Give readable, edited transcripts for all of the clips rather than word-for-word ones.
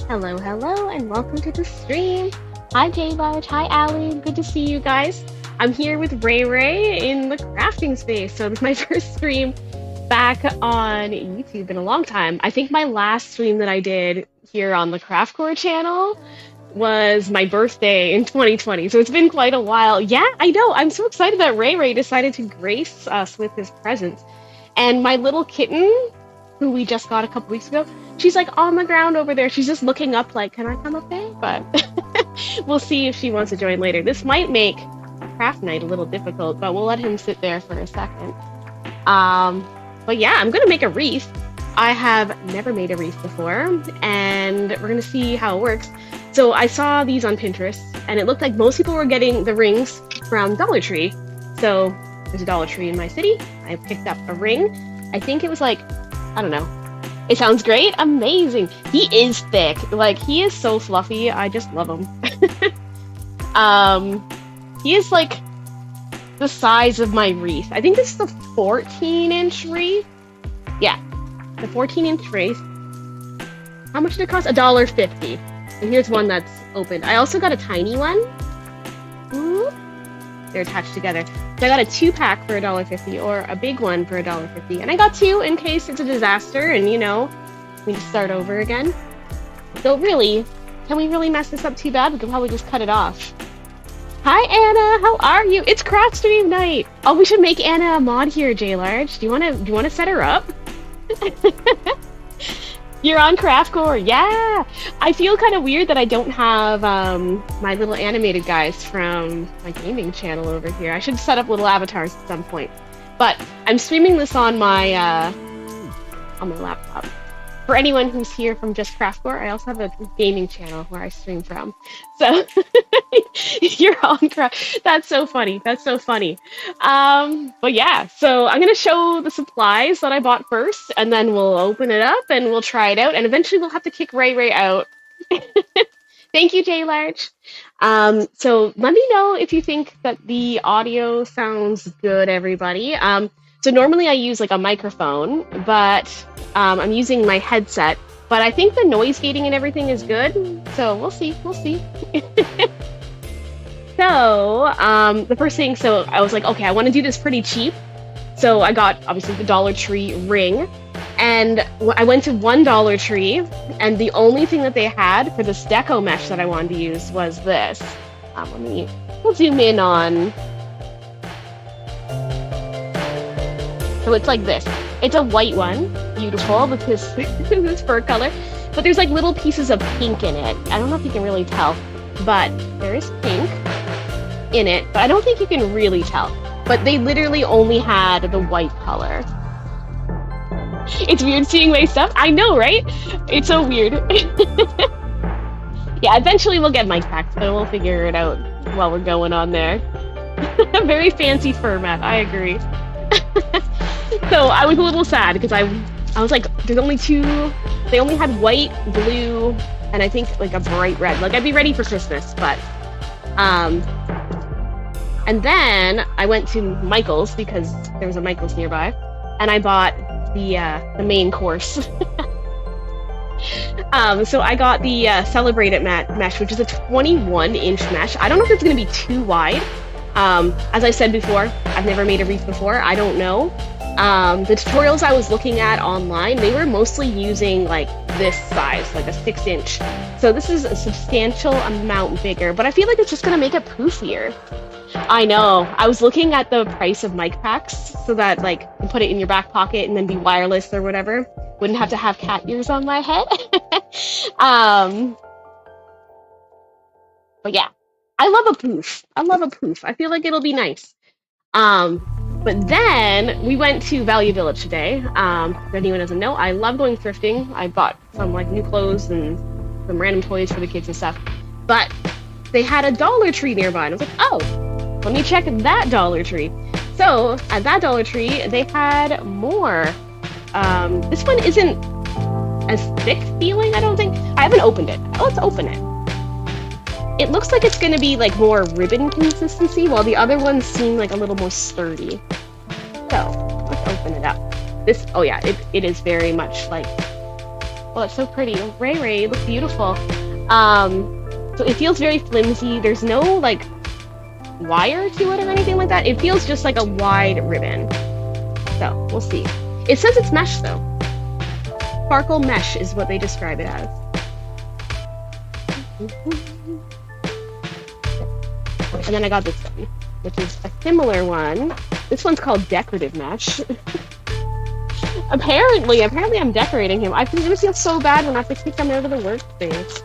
Hello, hello, and welcome to the stream. Hi, J Large. Hi, Allie. Good to see you guys. I'm here with Ray Ray in the crafting space. So this is my first stream back on YouTube in a long time. I think my last stream that I did here on the Craftcore channel was my birthday in 2020. So it's been quite a while. Yeah, I know. I'm so excited that Ray Ray decided to grace us with his presence. And my little kitten, who we just got a couple weeks ago, she's like on the ground over there. She's just looking up like, can I come up there? But we'll see if she wants to join later. This might make craft night a little difficult, but we'll let him sit there for a second. But yeah, I'm gonna make a wreath. I have never made a wreath before, and we're gonna see how it works. So I saw these on Pinterest, and it looked like most people were getting the rings from Dollar Tree. So there's a Dollar Tree in my city. I picked up a ring. I think it was like, I don't know. It sounds great. Amazing. He is thick. Like, he is so fluffy. I just love him. He is like the size of my wreath. I think this is the 14-inch wreath. Yeah, the 14-inch wreath. How much did it cost? $1.50. And here's one that's opened. I also got a tiny one. Ooh. They're attached together. So I got a 2-pack for $1.50 or a big one for $1.50. And I got 2 in case it's a disaster and, you know, we just start over again. So really, can we really mess this up too bad? We could probably just cut it off. Hi, Anna. How are you? It's craft stream night. Oh, we should make Anna a mod here, J Large. Do you want to set her up? You're on Craftcore. Yeah. I feel kind of weird that I don't have my little animated guys from my gaming channel over here. I should set up little avatars at some point. But I'm streaming this on my laptop. For anyone who's here from just Craftcore, I also have a gaming channel where I stream from. So you're on Craft. That's so funny. That's so funny. But yeah, so I'm going to show the supplies that I bought first, and then we'll open it up and we'll try it out. And eventually we'll have to kick Ray Ray out. Thank you, J Large. So let me know if you think that the audio sounds good, everybody. So normally I use like a microphone, but I'm using my headset. But I think the noise gating and everything is good. So we'll see. We'll see. So the first thing, so I was like, okay, I want to do this pretty cheap. So I got obviously the Dollar Tree ring. And I went to one Dollar Tree, and the only thing that they had for this Deco mesh that I wanted to use was this. We'll zoom in on. So it's like this. It's a white one, beautiful with this fur color. But there's like little pieces of pink in it. I don't know if you can really tell, but there is pink in it. But I don't think you can really tell. But they literally only had the white color. It's weird seeing my stuff. I know, right? It's so weird. Yeah, eventually we'll get mic packs, but we'll figure it out while we're going on there. Very fancy fur mat, I agree. So I was a little sad because I was like, there's only 2. They only had white, blue, and I think like a bright red. Like I'd be ready for Christmas, but and then I went to Michael's because there was a Michael's nearby, and I bought the main course. So I got the Celebrate It mesh, which is a 21-inch mesh. I don't know if it's going to be too wide. As I said before, I've never made a wreath before. I don't know. The tutorials I was looking at online, they were mostly using like this size, like a 6-inch. So this is a substantial amount bigger, but I feel like it's just going to make it poofier. I know. I was looking at the price of mic packs so that like you put it in your back pocket and then be wireless or whatever. Wouldn't have to have cat ears on my head. But yeah, I love a poof. I love a poof. I feel like it'll be nice. But then we went to Value Village today. If anyone doesn't know, I love going thrifting. I bought some like new clothes and some random toys for the kids and stuff. But they had a Dollar Tree nearby, and I was like, oh, let me check that Dollar Tree. So at that Dollar Tree, they had more. This one isn't as thick feeling, I don't think. I haven't opened it. Let's open it. It looks like it's going to be like more ribbon consistency, while the other ones seem like a little more sturdy. So let's open it up. This, oh yeah, it is very much like Oh, it's so pretty. Ray Ray, you look beautiful. So it feels very flimsy. There's no like wire to it or anything like that. It feels just like a wide ribbon. So we'll see. It says it's mesh though. Sparkle mesh is what they describe it as. And then I got this one, which is a similar one. This one's called decorative mesh. Apparently I'm decorating him. I feel so bad when I have to kick him out of the workspace.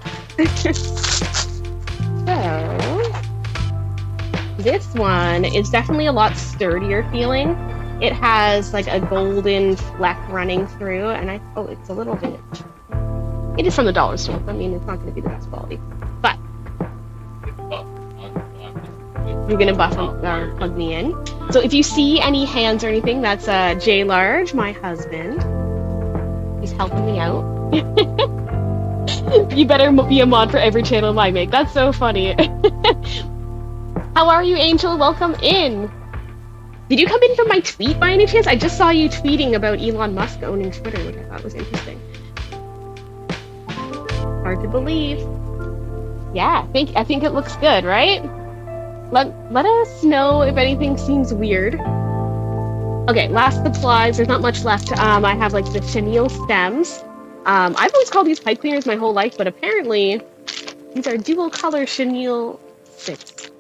So, this one is definitely a lot sturdier feeling. It has like a golden fleck running through, and it's a little bit. It is from the dollar store. I mean, it's not going to be the best quality, but you're going to buff or plug me in. So if you see any hands or anything, that's J Large, my husband. He's helping me out. You better be a mod for every channel I make. That's so funny. How are you, Angel? Welcome in. Did you come in from my tweet by any chance? I just saw you tweeting about Elon Musk owning Twitter, which I thought was interesting. Hard to believe. Yeah, I think it looks good, right? Let us know if anything seems weird. Okay, last supplies. There's not much left. I have like the chenille stems. I've always called these pipe cleaners my whole life, but apparently these are dual color chenille sticks.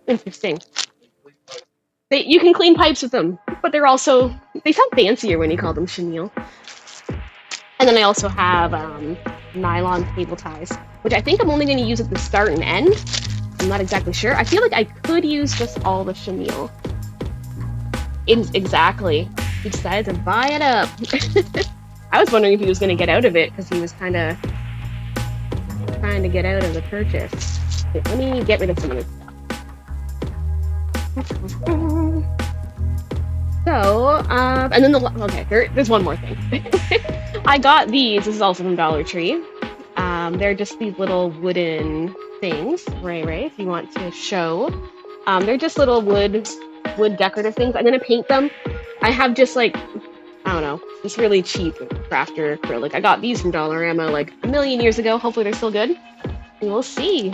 Interesting. You can clean pipes with them, but they sound fancier when you call them chenille. And then I also have nylon cable ties, which I think I'm only going to use at the start and end. I'm not exactly sure. I feel like I could use just all the chenille. Exactly. He decided to buy it up. I was wondering if he was going to get out of it, because he was kind of trying to get out of the purchase. Okay, let me get rid of some of this stuff. So, and then there's one more thing. I got these. This is also from Dollar Tree. They're just these little wooden things, Ray, if you want to show. They're just little wood decorative things. I'm gonna paint them. I have just like, I don't know, this really cheap crafter acrylic. I got these from Dollarama like a million years ago. Hopefully they're still good. We'll see.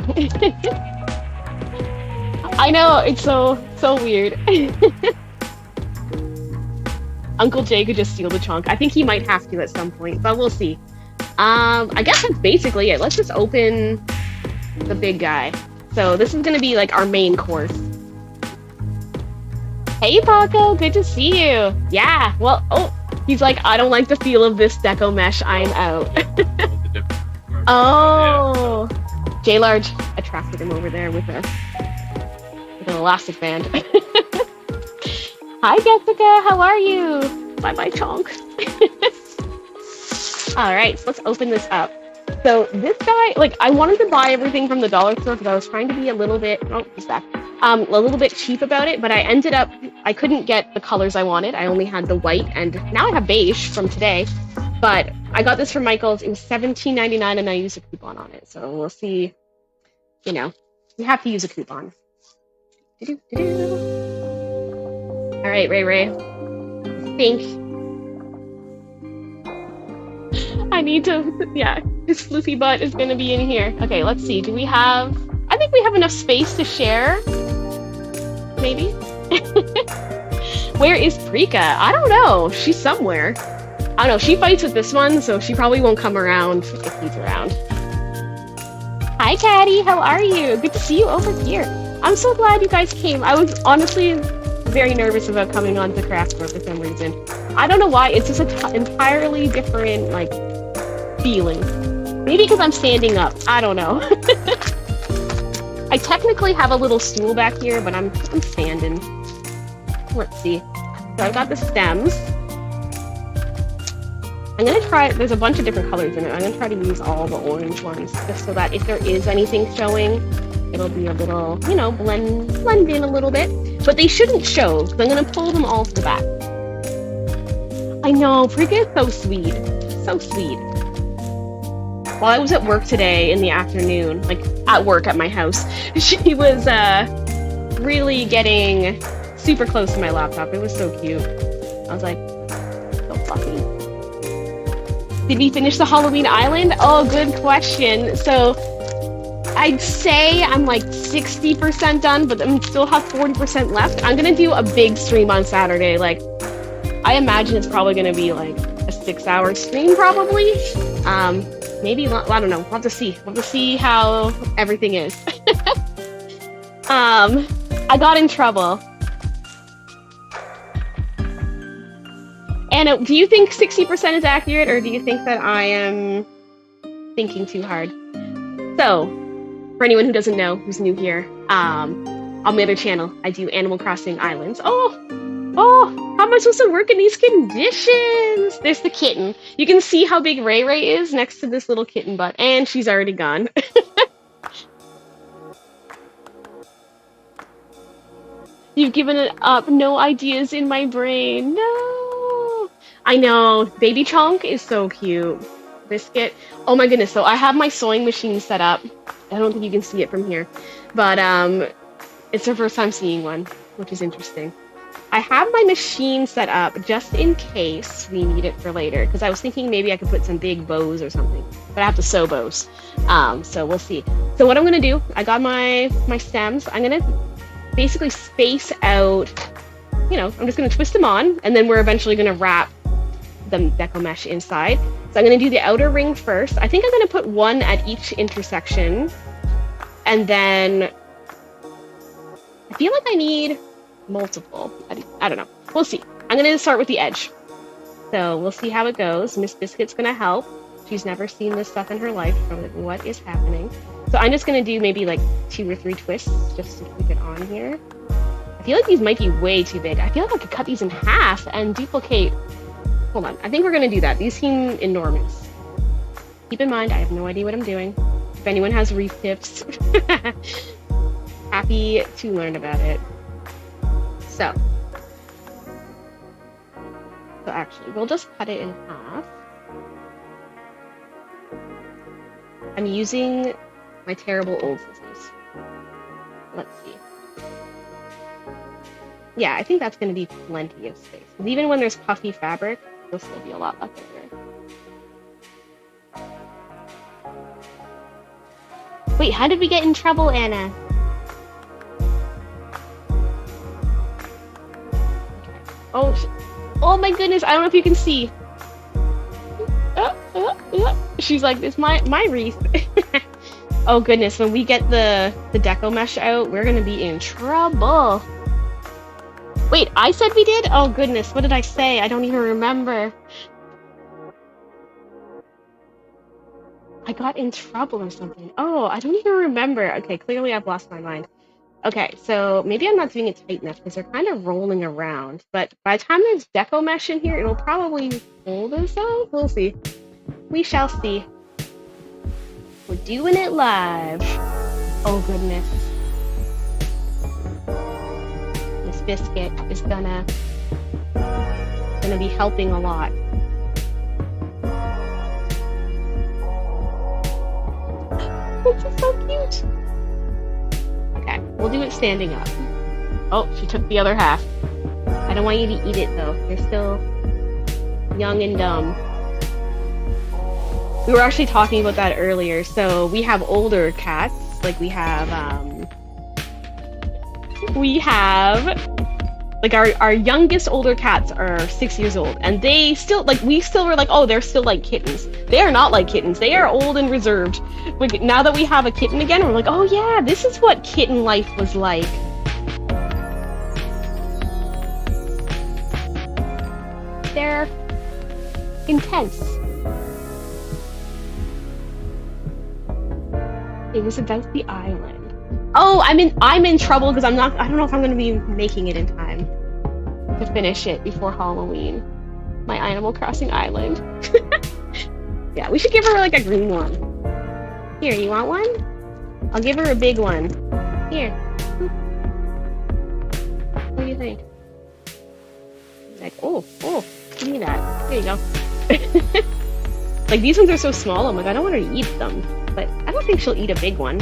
I know, it's so weird. Uncle Jay could just steal the chunk. I think he might have to at some point, but we'll see. I guess that's basically it. Let's just open the big guy. So this is gonna be like our main course. Hey Paco, good to see you. Yeah, well, he's like, I don't like the feel of this deco mesh, I'm out. Oh, J Large attracted him over there with an elastic band. Hi Jessica, how are you? Bye chonk. Alright, so let's open this up. So this guy, like, I wanted to buy everything from the dollar store because I was trying to be a little bit, he's back, a little bit cheap about it, but I couldn't get the colors I wanted. I only had the white, and now I have beige from today, but I got this from Michael's. It was $17.99 and I used a coupon on it, so we'll see, you have to use a coupon. Alright, Ray. I think I need to, yeah, his floofy butt is gonna be in here. Okay, let's see, I think we have enough space to share, maybe? Where is Prika? I don't know, she's somewhere. I don't know, she fights with this one, so she probably won't come around if he's around. Hi Caddy, how are you? Good to see you over here. I'm so glad you guys came. I was honestly very nervous about coming on to Craftcore for some reason. I don't know why, it's just an entirely different, like, feeling. Maybe because I'm standing up. I don't know. I technically have a little stool back here, but I'm standing. Let's see. So I've got the stems. I'm gonna try, there's a bunch of different colors in it. I'm gonna try to use all the orange ones, just so that if there is anything showing, it'll be a little, blend in a little bit. But they shouldn't show, because I'm gonna pull them all to the back. I know, Prika is so sweet. So sweet. While I was at work today in the afternoon, like at work at my house, she was really getting super close to my laptop. It was so cute. I was like, so fluffy. Did we finish the Halloween Island? Oh, good question. So I'd say I'm like 60% done, but I still have 40% left. I'm gonna do a big stream on Saturday. Like, I imagine it's probably gonna be like a 6-hour stream, probably. Maybe, I don't know. We'll have to see. We'll have to see how everything is. I got in trouble. Anna, do you think 60% is accurate, or do you think that I am thinking too hard? So, for anyone who doesn't know, who's new here, on my other channel, I do Animal Crossing Islands. Oh, how am I supposed to work in these conditions? There's the kitten. You can see how big Ray Ray is next to this little kitten butt, and she's already gone. You've given it up. No ideas in my brain. No. I know. Baby Chonk is so cute. Biscuit. Oh my goodness. So I have my sewing machine set up. I don't think you can see it from here, but it's the first time seeing one, which is interesting. I have my machine set up just in case we need it for later, because I was thinking maybe I could put some big bows or something, but I have to sew bows. So we'll see. So what I'm gonna do, I got my stems. I'm gonna basically space out, you know, I'm just gonna twist them on, and then we're eventually gonna wrap the Deco mesh inside. So I'm gonna do the outer ring first. I think I'm gonna put one at each intersection, and then I feel like I need multiple. I don't know. We'll see. I'm gonna start with the edge. So we'll see how it goes. Miss Biscuit's gonna help. She's never seen this stuff in her life, so like, what is happening? So I'm just gonna do maybe like 2 or 3 twists just to keep it on here. I feel like these might be way too big. I feel like I could cut these in half and duplicate. Hold on. I think we're gonna do that. These seem enormous. Keep in mind, I have no idea what I'm doing. If anyone has wreath tips, happy to learn about it. So actually, we'll just cut it in half. I'm using my terrible old scissors. Let's see. Yeah, I think that's going to be plenty of space. Because even when there's puffy fabric, there'll still be a lot left over. Wait, how did we get in trouble, Anna? Oh my goodness, I don't know if you can see. She's like, it's my wreath. Oh goodness, when we get the Deco mesh out, we're gonna be in trouble. Wait, I said we did? Oh goodness, what did I say? I don't even remember. I got in trouble or something. Oh, I don't even remember. Okay, clearly I've lost my mind. Okay, so maybe I'm not doing it tight enough because they're kind of rolling around. But by the time there's Deco mesh in here, it'll probably hold itself. We'll see. We shall see. We're doing it live. Oh goodness. Miss Biscuit is gonna be helping a lot. This is so cute. Okay, we'll do it standing up. Oh, she took the other half. I don't want you to eat it though. You're still young and dumb. We were actually talking about that earlier. So we have older cats. Like we have like our youngest older cats are 6 years old, and they still like we still were like, oh, they're still like kittens. They are not like kittens. They are old and reserved. Now that we have a kitten again, we're like, oh yeah, this is what kitten life was like. They're intense. It was about the island. Oh, I'm in trouble because I don't know if I'm gonna be making it in time to finish it before Halloween. My Animal Crossing island. Yeah, we should give her like a green one. Here, you want one? I'll give her a big one. Here. What do you think? He's like, oh, give me that. There you go. Like these ones are so small, I'm like, I don't want her to eat them. But I don't think she'll eat a big one.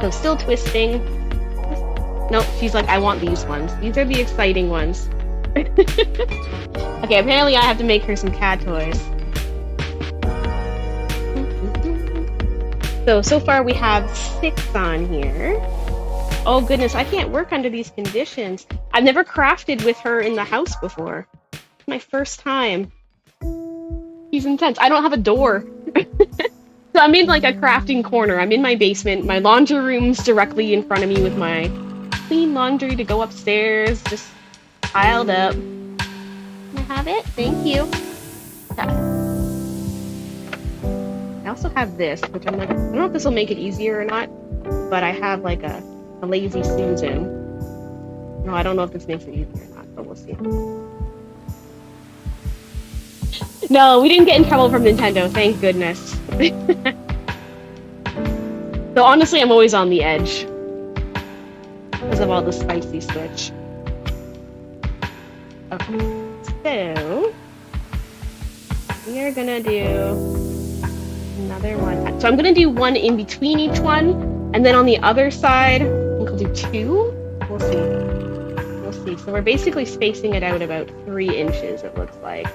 So still twisting. Nope, she's like, I want these ones. These are the exciting ones. Okay, apparently I have to make her some cat toys. So far we have 6 on here. Oh goodness, I can't work under these conditions. I've never crafted with her in the house before. It's my first time. She's intense. I don't have a door. So I'm in like a crafting corner. I'm in my basement. My laundry room's directly in front of me with my clean laundry to go upstairs, just piled up. Can I have it? Thank you. Okay. I also have this, which I'm like, I don't know if this will make it easier or not, but I have like a lazy Susan. No, I don't know if this makes it easier or not, but we'll see. No, we didn't get in trouble from Nintendo, thank goodness. So honestly, I'm always on the edge because of all the spicy switch. Okay, so we are gonna do another one. So I'm gonna do one in between each one, and then on the other side, I think I'll do 2. We'll see. We'll see. So we're basically spacing it out about 3 inches, it looks like.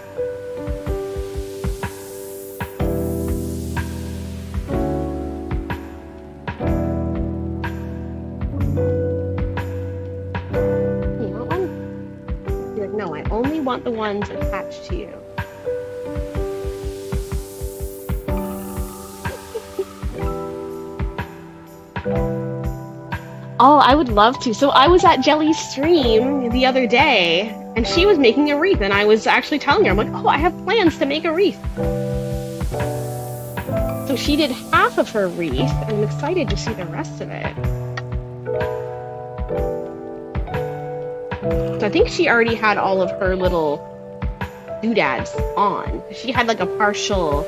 No, I only want the ones attached to you. Oh, I would love to. So I was at Jelly's stream the other day, and she was making a wreath, and I was actually telling her, I'm like, oh, I have plans to make a wreath. So she did half of her wreath, and I'm excited to see the rest of it. So I think she already had all of her little doodads on. She had like a partial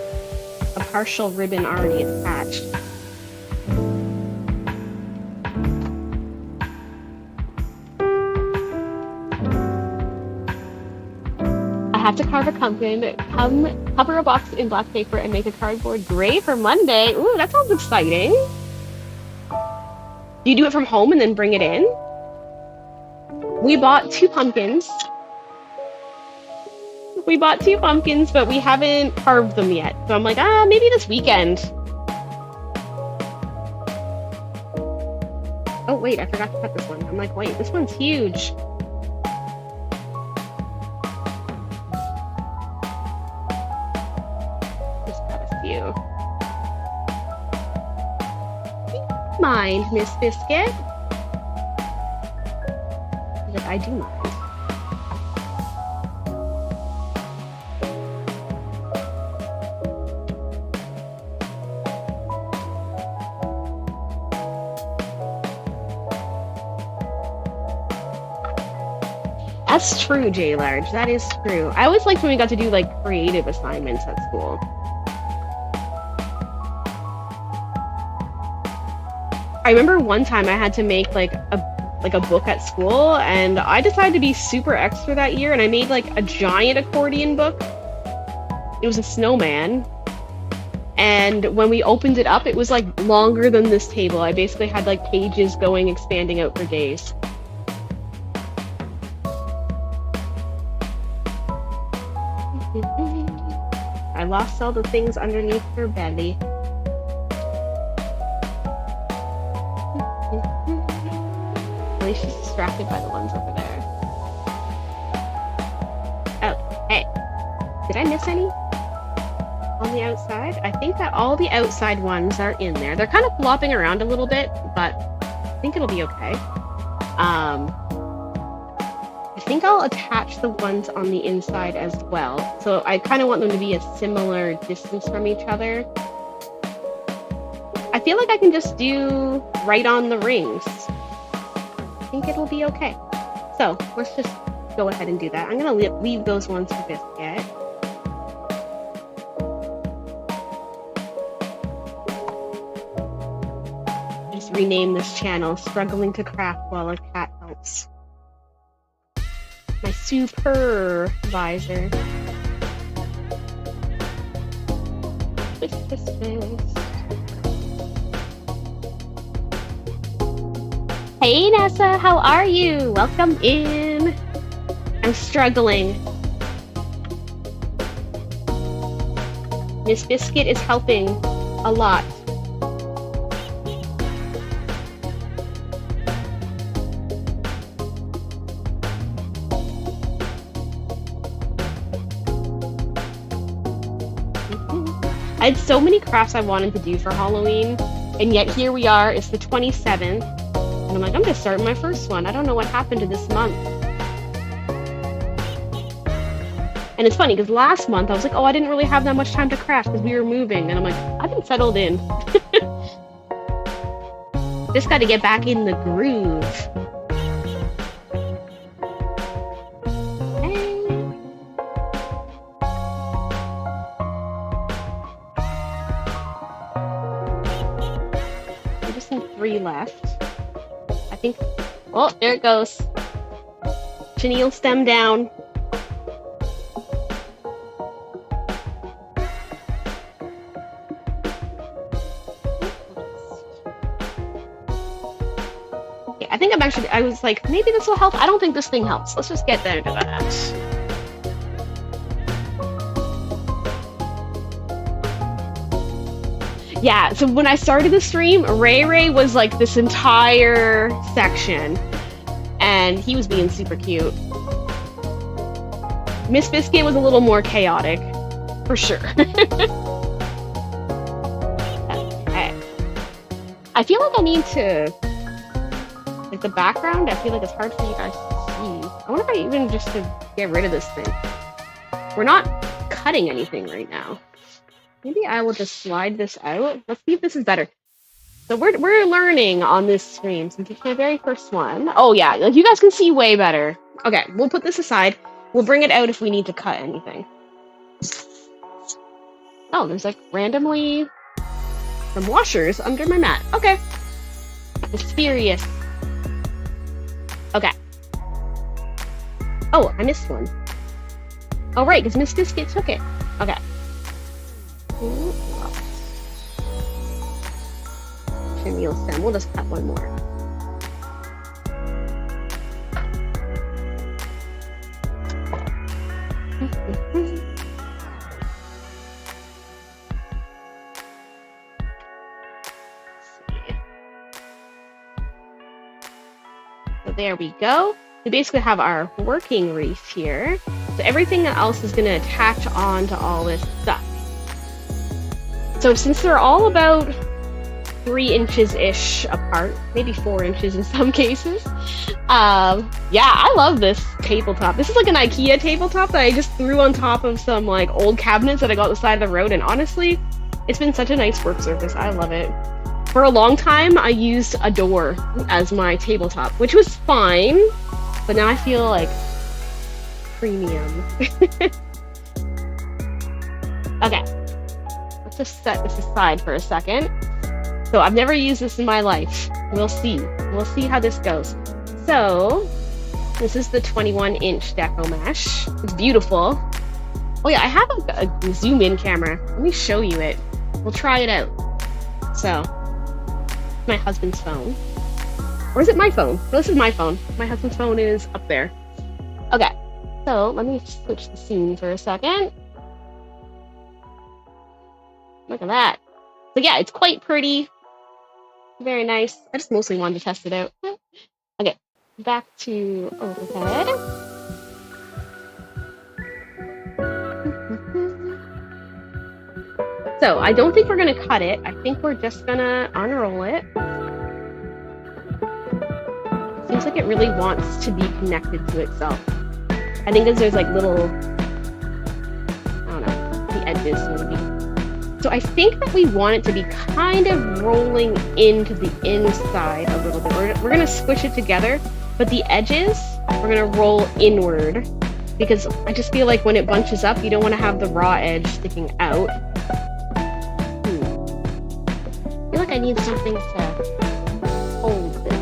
ribbon already attached. I have to carve a pumpkin, cover a box in black paper, and make a cardboard gray for Monday. Ooh, that sounds exciting. Do you do it from home and then bring it in? We bought 2 pumpkins. We bought 2 pumpkins, but we haven't carved them yet. So I'm like, maybe this weekend. Oh, wait, I forgot to cut this one. I'm like, wait, this one's huge. Just got a few. Mind, Miss Biscuit. I do mind. That's true, J Large. That is true. I always liked when we got to do like creative assignments at school. I remember one time I had to make like a book at school, and I decided to be super extra that year, and I made like a giant accordion book. It was a snowman, and when we opened it up, it was like longer than this table. I basically had like pages going, expanding out for days. I lost all the things underneath her belly. She's distracted by the ones over there. Oh, hey. Did I miss any? On the outside? I think that all the outside ones are in there. They're kind of flopping around a little bit, but I think it'll be okay. I think I'll attach the ones on the inside as well. So I kind of want them to be a similar distance from each other. I feel like I can just do right on the rings. I think it'll be okay. So let's just go ahead and do that. I'm gonna leave those ones for Biscuit. Just rename this channel Struggling to Craft While a Cat Helps. My supervisor. Twist. Hey Nessa, how are you? Welcome in. I'm struggling. Miss Biscuit is helping a lot. I had so many crafts I wanted to do for Halloween, and yet here we are, it's the 27th, and I'm like, I'm just starting my first one. I don't know what happened to this month. And it's funny, because last month I was like, oh, I didn't really have that much time to craft because we were moving, and I'm like, I've been settled in. Just gotta get back in the groove. Left. I think. Oh, there it goes. Chenille stem down. Okay, I think I was like, maybe this will help. I don't think this thing helps. Let's just get there to that. Yeah, so when I started the stream, Ray was like this entire section, and he was being super cute. Miss Biscuit was a little more chaotic, for sure. Okay. I feel like I need to, like the background, I feel like it's hard for you guys to see. I wonder if I even just to get rid of this thing. We're not cutting anything right now. Maybe I will just slide this out. Let's see if this is better. So we're learning on this stream since it's my very first one. Oh yeah, like you guys can see way better. Okay, we'll put this aside. We'll bring it out if we need to cut anything. Oh, there's like randomly some washers under my mat. Okay. Mysterious. Okay. Oh, I missed one. Oh right, because Miss Biscuit took it. Okay. Chenille stem. We'll just cut one more. So there we go. We basically have our working wreath here. So everything else is going to attach on to all this stuff. So since they're all about 3 inches-ish apart, maybe 4 inches in some cases, yeah, I love this tabletop. This is like an IKEA tabletop that I just threw on top of some like old cabinets that I got on the side of the road, and honestly, it's been such a nice work surface. I love it. For a long time, I used a door as my tabletop, which was fine, but now I feel like premium. Okay. Just set this aside for a second. So I've never used this in my life. We'll see. We'll see how this goes. So this is the 21-inch Deco mesh. It's beautiful. Oh yeah, I have a zoom in camera. Let me show you it. We'll try it out. So my husband's phone. Or is it my phone? No, this is my phone. My husband's phone is up there. Okay. So let me switch the scene for a second. Look at that. So yeah, it's quite pretty. Very nice. I just mostly wanted to test it out. Okay, back to overhead. So I don't think we're gonna cut it. I think we're just gonna unroll it. Seems like it really wants to be connected to itself. I think because there's like little, I don't know, the edges maybe. So I think that we want it to be kind of rolling into the inside a little bit. We're going to squish it together, but the edges, we're going to roll inward because I just feel like when it bunches up, you don't want to have the raw edge sticking out. I feel like I need something to hold this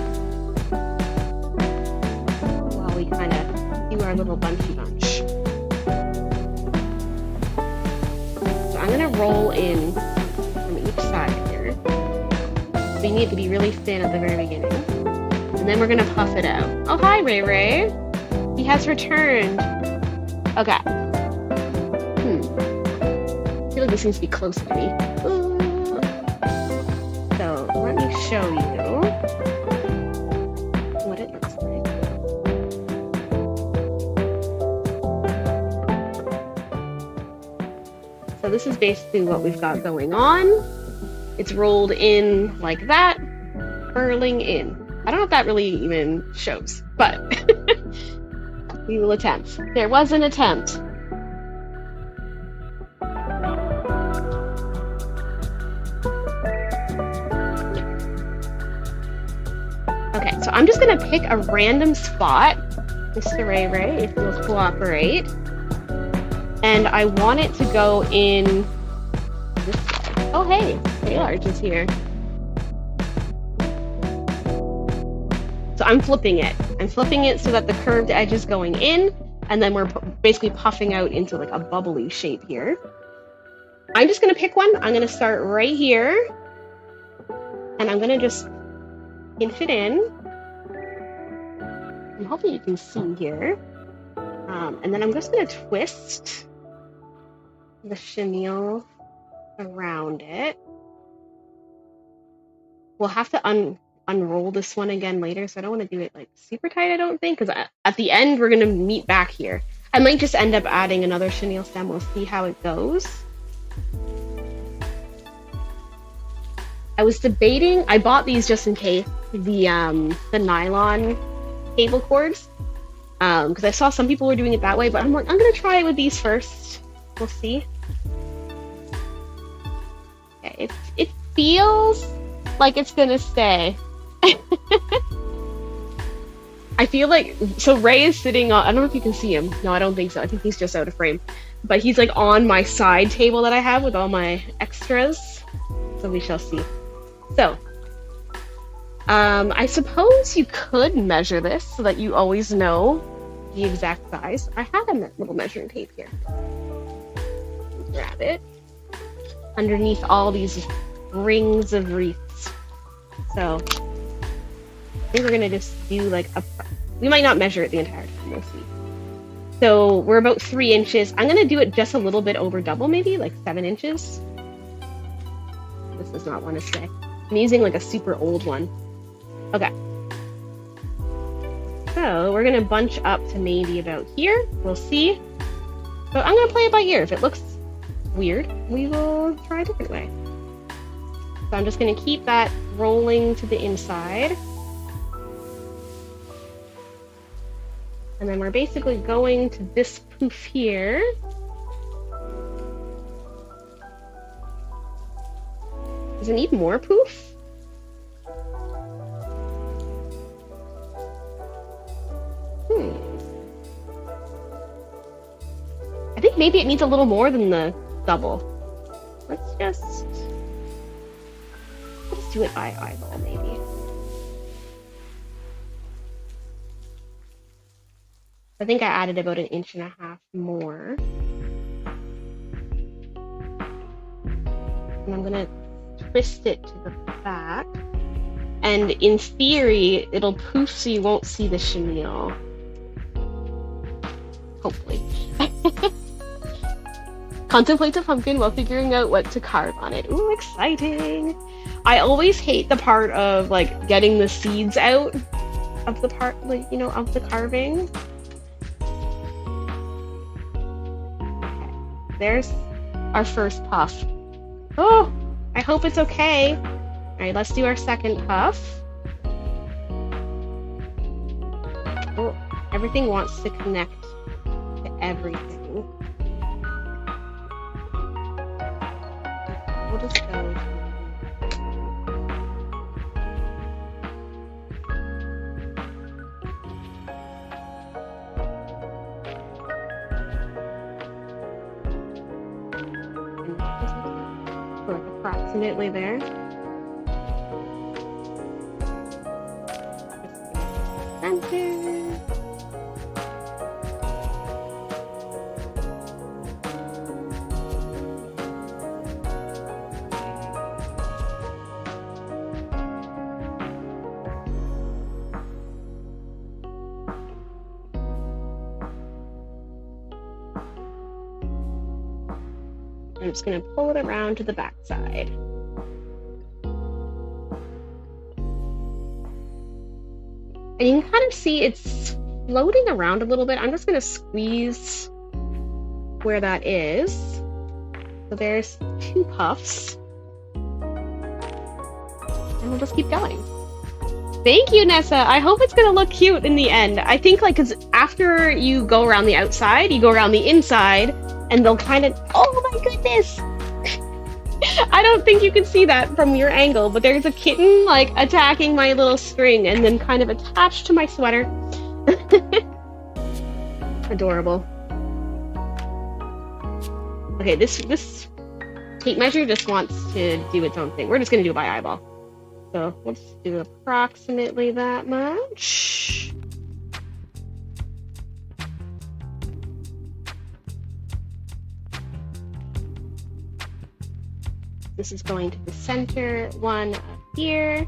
while we kind of do our little bunchy bunch. I'm gonna roll in from each side here. So you need to be really thin at the very beginning. And then we're gonna puff it out. Oh, hi, Ray. He He has returned. Okay. I feel like this needs to be closer to me. So let me show you what it looks like. So this is basically what we've got going on. It's rolled in like that, curling in. I don't know if that really even shows, but we will attempt. There was an attempt. Okay, so I'm just gonna pick a random spot, Mr. Ray Ray, if you'll cooperate. And I want it to go in this way. Oh hey, Large is here. So I'm flipping it. I'm flipping it so that the curved edge is going in, and then we're basically puffing out into like a bubbly shape here. I'm just gonna pick one. I'm gonna start right here, and I'm gonna just pinch it in. I'm hoping you can see here. And then I'm just gonna twist the chenille around it. We'll have to unroll this one again later, so I don't want to do it like super tight, I don't think, because at the end we're gonna meet back here. I might just end up adding another chenille stem. We'll see how it goes. I was debating, I bought these just in case, the nylon cable cords, because I saw some people were doing it that way, but I'm like, I'm gonna try it with these first. We'll see. Okay, it feels like it's gonna stay. I feel like, so Ray is sitting on, I don't know if you can see him. No, I don't think so. I think he's just out of frame. But he's like on my side table that I have with all my extras. So we shall see. So, I suppose you could measure this so that you always know the exact size. I have a little measuring tape here. Grab it. Underneath all these rings of wreaths. So, I think we're gonna just do like we might not measure it the entire time, we'll see. So, we're about 3 inches. I'm gonna do it just a little bit over double, maybe, like 7 inches. This does not want to stay. I'm using like a super old one. Okay. So we're gonna bunch up to maybe about here. We'll see. So I'm gonna play it by ear. If it looks weird, we will try a different way. So I'm just gonna keep that rolling to the inside. And then we're basically going to this poof here. Does it need more poof? I think maybe it needs a little more than the double. Let's do it by eyeball, maybe. I think I added about 1.5 inches more. And I'm gonna twist it to the back. And in theory, it'll poof so you won't see the chenille. Hopefully. Contemplate a pumpkin while figuring out what to carve on it. Ooh, exciting! I always hate the part of like getting the seeds out of the part, like, you know, of the carving. Okay, there's our first puff. Oh, I hope it's okay. All right, let's do our second puff. Oh, everything wants to connect to everything. We'll just go. Like approximately there. Center. I'm just gonna pull it around to the back side. And you can kind of see it's floating around a little bit. I'm just gonna squeeze where that is. So there's 2 puffs. And we'll just keep going. Thank you, Nessa. I hope it's gonna look cute in the end. I think like, cause after you go around the outside, you go around the inside, and they'll kind of, oh my goodness! I don't think you can see that from your angle, but there's a kitten like attacking my little string and then kind of attached to my sweater. Adorable. Okay, this tape measure just wants to do its own thing. We're just gonna do it by eyeball. So let's do approximately that much. This is going to the center one up here.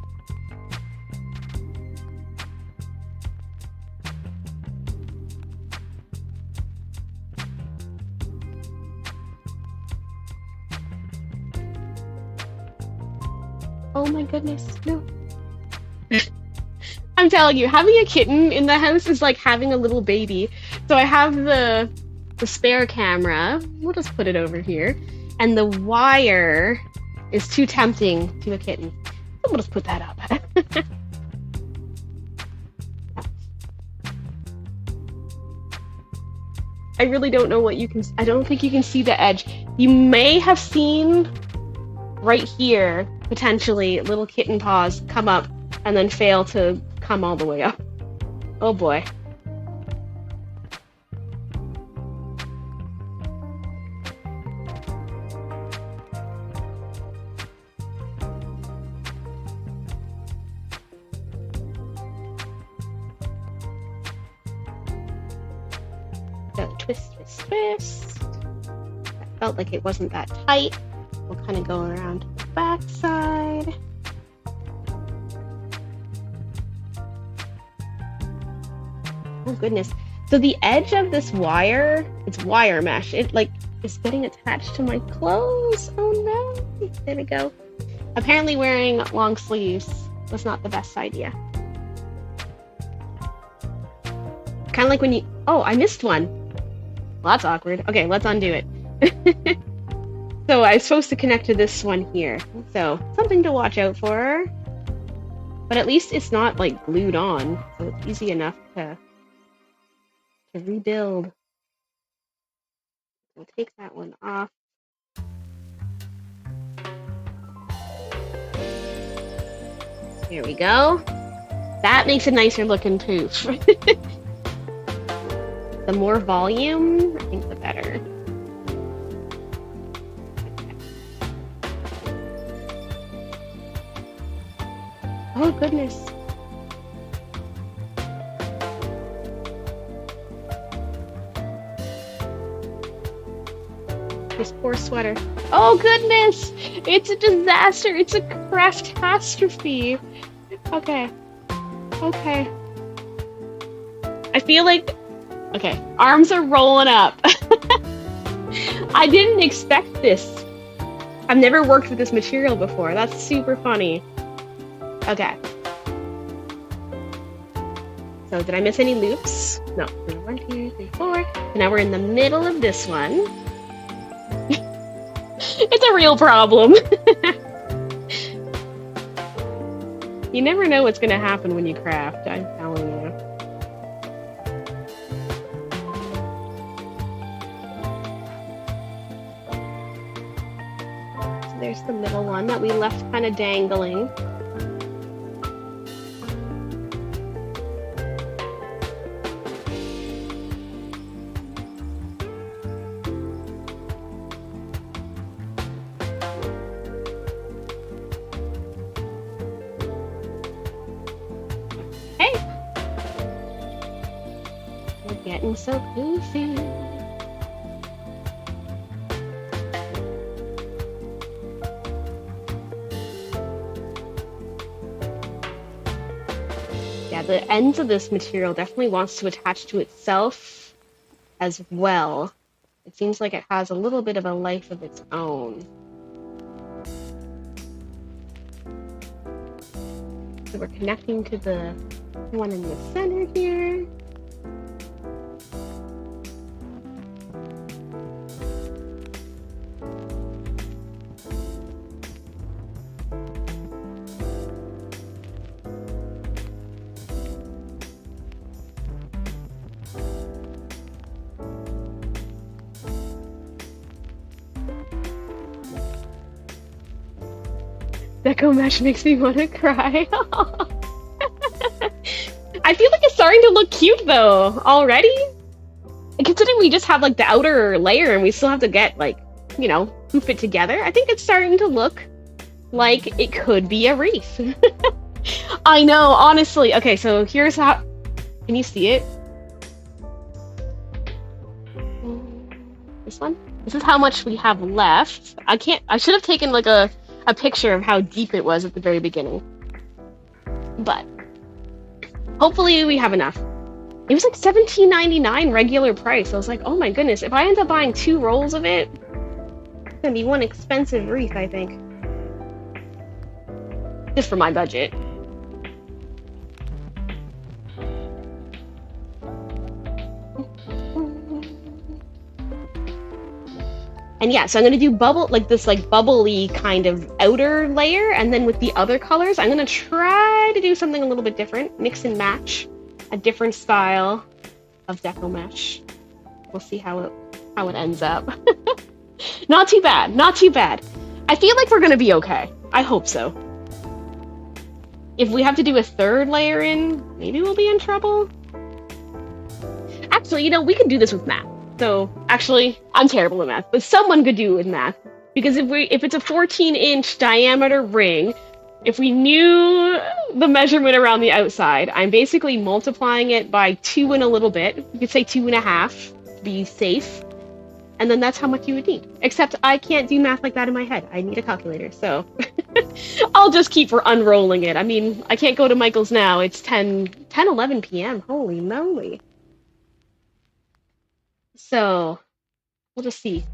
Oh my goodness, no. I'm telling you, having a kitten in the house is like having a little baby. So I have the spare camera. We'll just put it over here. And the wire is too tempting to a kitten. So we'll just put that up. I really don't know what you can... I don't think you can see the edge. You may have seen right here, potentially, little kitten paws come up and then fail to come all the way up. Oh boy. So twist, twist, twist. I felt like it wasn't that tight. We'll kind of go around to the back side. Oh goodness. So the edge of this wire, it's wire mesh. It like is getting attached to my clothes. Oh no. There we go. Apparently wearing long sleeves was not the best idea. Kind of like when you... Oh, I missed one. Well, that's awkward. Okay, let's undo it. So I'm supposed to connect to this one here. So something to watch out for. But at least it's not like glued on. So it's easy enough to rebuild. We'll take that one off. There we go. That makes a nicer looking poof. The more volume, I think the better. Oh goodness. This poor sweater. Oh goodness! It's a disaster! It's a craftastrophe! Okay. Okay. I feel like... Okay, arms are rolling up. I didn't expect this. I've never worked with this material before. That's super funny. Okay. So did I miss any loops? No. 1, 2, 3, 4. And now we're in the middle of this one. It's a real problem. You never know what's gonna happen when you craft, I'm telling you. So there's the middle one that we left kind of dangling. Getting so goofy. Yeah, the ends of this material definitely wants to attach to itself as well. It seems like it has a little bit of a life of its own. So we're connecting to the one in the center here. Deco mesh makes me want to cry. I feel like it's starting to look cute though already. Considering we just have like the outer layer and we still have to get like, you know, hoof it together. I think it's starting to look like it could be a wreath. I know, honestly. Okay, so here's how. Can you see it? This one? This is how much we have left. I should have taken like a picture of how deep it was at the very beginning. But hopefully we have enough. It was like $17.99 regular price. I was like, oh my goodness, if I end up buying 2 rolls of it, it's gonna be one expensive wreath, I think. Just for my budget. And yeah, so I'm gonna do bubbly kind of outer layer, and then with the other colors, I'm gonna try to do something a little bit different, mix and match a different style of deco mesh. We'll see how it ends up. Not too bad, not too bad. I feel like we're gonna be okay. I hope so. If we have to do a 3rd layer in, maybe we'll be in trouble. Actually, you know, we can do this with math. So, actually, I'm terrible at math, but someone could do it with math. Because if it's a 14-inch diameter ring, if we knew the measurement around the outside, I'm basically multiplying it by 2 and a little bit. You could say 2.5 to be safe. And then that's how much you would need. Except I can't do math like that in my head. I need a calculator, so I'll just keep unrolling it. I mean, I can't go to Michael's now. It's 11 p.m. Holy moly. So we'll just see.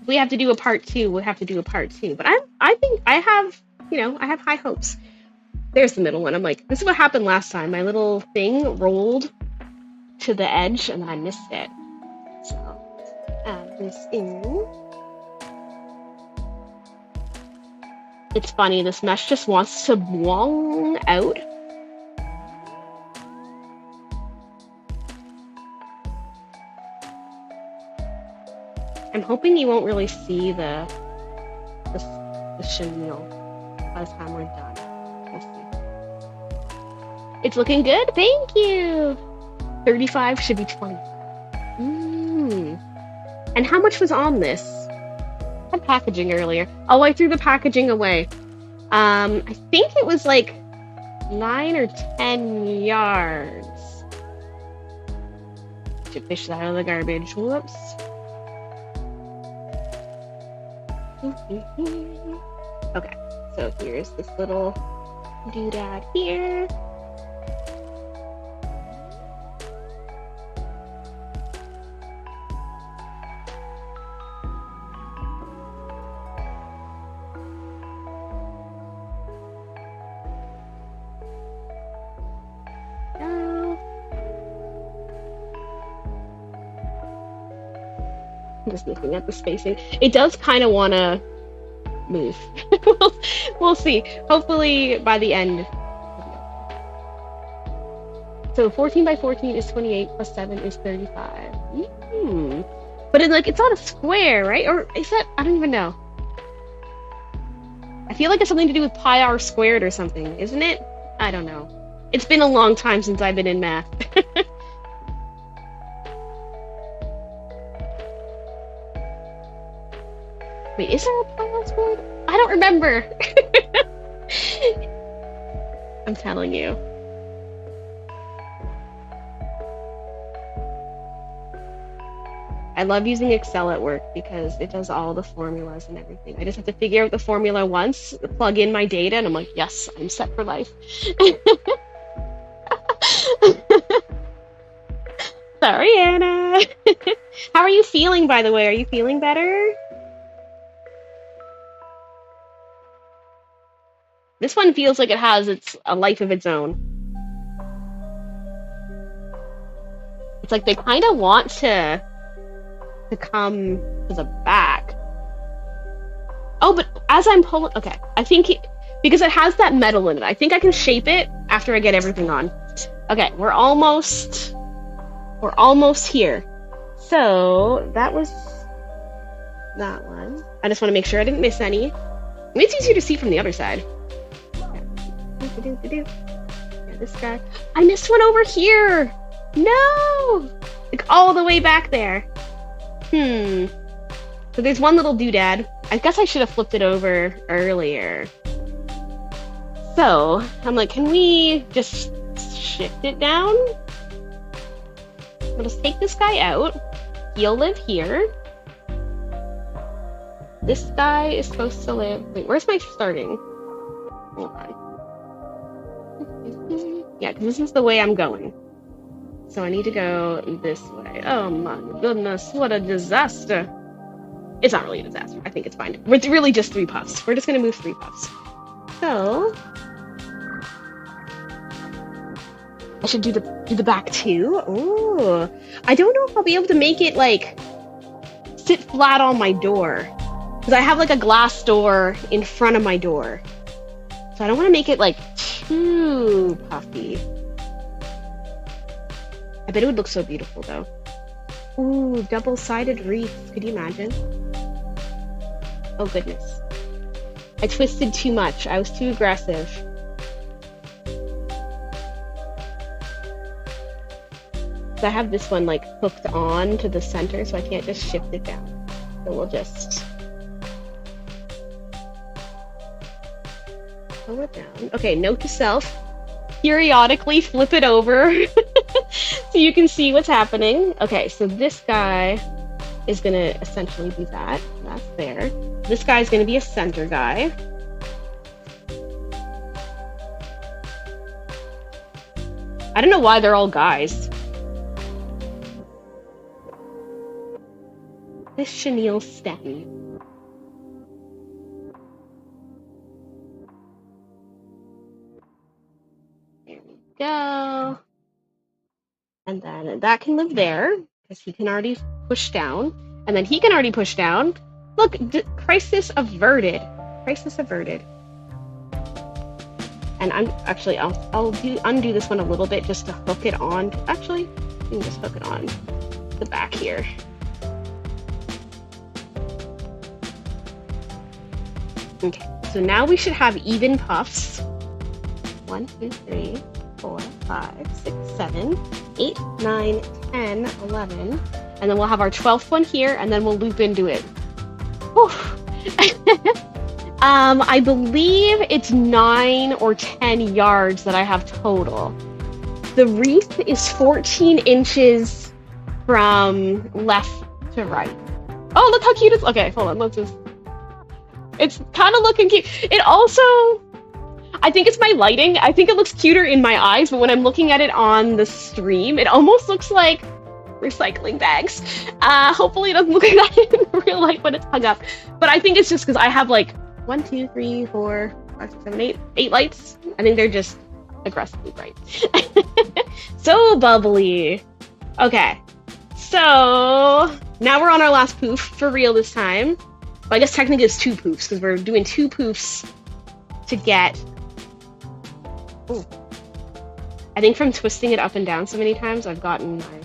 If we have to do a part 2, we'll have to do a part 2. But I think I have, you know, I have high hopes. There's the middle one. I'm like, this is what happened last time. My little thing rolled to the edge and I missed it. So add this in. It's funny, this mesh just wants to wong out. I'm hoping you won't really see the chenille by the time we're done. We'll see. It's looking good. Thank you. 35 should be 25. And how much was on this? I had packaging earlier. Oh, I threw the packaging away. I think it was like 9 or 10 yards. Should fish that out of the garbage. Whoops. Okay, so here's this little doodad here. I'm just looking at the spacing. It does kind of want to move. We'll see. Hopefully by the end. So 14 by 14 is 28 plus 7 is 35. But it's on a square, right? Or is that? I don't even know. I feel like it's something to do with pi r squared or something, isn't it? I don't know. It's been a long time since I've been in math. Wait, is there a pi r squared? I don't remember. I'm telling you. I love using Excel at work because it does all the formulas and everything. I just have to figure out the formula once, plug in my data, and I'm like, yes, I'm set for life. Sorry, Anna. How are you feeling, by the way? Are you feeling better? This one feels like it has a life of its own. It's like they kind of want to come to the back. Oh, but as I'm pulling, okay, I think because it has that metal in it, I think I can shape it after I get everything on. Okay, we're almost here. So that was that one. I just want to make sure I didn't miss any. I mean, it's easier to see from the other side. Yeah, this guy. I missed one over here. No, like all the way back there. So there's one little doodad. I guess I should have flipped it over earlier. So I'm like, can we just shift it down? We'll just take this guy out. He'll live here. This guy is supposed to live. Wait, where's my starting? Hold on. Yeah, because this is the way I'm going. So I need to go this way. Oh my goodness, what a disaster. It's not really a disaster. I think it's fine. It's really just 3 puffs. We're just going to move 3 puffs. So I should do the back too. Oh, I don't know if I'll be able to make it like sit flat on my door because I have like a glass door in front of my door. So I don't want to make it like too puffy. I bet it would look so beautiful though. Ooh, double-sided wreath. Could you imagine? Oh goodness. I twisted too much. I was too aggressive. So I have this one like hooked on to the center, so I can't just shift it down. So we'll just pull it down. Okay, note to self. Periodically flip it over so you can see what's happening. Okay, so this guy is gonna essentially be that. That's there. This guy's gonna be a center guy. I don't know why they're all guys. This chenille stem. There we go. And then that can live there because he can already push down. And then he can already push down. Look, crisis averted. Crisis averted. And I'm actually, I'll undo this one a little bit just to hook it on. Actually, you can just hook it on the back here. Okay, so now we should have even puffs. 1, 2, 3, 4, 5, 6, 7, 8, 9, 10, 11. And then we'll have our 12th one here, and then we'll loop into it. I believe it's 9 or 10 yards that I have total. The wreath is 14 inches from left to right. Oh, look how cute it's. Okay, hold on. Let's just. It's kind of looking cute. It also, I think it's my lighting. I think it looks cuter in my eyes, but when I'm looking at it on the stream, it almost looks like recycling bags. Hopefully it doesn't look like that in real life when it's hung up. But I think it's just because I have like 1, 2, 3, 4, 5, 6, 7, 8 lights. I think they're just aggressively bright. So bubbly. Okay. So now we're on our last poof for real this time. Well, I guess technically it's 2 poofs because we're doing 2 poofs to get. Ooh. I think from twisting it up and down so many times, I've gotten my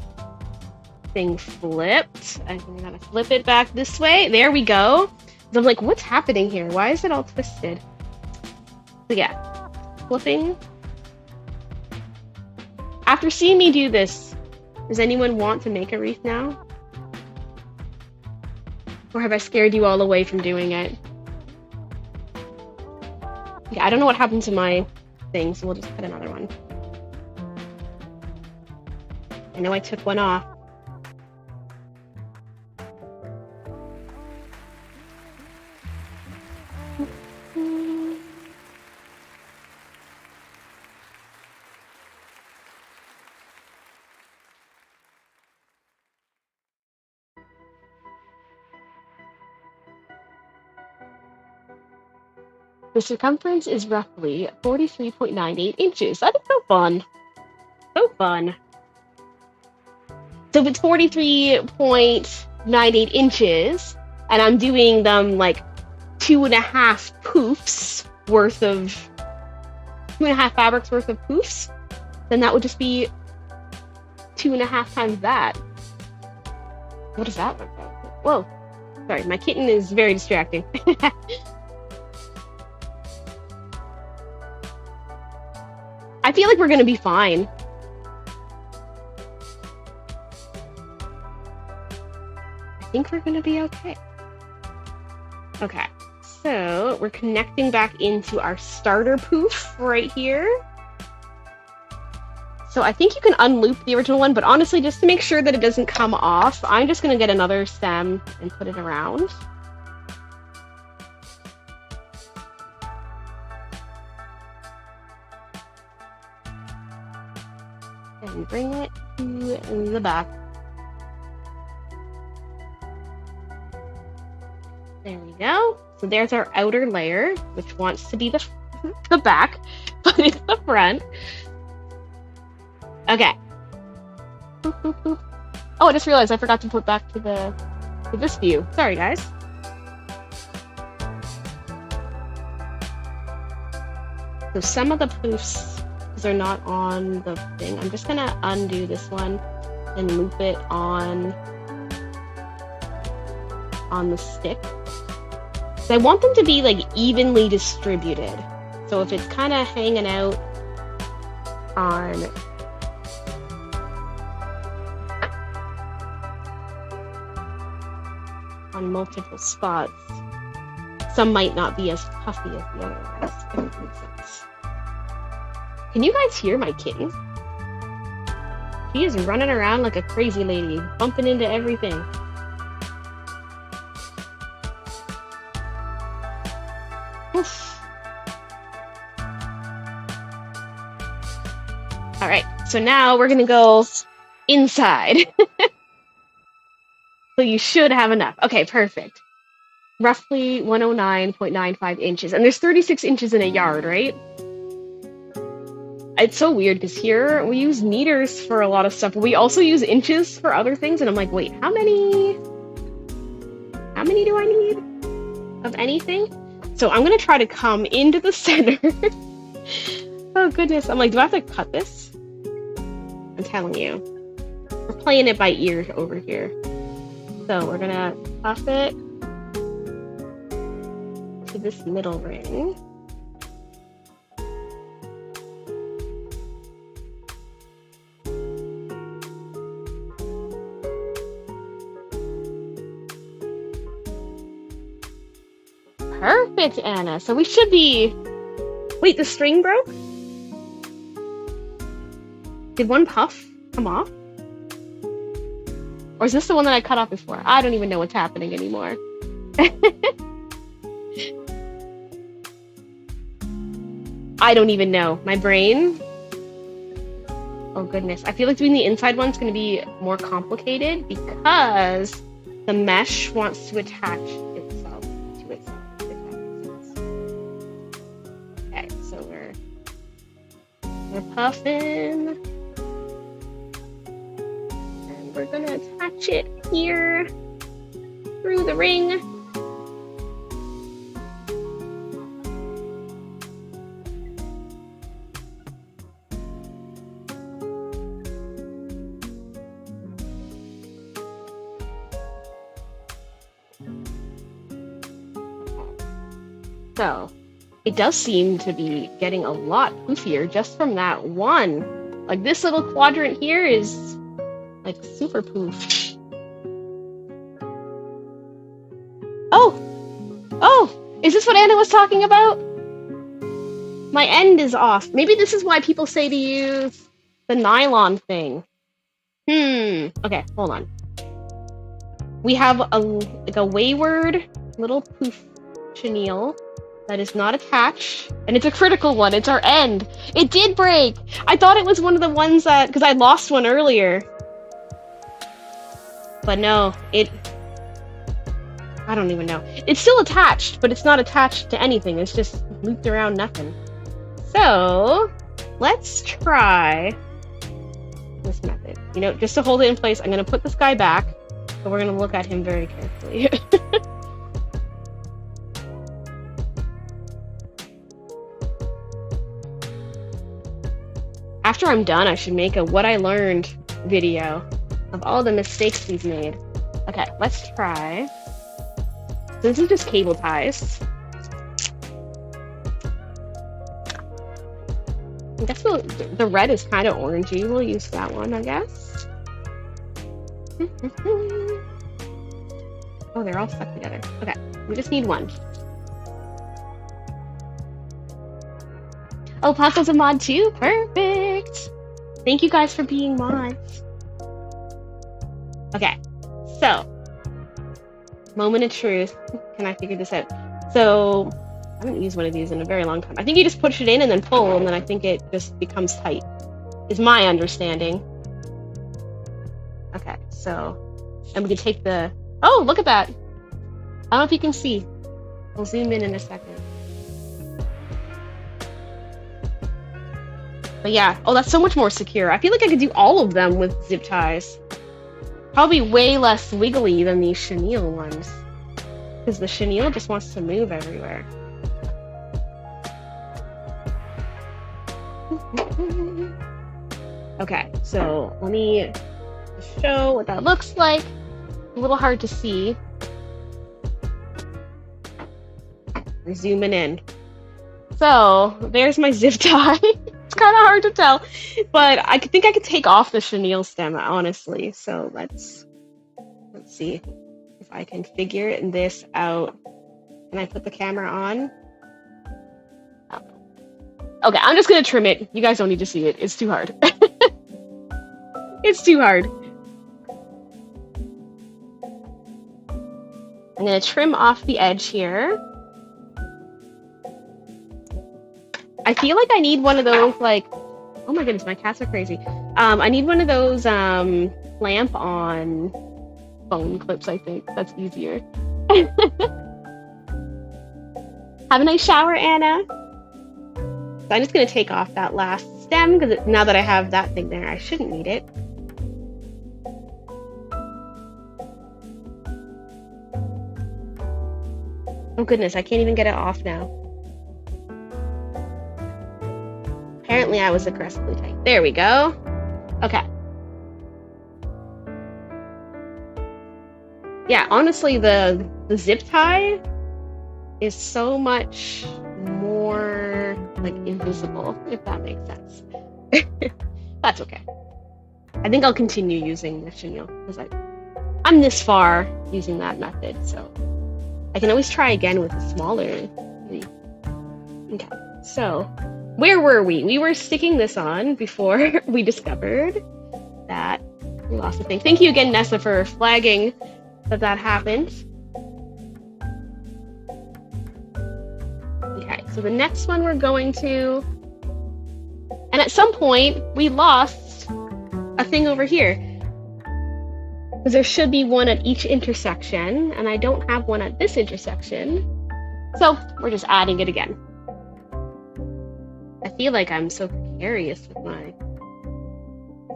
thing flipped. I think I gotta flip it back this way. There we go. I'm like, what's happening here? Why is it all twisted? So yeah, flipping. After seeing me do this, does anyone want to make a wreath now? Or have I scared you all away from doing it? Yeah, I don't know what happened to my thing, so we'll just put another one. I know I took one off. The circumference is roughly 43.98 inches. That is so fun. So fun. So if it's 43.98 inches, and I'm doing them like 2.5 poofs worth of 2.5 fabrics worth of poofs, then that would just be 2.5 times that. What does that look like? Whoa. Sorry, my kitten is very distracting. I feel like we're gonna be fine. I think we're gonna be okay. Okay, so we're connecting back into our starter poof right here. So I think you can unloop the original one, but honestly, just to make sure that it doesn't come off, I'm just gonna get another stem and put it around. And bring it to the back. There we go. So there's our outer layer, which wants to be the back, but it's the front. Okay. Boop, boop, boop. Oh, I just realized I forgot to put back to this view. Sorry, guys. So some of the poofs, because they're not on the thing, I'm just gonna undo this one and loop it on the stick. So I want them to be like evenly distributed. So if it's kind of hanging out on multiple spots, some might not be as puffy as the other ones, if it makes sense. Can you guys hear my kitten? She is running around like a crazy lady, bumping into everything. Oof. All right, so now we're gonna go inside. So you should have enough. Okay, perfect. Roughly 109.95 inches. And there's 36 inches in a yard, right? It's so weird because here we use meters for a lot of stuff, but we also use inches for other things. And I'm like, wait, how many do I need of anything? So I'm gonna try to come into the center. Oh goodness, I'm like, do I have to cut this? I'm telling you. We're playing it by ear over here. So we're gonna puff it to this middle ring. Perfect, Anna. So we should be... Wait, the string broke? Did one puff come off? Or is this the one that I cut off before? I don't even know what's happening anymore. I don't even know. My brain... Oh goodness. I feel like doing the inside one's going to be more complicated because the mesh wants to attach itself to itself. Okay, so we're puffing. And we're going to attach it here through the ring. So, it does seem to be getting a lot poofier just from that one. Like, this little quadrant here is, like, super poof. Oh! Is this what Anna was talking about? My end is off. Maybe this is why people say to use the nylon thing. Okay, hold on. We have a wayward little poof chenille that is not attached, and it's a critical one. It's our end. It did break. I thought it was one of the ones that, because I lost one earlier. But no, I don't even know. It's still attached, but it's not attached to anything. It's just looped around nothing. So let's try this method. You know, just to hold it in place, I'm gonna put this guy back, but we're gonna look at him very carefully. After I'm done, I should make a what I learned video of all the mistakes he's made. Okay, let's try. This is just cable ties. I guess the red is kind of orangey. We'll use that one, I guess. Oh, they're all stuck together. Okay, we just need one. Oh, Paco's a mod too? Perfect! Thank you guys for being mods. Okay, so, moment of truth. Can I figure this out? So, I haven't used one of these in a very long time. I think you just push it in and then pull, and then I think it just becomes tight, is my understanding. Okay, so, and we can take the, oh, look at that! I don't know if you can see. I'll zoom in a second. But yeah, oh, that's so much more secure. I feel like I could do all of them with zip ties. Probably way less wiggly than these chenille ones. Because the chenille just wants to move everywhere. Okay, so let me show what that looks like. A little hard to see. We're zooming in. So, there's my zip tie. It's kind of hard to tell, but I think I could take off the chenille stem, honestly. So let's see if I can figure this out. Can I put the camera on? Oh. Okay, I'm just gonna trim it. You guys don't need to see it. It's too hard. It's too hard. I'm gonna trim off the edge here. I feel like I need one of those, like, oh my goodness, my cats are crazy. I need one of those lamp on phone clips, I think. That's easier. Have a nice shower, Anna. So I'm just going to take off that last stem, because now that I have that thing there, I shouldn't need it. Oh goodness, I can't even get it off now. Apparently I was aggressively tight. There we go. Okay. Yeah, honestly, the zip tie is so much more, like, invisible, if that makes sense. That's okay. I think I'll continue using the chenille, because I'm this far using that method, so I can always try again with a smaller wreath. Okay, so where were we? We were sticking this on before we discovered that we lost the thing. Thank you again, Nessa, for flagging that happened. Okay, so the next one we're going to... And at some point, we lost a thing over here. Because there should be one at each intersection, and I don't have one at this intersection. So, we're just adding it again. I feel like I'm so precarious with my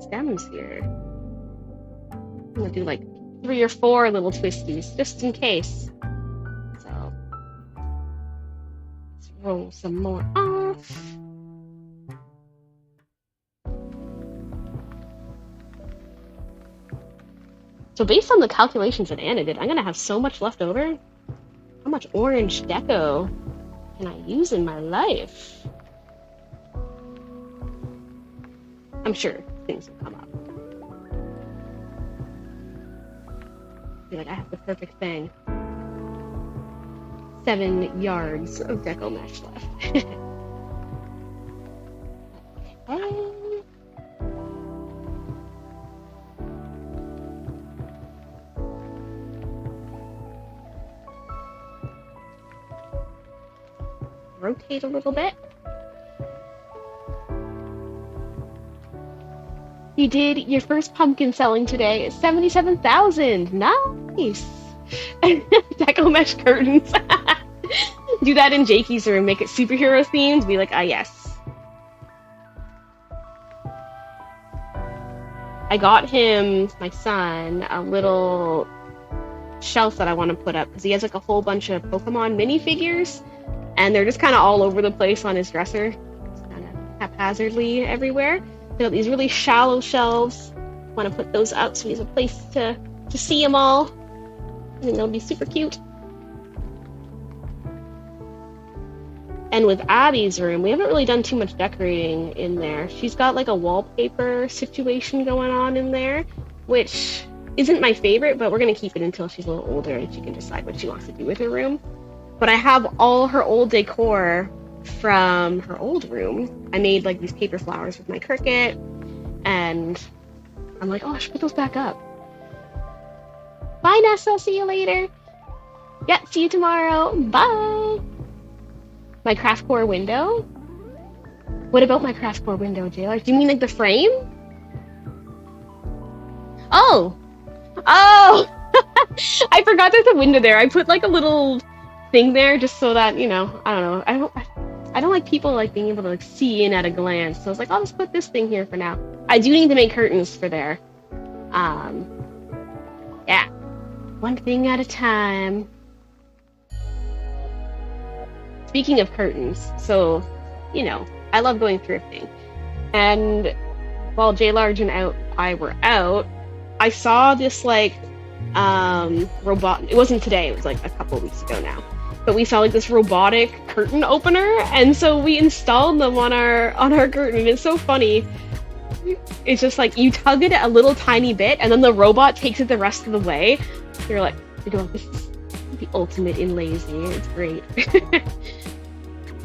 stems here. I'm gonna do like 3 or 4 little twisties, just in case. So, let's roll some more off. So based on the calculations that Anna did, I'm gonna have so much left over. How much orange deco can I use in my life? I'm sure things will come up. I feel like I have the perfect thing. 7 yards of deco mesh left. Okay. Rotate a little bit. You did your first pumpkin selling today. 77,000. Nice. Deco mesh curtains. Do that in Jakey's room, make it superhero themed, be like, ah, yes. I got him, my son, a little shelf that I want to put up because he has like a whole bunch of Pokemon minifigures and they're just kind of all over the place on his dresser, just kind of haphazardly everywhere. So these really shallow shelves. Want to put those up so he has a place to see them all. I think they'll be super cute. And with Abby's room, we haven't really done too much decorating in there. She's got like a wallpaper situation going on in there, which isn't my favorite, but we're going to keep it until she's a little older and she can decide what she wants to do with her room. But I have all her old decor from her old room. I made like these paper flowers with my Cricut, and I'm like, oh, I should put those back up. Bye, Nessa. See you later. Yeah, see you tomorrow. Bye. My Craftcore window? What about my Craftcore window, Jayla? Do you mean like the frame? Oh! Oh! I forgot there's a window there. I put like a little thing there just so that, you know, I don't know. I don't like people like being able to like see in at a glance. So I was like, I'll just put this thing here for now. I do need to make curtains for there. Yeah. One thing at a time. Speaking of curtains, so, you know, I love going thrifting. And while J Large and I were out, I saw this like robot. It wasn't today, it was like a couple weeks ago now. But we saw like this robotic curtain opener, and so we installed them on our curtain. And it's so funny. It's just like you tug it a little tiny bit, and then the robot takes it the rest of the way. You're like, this is the ultimate in lazy. It's great.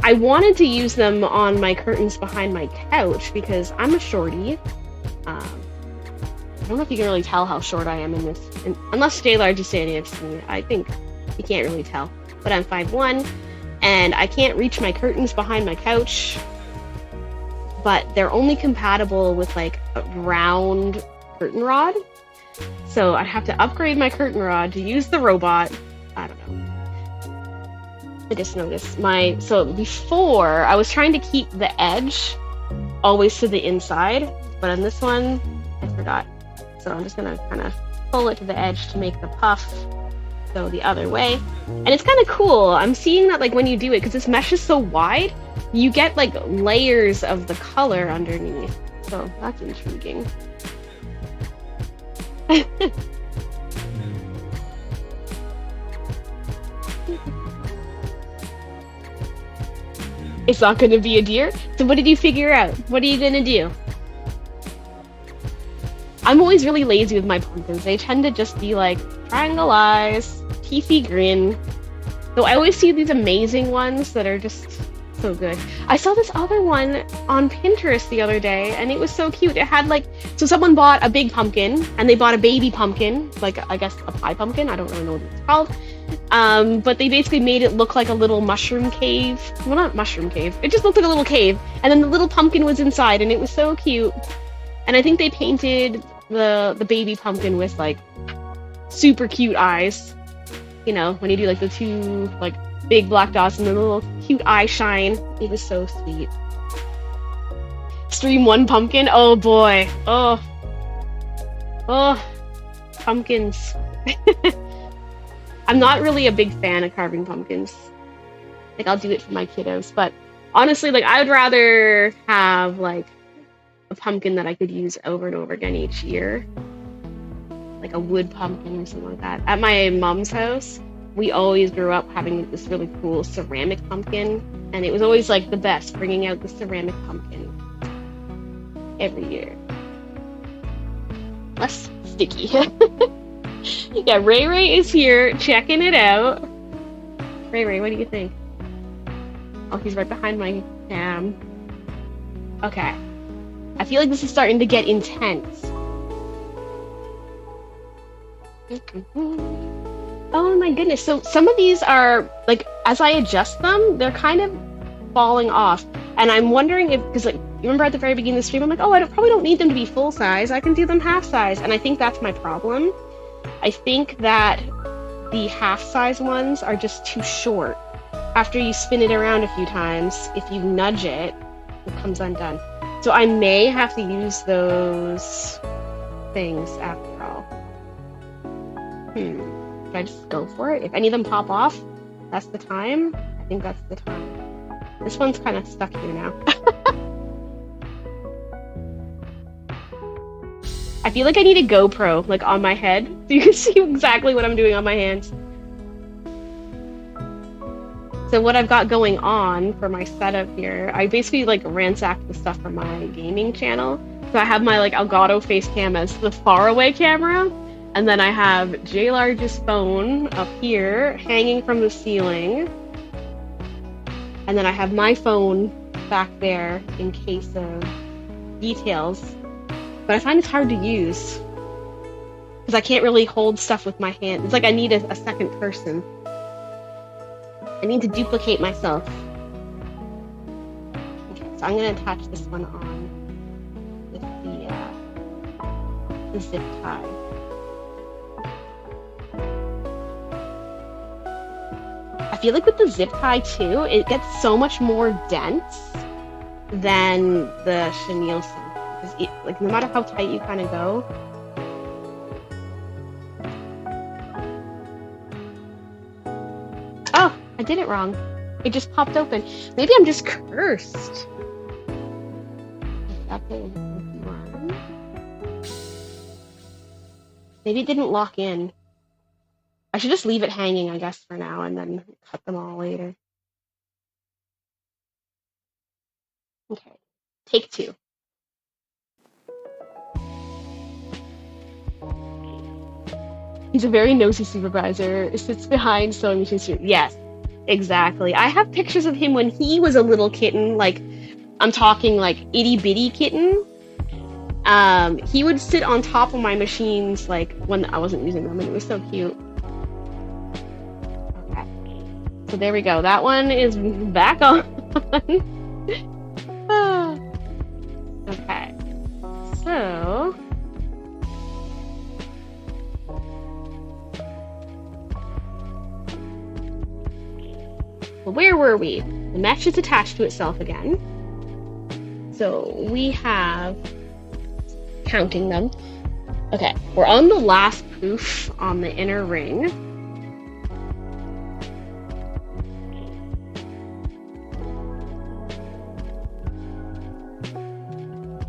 I wanted to use them on my curtains behind my couch because I'm a shorty. I don't know if you can really tell how short I am in this, unless J Large is standing next to me. I think you can't really tell. But I'm 5'1", and I can't reach my curtains behind my couch. But they're only compatible with like a round curtain rod. So I'd have to upgrade my curtain rod to use the robot. I don't know. I just noticed so before I was trying to keep the edge always to the inside, but on this one I forgot. So I'm just gonna kind of pull it to the edge to make the puff go the other way. And it's kind of cool. I'm seeing that like when you do it, because this mesh is so wide, you get like layers of the color underneath. So that's intriguing. It's not going to be a deer? So what did you figure out? What are you going to do? I'm always really lazy with my pumpkins. They tend to just be like triangle eyes, teethy grin. Though I always see these amazing ones that are just so good. I saw this other one on Pinterest the other day, and it was so cute. It had like, so someone bought a big pumpkin, and they bought a baby pumpkin, like I guess a pie pumpkin. I don't really know what it's called. But they basically made it look like a little mushroom cave. Well, not mushroom cave. It just looked like a little cave. And then the little pumpkin was inside, and it was so cute. And I think they painted the baby pumpkin with like super cute eyes. You know, when you do like the two like big black dots and the little cute eye shine. It was so sweet. Stream one pumpkin. Oh boy. Oh, pumpkins. I'm not really a big fan of carving pumpkins. Like, I'll do it for my kiddos, but honestly, like, I would rather have like a pumpkin that I could use over and over again each year. Like a wood pumpkin or something like that. At my mom's house, we always grew up having this really cool ceramic pumpkin, and it was always like the best, bringing out the ceramic pumpkin every year. Less sticky. Yeah, Ray Ray is here checking it out. Ray Ray, what do you think? Oh, he's right behind my cam. Okay. I feel like this is starting to get intense. Oh my goodness. So some of these are, like, as I adjust them, they're kind of falling off. And I'm wondering if, because, like, you remember at the very beginning of the stream, I'm like, oh, probably don't need them to be full size. I can do them half size. And I think that's my problem. I think that the half size ones are just too short. after you spin it around a few times, if you nudge it, it comes undone. So I may have to use those things after all. Should I just go for it? If any of them pop off, that's the time. I think that's the time. This one's kind of stuck here now. I feel like I need a GoPro, like, on my head, so you can see exactly what I'm doing on my hands. So what I've got going on for my setup here, I basically, like, ransacked the stuff from my gaming channel. So I have my, like, Elgato face cam as the faraway camera, and then I have J Large's phone up here, hanging from the ceiling. And then I have my phone back there in case of details. But I find it's hard to use because I can't really hold stuff with my hand. It's like I need a second person. I need to duplicate myself. Okay, so I'm gonna attach this one on with the zip tie. I feel like with the zip tie too, it gets so much more dense than the chenille stuff. Because like no matter how tight you kind of go. Oh, I did it wrong. It just popped open. Maybe I'm just cursed. Maybe it didn't lock in. I should just leave it hanging, I guess, for now, and then cut them all later. Okay, take two. He's a very nosy supervisor. Sits behind sewing machines. Yes, exactly. I have pictures of him when he was a little kitten. Like, I'm talking like itty bitty kitten. He would sit on top of my machines, like when I wasn't using them, and it was so cute. Okay, so there we go. That one is back on. Okay, so. Where were we? The mesh is attached to itself again. So we have, counting them. Okay, we're on the last poof on the inner ring.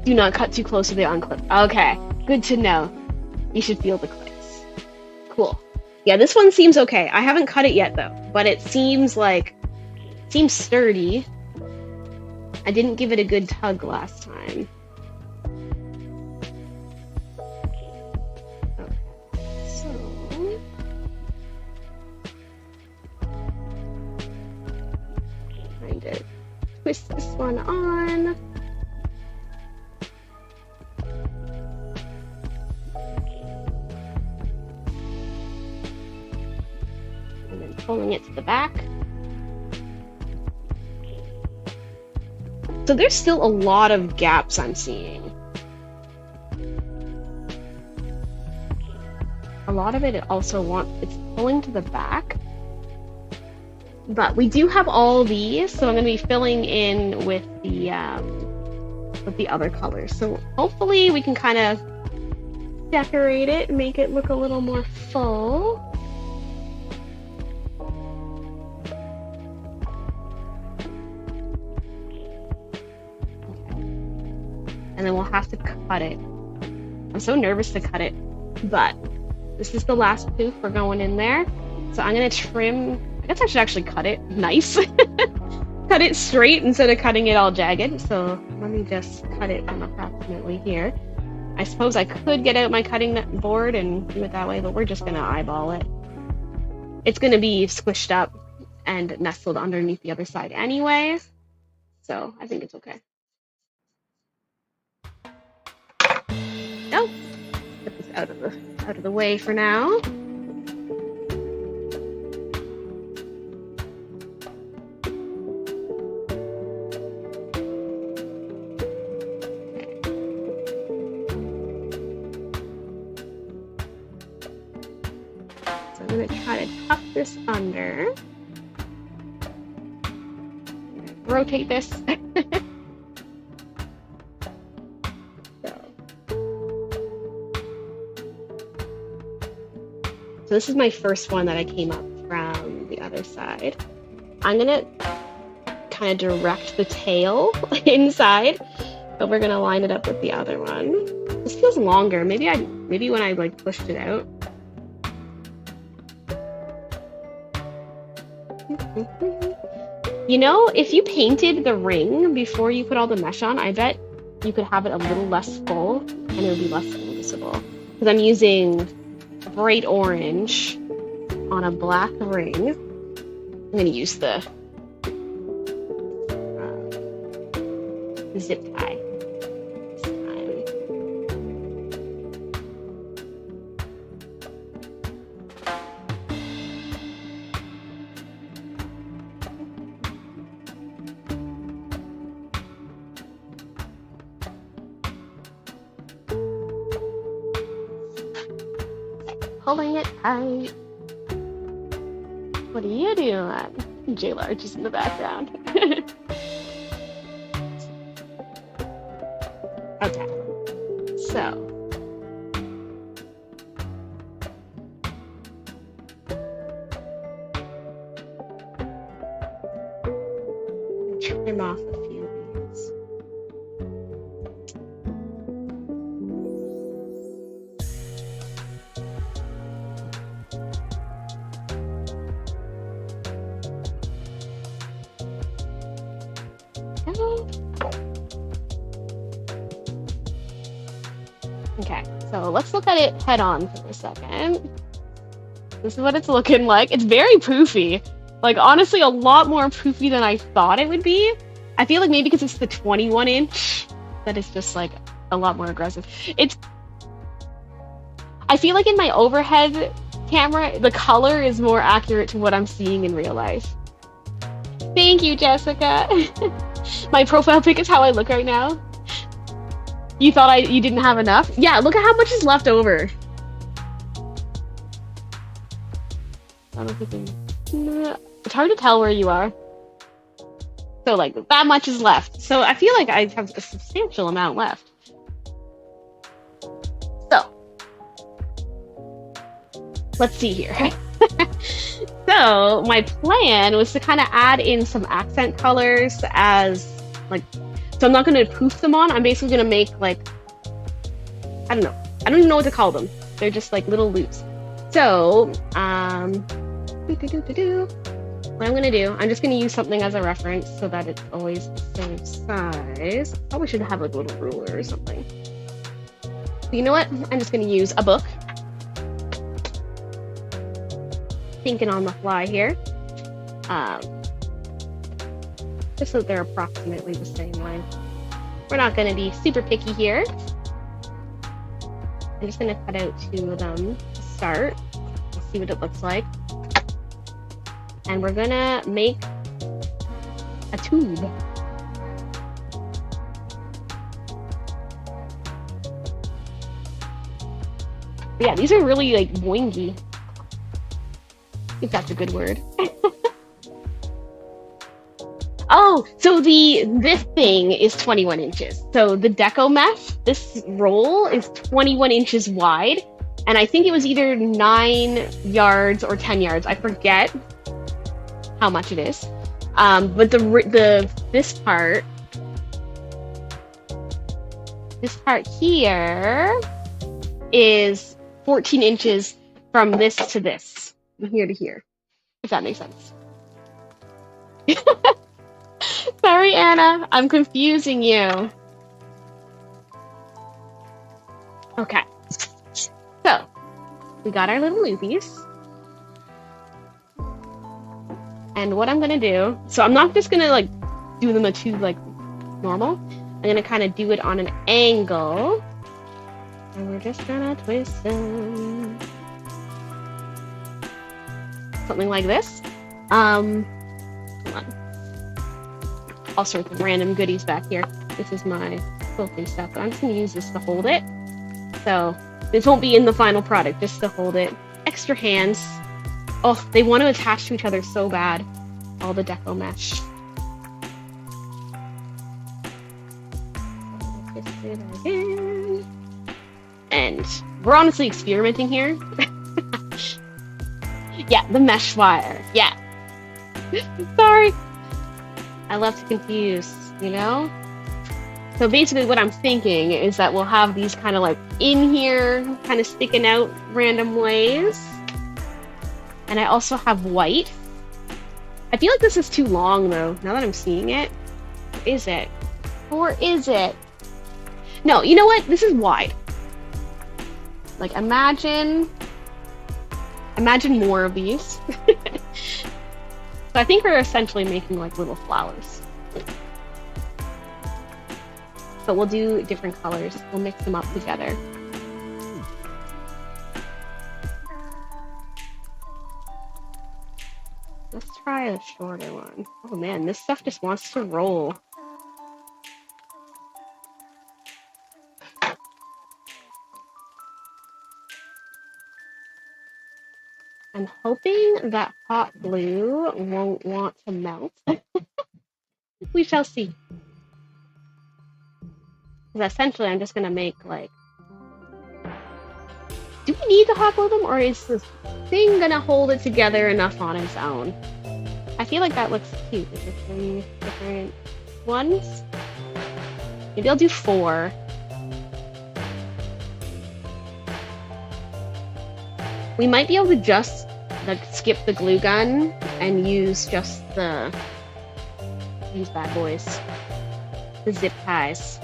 Do not cut too close to the unclip. Okay, good to know. You should feel the clicks. Cool. Yeah, this one seems okay. I haven't cut it yet though, but it seems like seems sturdy. I didn't give it a good tug last time. Okay, so trying to twist this one on. And then pulling it to the back. So there's still a lot of gaps I'm seeing. A lot of it also it's pulling to the back. But we do have all these, so I'm going to be filling in with the other colors. So hopefully we can kind of decorate it and make it look a little more full. And then we'll have to cut it. I'm so nervous to cut it, but this is the last poof. We're going in there. So I'm gonna trim, I guess I should actually cut it nice. Cut it straight instead of cutting it all jagged. So let me just cut it from approximately here. I suppose I could get out my cutting board and do it that way, but we're just gonna eyeball it. It's gonna be squished up and nestled underneath the other side anyways. So I think it's okay. Oh, put this out of the way for now. So I'm gonna try to tuck this under. rotate this. So this is my first one that I came up from the other side. I'm gonna kind of direct the tail inside, but we're gonna line it up with the other one. This feels longer. Maybe when I like pushed it out. You know, if you painted the ring before you put all the mesh on, I bet you could have it a little less full and it would be less noticeable. Because I'm using bright orange on a black ring. I'm gonna use the zip tie this time. Pulling it tight. What are you doing? J Large is in the background. Okay, so trim off a few of these. Okay, so let's look at it head on for a second. This is what it's looking like. It's very poofy. Like, honestly, a lot more poofy than I thought it would be. I feel like maybe because it's the 21 inch, that it's just like a lot more aggressive. I feel like in my overhead camera, the color is more accurate to what I'm seeing in real life. Thank you, Jessica. My profile pic is how I look right now. You thought you didn't have enough? Yeah, look at how much is left over. It's hard to tell where you are. So like that much is left. So I feel like I have a substantial amount left. So let's see here. So my plan was to kind of add in some accent colors as like, so I'm not going to poof them on. I'm basically going to make like, I don't know. I don't even know what to call them. They're just like little loops. So, what I'm going to do, I'm just going to use something as a reference so that it's always the same size. Probably should have like a little ruler or something. But you know what? I'm just going to use a book. Thinking on the fly here. Just so they're approximately the same length. We're not going to be super picky here. I'm just going to cut out 2 of them to start. Let's see what it looks like. And we're going to make a tube. But yeah, these are really like boingy. If that's a good word. Oh, so this thing is 21 inches. So the Deco mesh, this roll is 21 inches wide. And I think it was either 9 yards or 10 yards. I forget how much it is. But this part here is 14 inches from this to this. From here to here. If that makes sense. Sorry, Anna. I'm confusing you. Okay. So, we got our little loopies. And what I'm going to do... So, I'm not just going to, like, do them a tube, like, normal. I'm going to kind of do it on an angle. And we're just going to twist them. Something like this. Hold on. All sorts of random goodies back here. This is my quilting stuff, but I'm just going to use this to hold it. So this won't be in the final product, just to hold it. Extra hands. Oh, they want to attach to each other so bad. All the Deco mesh. end. We're honestly experimenting here. Yeah, the mesh wire. Yeah. Sorry. I love to confuse, you know? So basically what I'm thinking is that we'll have these kind of like in here, kind of sticking out random ways. And I also have white. I feel like this is too long though, now that I'm seeing it. Or is it? Or is it? No, you know what? This is wide. Like imagine more of these. So I think we're essentially making like little flowers. But we'll do different colors. We'll mix them up together. Let's try a shorter one. Oh man, this stuff just wants to roll. I'm hoping that hot glue won't want to melt. We shall see. Because essentially I'm just gonna make like... Do we need to hot glue them, or is this thing gonna hold it together enough on its own? I feel like that looks cute. Is there 3 different ones? Maybe I'll do 4. We might be able to just like skip the glue gun and use just these bad boys, the zip ties.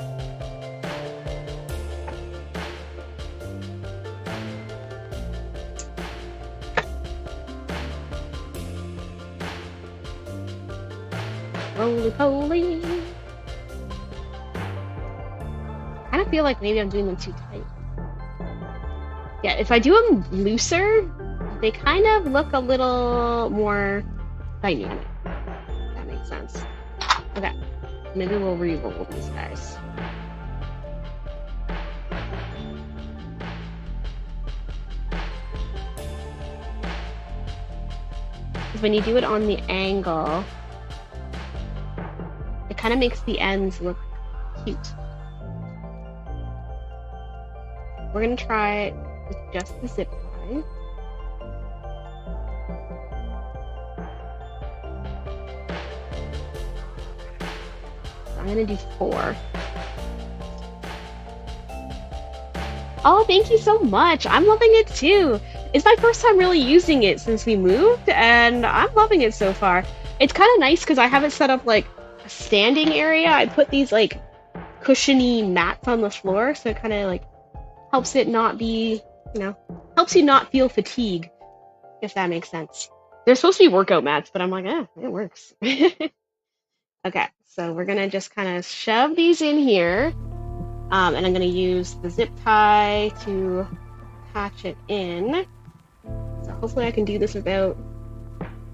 Roly poly. I kind of feel like maybe I'm doing them too tight. Yeah, if I do them looser, they kind of look a little more dynamic. If that makes sense. Okay, maybe we'll re-roll these guys. Because when you do it on the angle, it kind of makes the ends look cute. We're gonna try it with just the zip tie. So I'm gonna do 4. Oh, thank you so much. I'm loving it too. It's my first time really using it since we moved, and I'm loving it so far. It's kind of nice because I have it set up like a standing area. I put these like cushiony mats on the floor, so it kind of like helps it not be, you know, helps you not feel fatigue, if that makes sense. They're supposed to be workout mats, but I'm like, it works. Okay, so we're gonna just kind of shove these in here, and I'm gonna use the zip tie to attach it in. So hopefully I can do this without,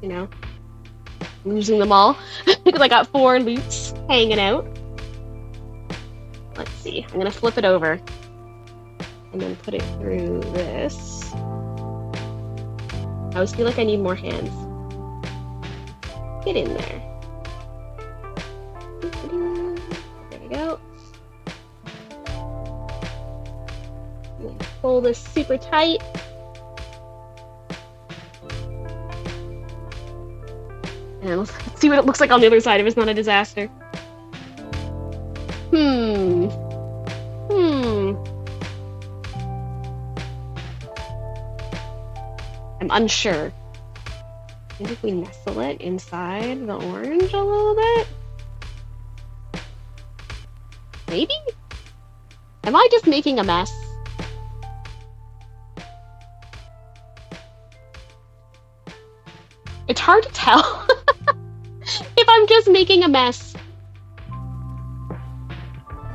you know, losing them all, because I got 4 loops hanging out. Let's see, I'm gonna flip it over and then put it through this. I always feel like I need more hands. Get in there. There we go. Pull this super tight. And let's see what it looks like on the other side if it's not a disaster. I'm unsure. I think if we nestle it inside the orange a little bit? Maybe? Am I just making a mess? It's hard to tell if I'm just making a mess.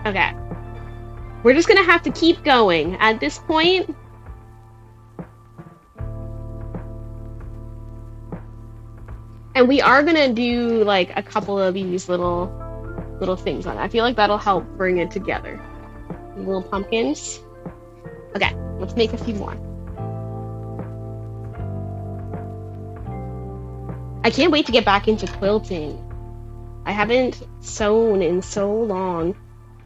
Okay. We're just gonna have to keep going at this point. And we are gonna do like a couple of these little things on it. I feel like that'll help bring it together. Little pumpkins. Okay, let's make a few more. I can't wait to get back into quilting. I haven't sewn in so long.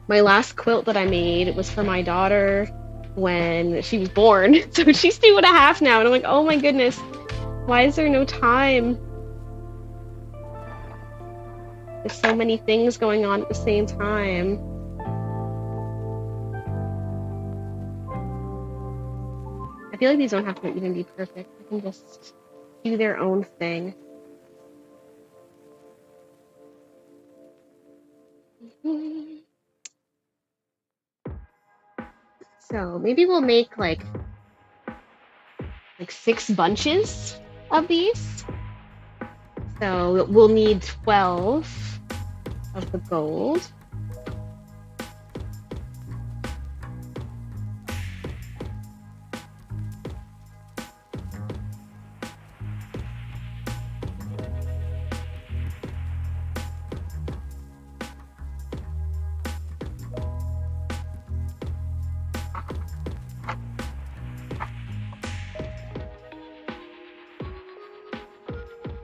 My last quilt that I made was for my daughter when she was born. So she's 2.5 now, and I'm like, oh my goodness, why is there no time? There's so many things going on at the same time. I feel like these don't have to even be perfect. They can just do their own thing. So maybe we'll make like 6 bunches of these. So we'll need 12 of the gold.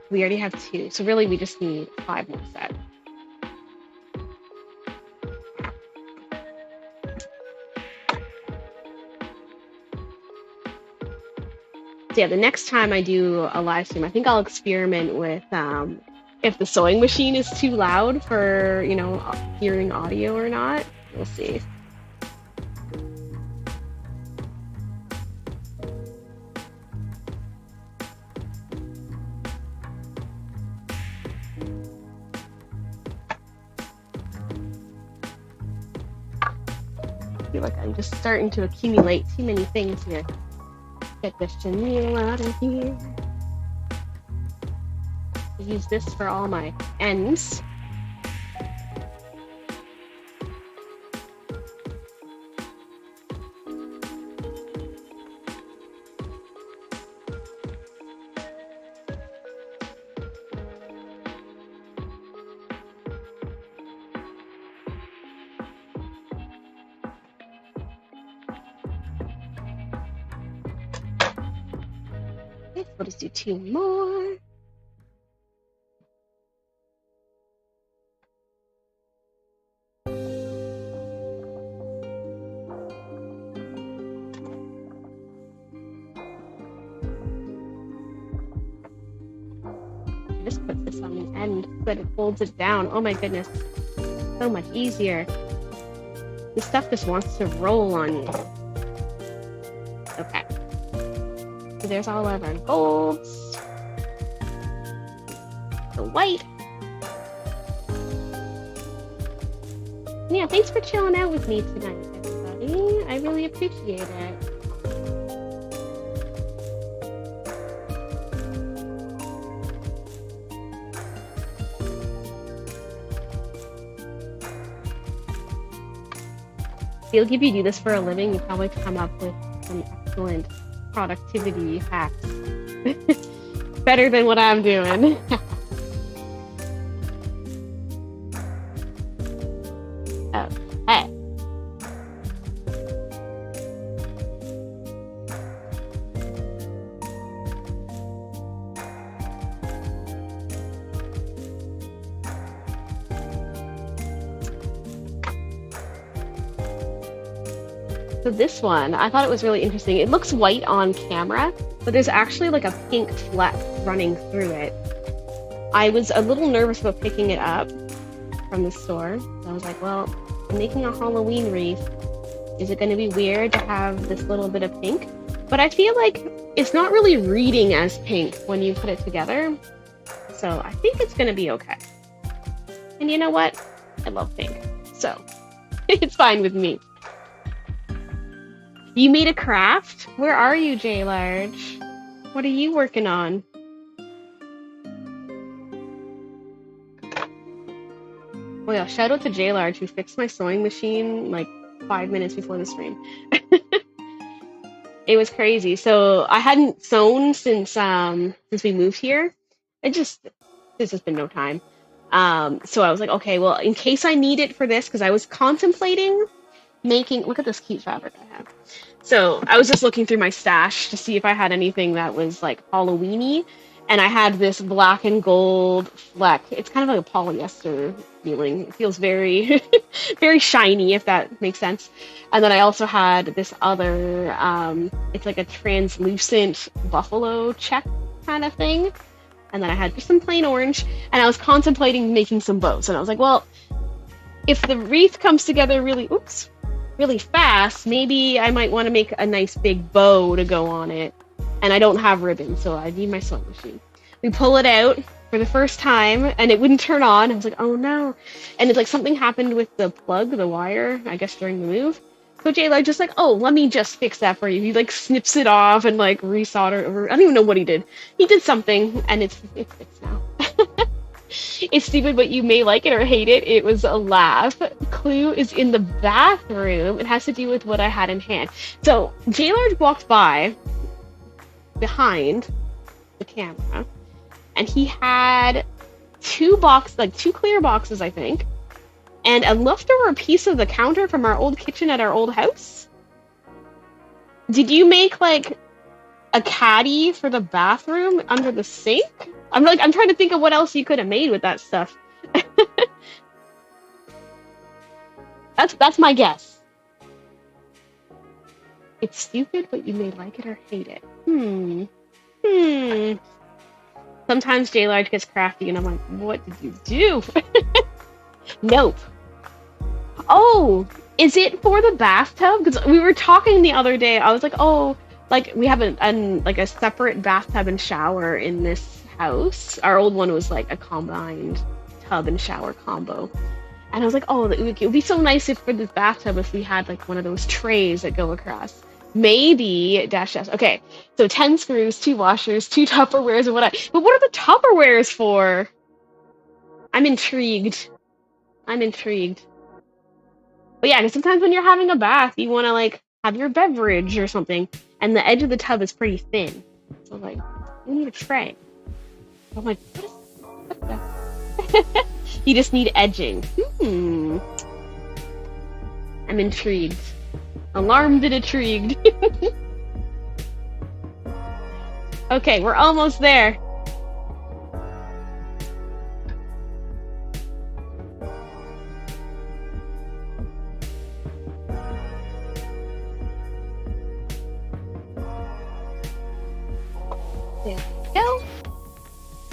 We already have 2, so really we just need 5 more sets. So yeah, the next time I do a live stream, I think I'll experiment with if the sewing machine is too loud for, you know, hearing audio or not. We'll see. I feel like I'm just starting to accumulate too many things here. Get this chenille out of here. I use this for all my ends. We'll just do 2 more. Just put this on the end so that it holds it down. Oh my goodness, so much easier. This stuff just wants to roll on you. Okay. So there's all of our golds. The white. Yeah, thanks for chilling out with me tonight, everybody. I really appreciate it. I feel like if you do this for a living, you probably come up with some excellent productivity hacks. Better than what I'm doing. Okay. So this one, I thought it was really interesting. It looks white on camera, but there's actually like a pink fleck running through it. I was a little nervous about picking it up from the store. So I was like, well, I'm making a Halloween wreath. Is it going to be weird to have this little bit of pink? But I feel like it's not really reading as pink when you put it together. So I think it's going to be okay. And you know what? I love pink. So it's fine with me. You made a craft? Where are you, J Large? What are you working on? Oh yeah, shout out to J Large who fixed my sewing machine like 5 minutes before the stream. It was crazy. So I hadn't sewn since we moved here. There's just been no time. So I was like, okay, well, in case I need it for this, because I was contemplating making, look at this cute fabric I have. So I was just looking through my stash to see if I had anything that was like Halloween-y, and I had this black and gold fleck. It's kind of like a polyester feeling. It feels very, very shiny, if that makes sense. And then I also had this other, it's like a translucent buffalo check kind of thing. And then I had just some plain orange, and I was contemplating making some bows. And I was like, well, if the wreath comes together really fast, maybe I might want to make a nice big bow to go on it. And I don't have ribbon, so I need my sewing machine. We pull it out for the first time, and it wouldn't turn on. I was like, oh no. And it's like something happened with the plug, the wire, I guess during the move. So Jayla just like, oh, let me just fix that for you. He like snips it off and like resolder over. I don't even know what he did. He did something, and it's fixed now. It's stupid, but you may like it or hate it. It was a laugh. Clue is in the bathroom. It has to do with what I had in hand. So Jaylard walked by behind the camera, and he had two clear boxes, I think, and a leftover piece of the counter from our old kitchen at our old house. Did you make like a caddy for the bathroom under the sink? I'm trying to think of what else you could have made with that stuff. That's my guess. It's stupid, but you may like it or hate it. Sometimes J-Large gets crafty, and I'm like, what did you do? Nope. Oh, is it for the bathtub? Because we were talking the other day. I was like, oh, like we have a separate bathtub and shower in this house. Our old one was like a combined tub and shower combo. And I was like, oh, it would be so nice if for this bathtub if we had like one of those trays that go across. Maybe dash. Okay, so 10 screws, 2 washers, 2 Tupperwares, and but what are the Tupperwares for? I'm intrigued. But yeah, because sometimes when you're having a bath, you want to like have your beverage or something, and the edge of the tub is pretty thin. So like, you need a tray. I'm like, what the? You just need edging. I'm intrigued. Alarmed and intrigued. Okay, we're almost there. There we go.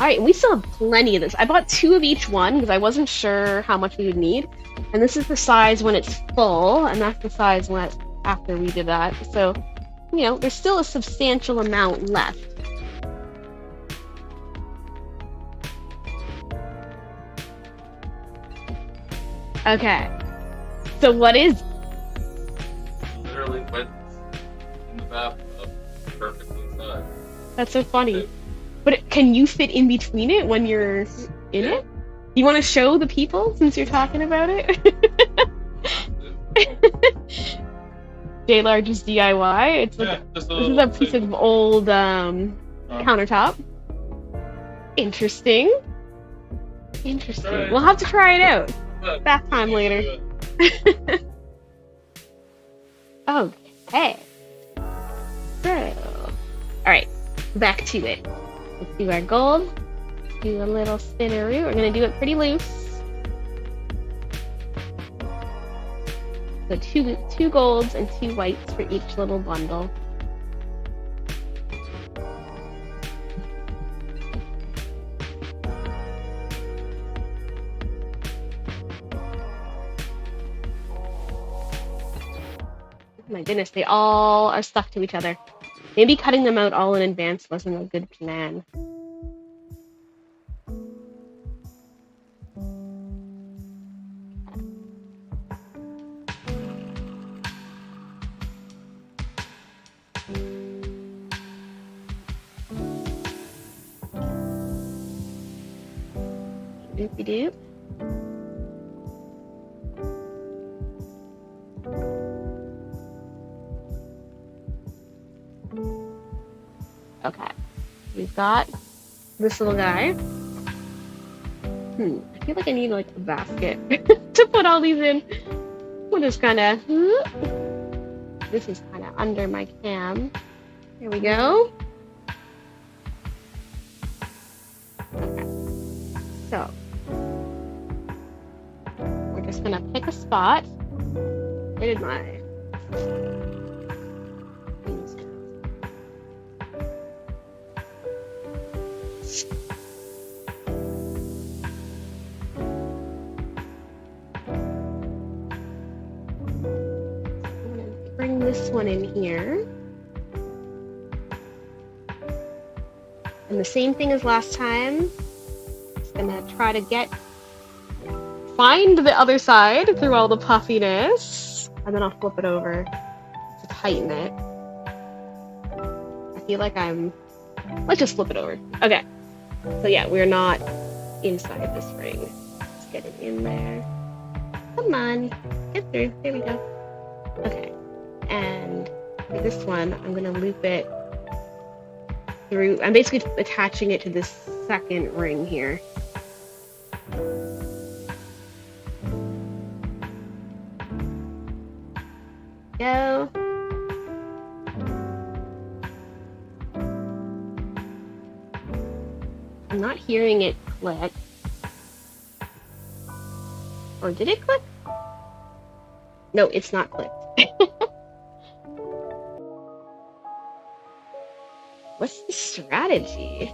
Alright, we still have plenty of this. I bought 2 of each one because I wasn't sure how much we would need. And this is the size when it's full, and that's the size when after we did that. So, you know, there's still a substantial amount left. Okay. So what is... Literally went in the bathtub perfectly sized. That's so funny. But can you fit in between it when you're in it? You want to show the people since you're talking about it? J-Large's DIY. It's like this is a piece of old countertop. Interesting. Interesting. We'll have to try it out. Bath time later. Okay. So, alright, back to it. Let's do our gold. Do a little spinneroo. We're gonna do it pretty loose. So two golds and 2 whites for each little bundle. My goodness, they all are stuck to each other. Maybe cutting them out all in advance wasn't a good plan. Doopy-doop. Okay, we've got this little guy. I feel like I need like a basket to put all these in. We'll just kind of... This is kind of under my cam. Here we go. So we're just gonna pick a spot. Where did my things go? I'm gonna bring this one in here. And the same thing as last time. Just gonna try to find the other side through all the puffiness. And then I'll flip it over to tighten it. I feel like let's just flip it over. Okay. So yeah, we're not inside this ring. Let's get it in there. Come on, get through. There we go. Okay. And for this one, I'm gonna loop it through. I'm basically attaching it to this second ring here. Go. I'm not hearing it click. Or did it click? No, it's not clicked. What's the strategy?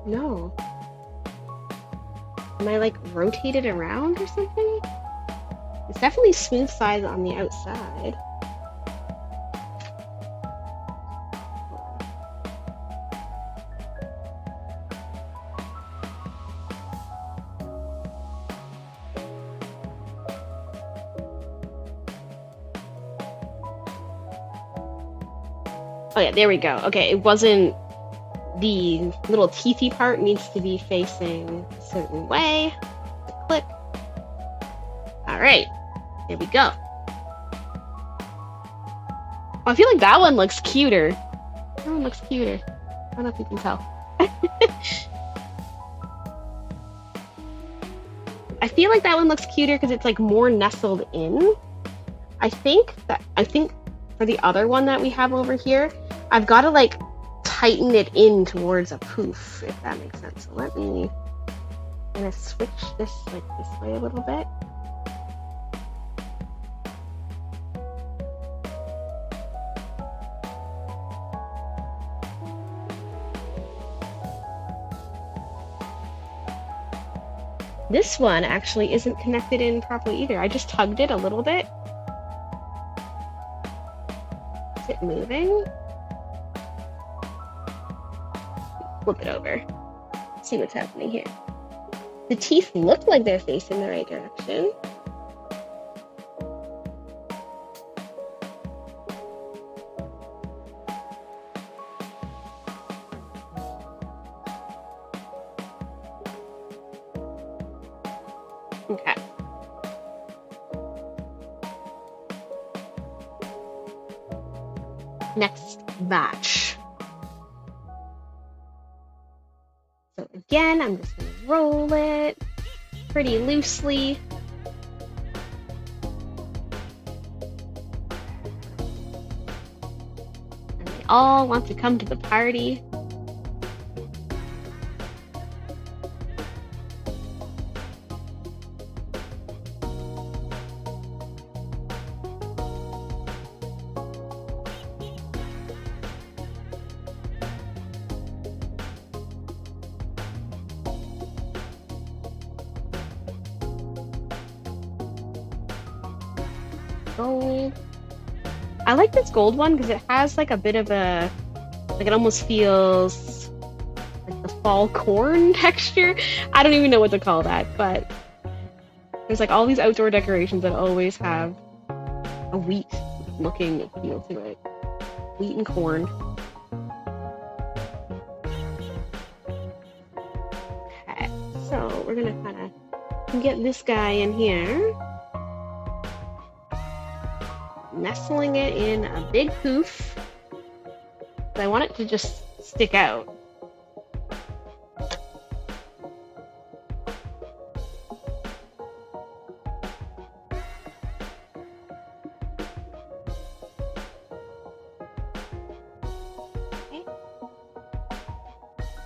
No. Am I like rotated around or something? It's definitely smooth side on the outside. Oh yeah, there we go. Okay, it wasn't, the little teethy part needs to be facing a certain way. Click. All right, there we go. Oh, I feel like that one looks cuter. That one looks cuter. I don't know if you can tell. I feel like that one looks cuter because it's like more nestled in. I think for the other one that we have over here, I've got to like tighten it in towards a poof, if that makes sense. So I'm gonna switch this like this way a little bit. This one actually isn't connected in properly either. I just tugged it a little bit. Is it moving? Flip it over. See what's happening here. The teeth look like they're facing the right direction. Okay. Next batch. So again, I'm just gonna roll it pretty loosely. And they all want to come to the party. Gold. I like this gold one because it has like a bit of a, like it almost feels like the fall corn texture. I don't even know what to call that, but there's like all these outdoor decorations that always have a wheat looking feel to it. Wheat and corn. Okay, so we're gonna kind of get this guy in here. Nestling it in a big poof. I want it to just stick out.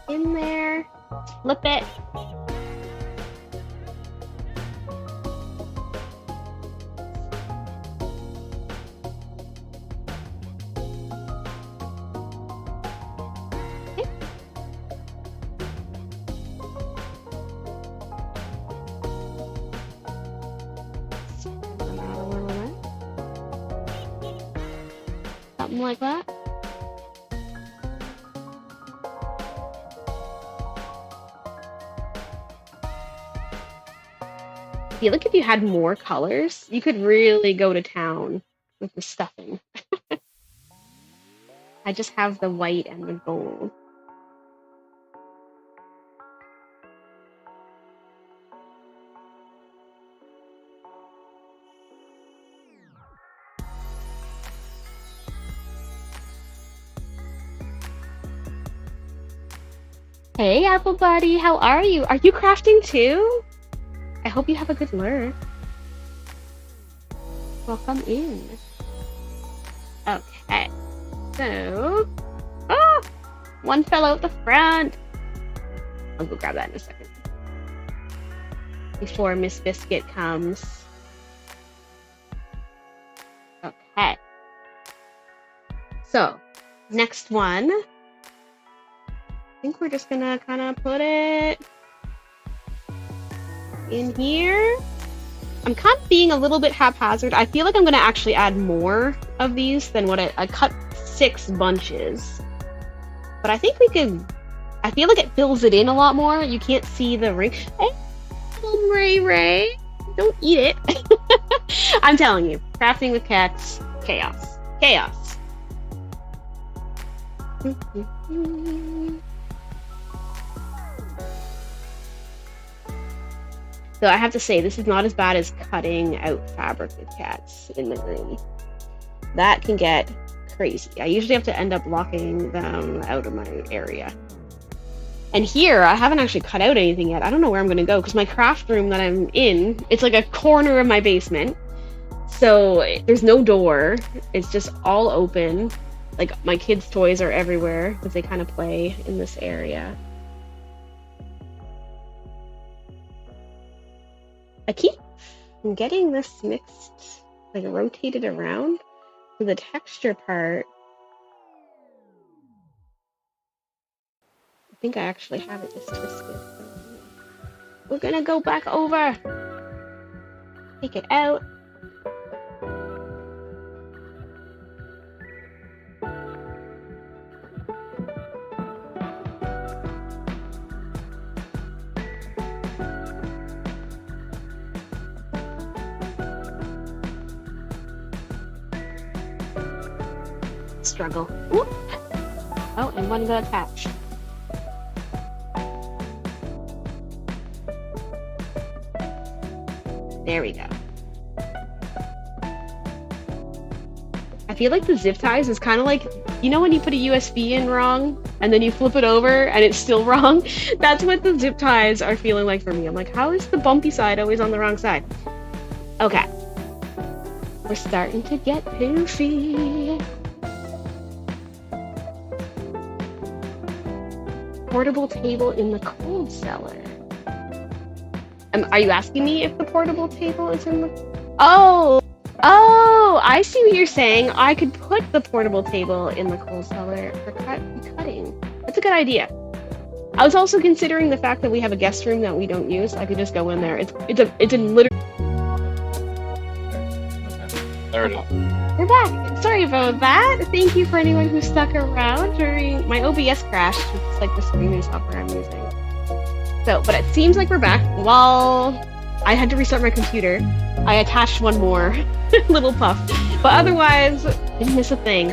in there. Flip it. Something like that. I feel like if you had more colors, you could really go to town with the stuffing. I just have the white and the gold. Hey, Apple Buddy, how are you? Are you crafting too? I hope you have a good lurk. Welcome in. Okay, so... Oh! One fell out the front! I'll go grab that in a second. Before Miss Biscuit comes. Okay. So, next one. I think we're just gonna kind of put it in here. I'm kind of being a little bit haphazard. I feel like I'm gonna actually add more of these than what I cut 6 bunches. But I think we could, I feel like it fills it in a lot more. You can't see the ring. Hey, Ray, don't eat it. I'm telling you, crafting with cats, chaos. Chaos. So I have to say, this is not as bad as cutting out fabric with cats in the room. That can get crazy. I usually have to end up locking them out of my area. And here, I haven't actually cut out anything yet. I don't know where I'm going to go, because my craft room that I'm in, it's like a corner of my basement. So there's no door. It's just all open. Like, my kids' toys are everywhere, because they kind of play in this area. I keep getting this mixed, like rotated around. For the texture part, I think I actually have it just twisted. We're gonna go back over. Take it out. Struggle. Whoop. Oh, and one got attached. There we go. I feel like the zip ties is kind of like, you know when you put a USB in wrong and then you flip it over and it's still wrong? That's what the zip ties are feeling like for me. I'm like, how is the bumpy side always on the wrong side? Okay. We're starting to get poofy. Portable table in the cold cellar. Are you asking me if the portable table is in the... Oh, I see what you're saying. I could put the portable table in the cold cellar for cutting. That's a good idea. I was also considering the fact that we have a guest room that we don't use. I could just go in there. It's a literally... There it is. We're back. Sorry about that. Thank you for anyone who stuck around during my OBS crash, which is like the streaming software I'm using. So, but it seems like we're back. While I had to restart my computer, I attached one more little puff. But otherwise, didn't miss a thing.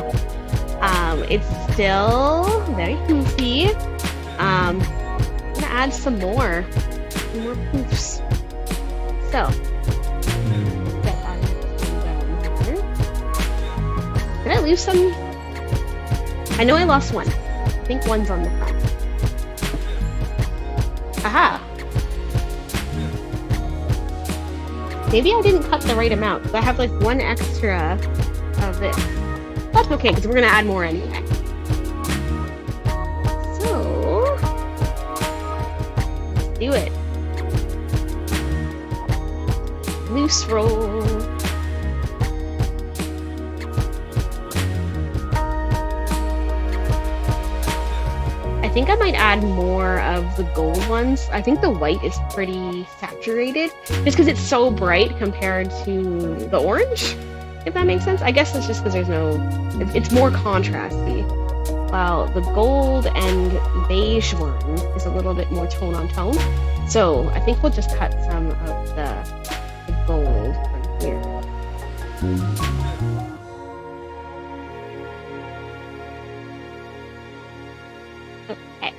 It's still very poofy. I'm gonna add some more poofs. So, did I lose some? I know I lost one. I think one's on the front. Aha! Maybe I didn't cut the right amount, because I have like one extra of this. That's okay, because we're going to add more anyway. So, do it. Loose roll. I think I might add more of the gold ones. I think the white is pretty saturated just because it's so bright compared to the orange, if that makes sense. I guess it's just because there's no, it's more contrasty. While the gold and beige one is a little bit more tone on tone. So I think we'll just cut some of the gold from here. Okay.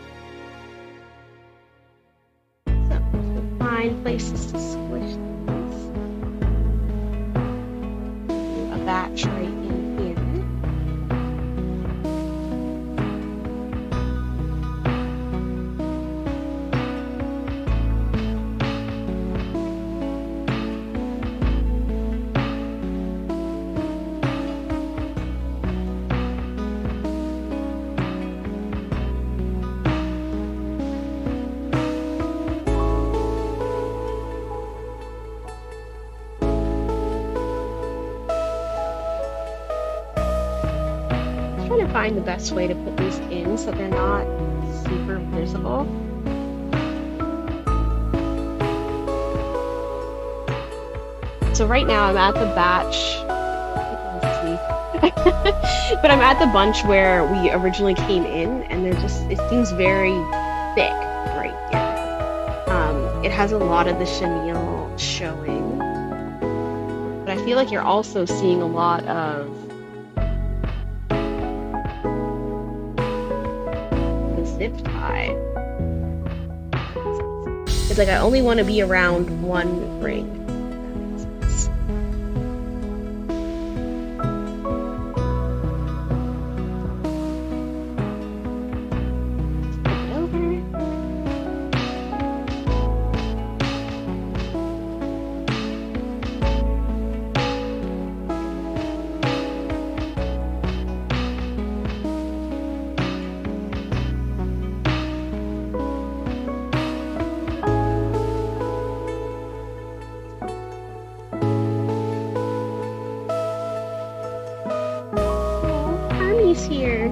So find places to squish these. Do a batch right in here. Trying to find the best way to put these in so they're not super visible. So right now I'm at the batch, but I'm at the bunch where we originally came in, and it seems very thick right here. It has a lot of the chenille showing, but I feel like you're also seeing a lot of zip tie. It's like I only want to be around one ring. If that makes sense. Flip it over. Here.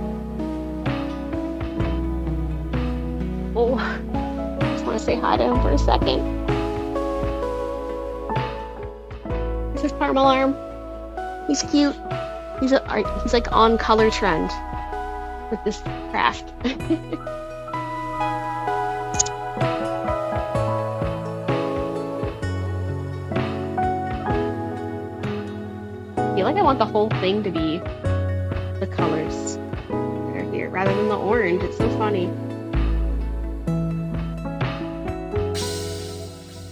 Oh, I just want to say hi to him for a second. This is Parmalarm. He's cute. He's like on color trend with this craft. I feel like I want the whole thing to be the colors that are here rather than the orange. It's so funny.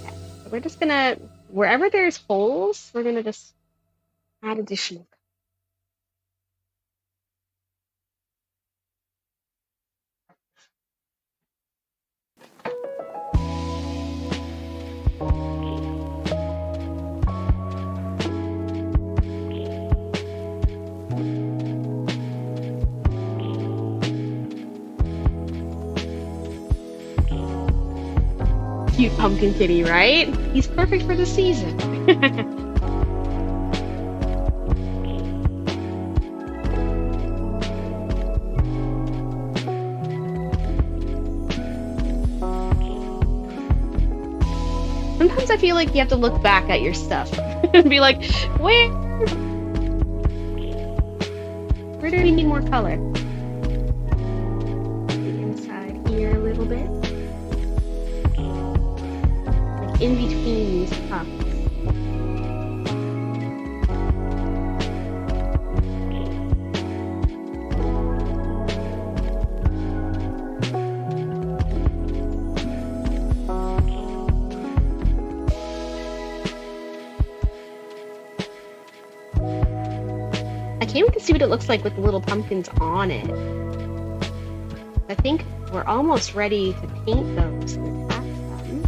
Okay. So we're just gonna, wherever there's holes, we're gonna just add additional. Cute pumpkin kitty, right? He's perfect for the season. Sometimes I feel like you have to look back at your stuff and be like, where do we need more color? Inside here a little bit. In between these puffs. I can't wait to see what it looks like with the little pumpkins on it. I think we're almost ready to paint those and attach them.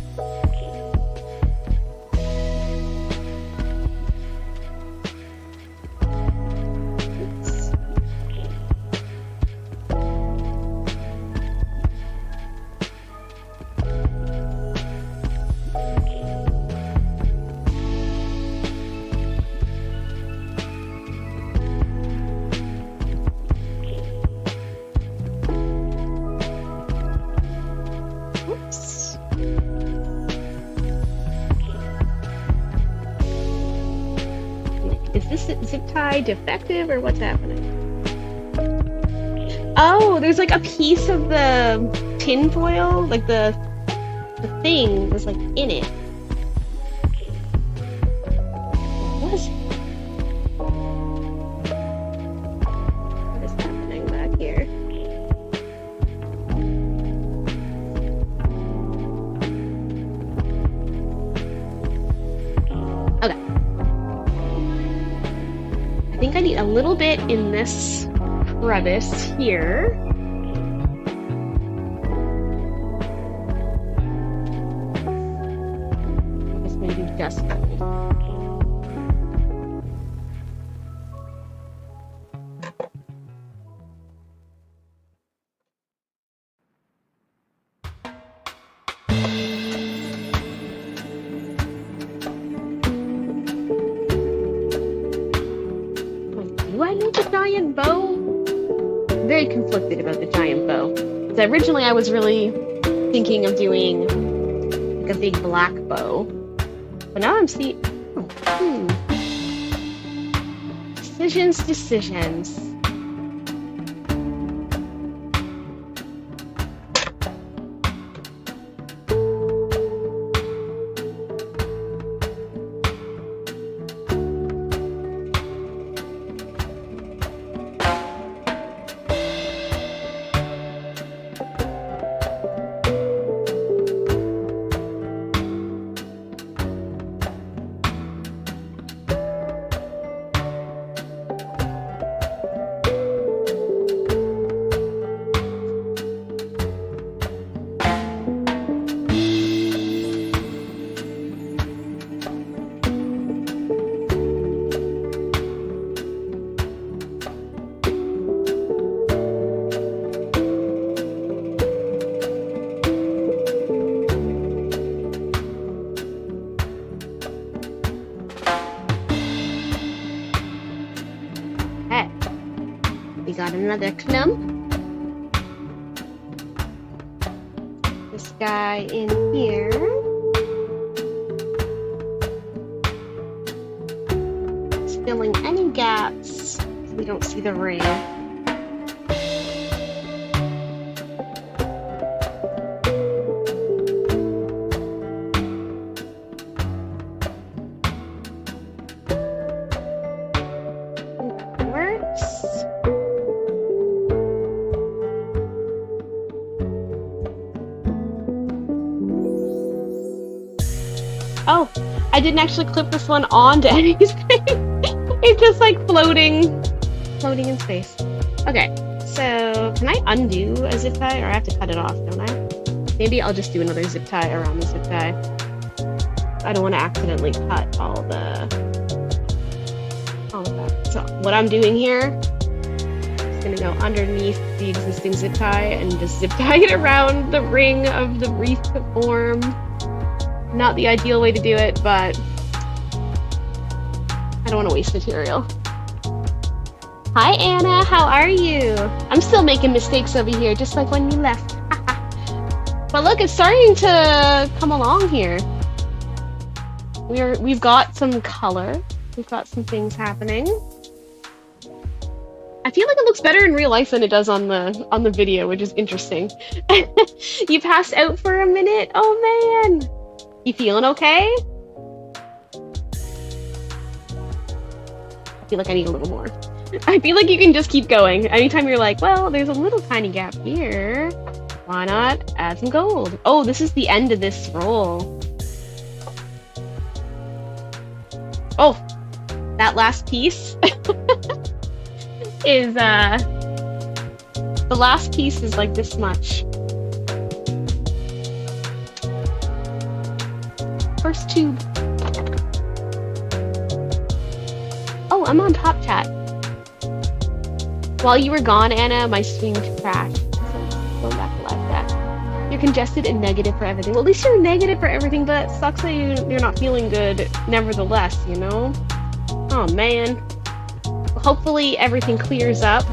Is this zip tie defective or what's happening? Oh, there's like a piece of the tin foil, like the thing was like in it. What is it? What is happening back here? Okay. I think I need a little bit in this crevice here. I guess maybe just do I need the giant bow? I'm very conflicted about the giant bow. Because originally I was really thinking of doing like a big black bow. But now I'm seeing... Decisions. We got another clump. This guy in here. It's filling any gaps so we don't see the ring. Oh, I didn't actually clip this one onto anything. It's just like floating in space. Okay, so can I undo a zip tie, or I have to cut it off, don't I? Maybe I'll just do another zip tie around the zip tie. I don't want to accidentally cut all the that. So what I'm doing here is gonna go underneath the existing zip tie and just zip tie it around the ring of the wreath to form. Not the ideal way to do it, but I don't want to waste material. Hi Anna, how are you? I'm still making mistakes over here, just like when you left. But look, it's starting to come along here. We've got some color. We've got some things happening. I feel like it looks better in real life than it does on the video, which is interesting. You passed out for a minute? Oh man! You feeling okay? I feel like I need a little more. I feel like you can just keep going. Anytime you're like, well, there's a little tiny gap here. Why not add some gold? Oh, this is the end of this roll. Oh, that last piece is, the last piece is like this much. First tube. Oh, I'm on top chat. While you were gone, Anna, my stream crashed. So going back to live chat. You're congested and negative for everything. Well, at least you're negative for everything, but it sucks that you're not feeling good nevertheless, you know? Oh, man. Hopefully everything clears up.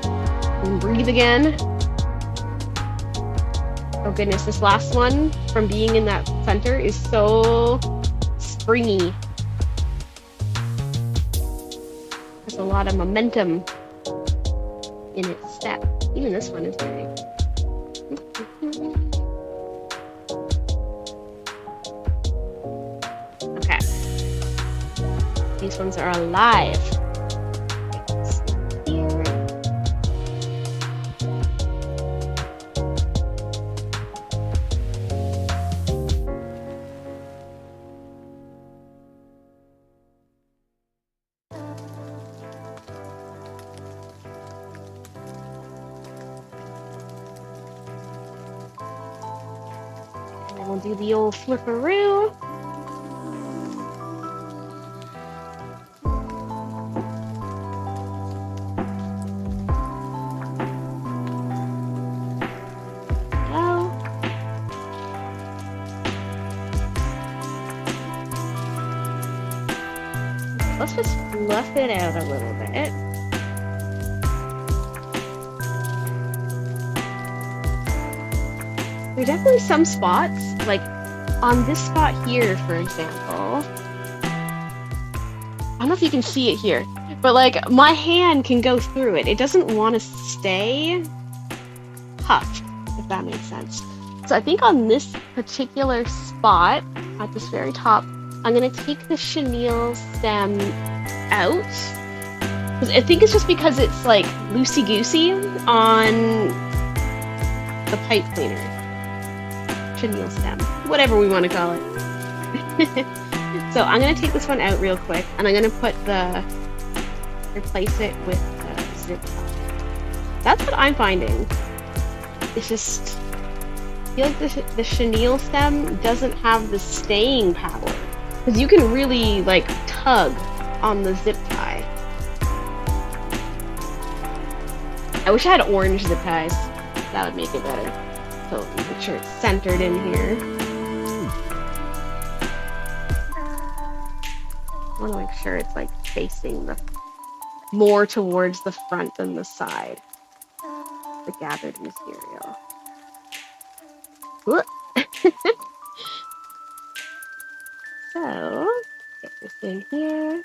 And breathe again. Oh goodness, this last one from being in that center is so springy. has a lot of momentum in its step. Even this one is very... Okay. These ones are alive. Here. We'll do the old flipperoo. Go. Let's just fluff it out a little bit. There are definitely some spots, like on this spot here, for example. I don't know if you can see it here, but like my hand can go through it. It doesn't want to stay puffed, if that makes sense. So I think on this particular spot, at this very top, I'm gonna take the chenille stem out. I think it's just because it's like loosey-goosey on the pipe cleaner. Chenille stem, whatever we want to call it. So I'm gonna take this one out real quick, and I'm gonna replace it with the zip tie. That's what I'm finding. It's just, I feel like the chenille stem doesn't have the staying power, because you can really like tug on the zip tie. I wish I had orange zip ties. That would make it better. So make sure it's centered in here. I want to make sure it's like facing more towards the front than the side. The gathered material. So, get this in here.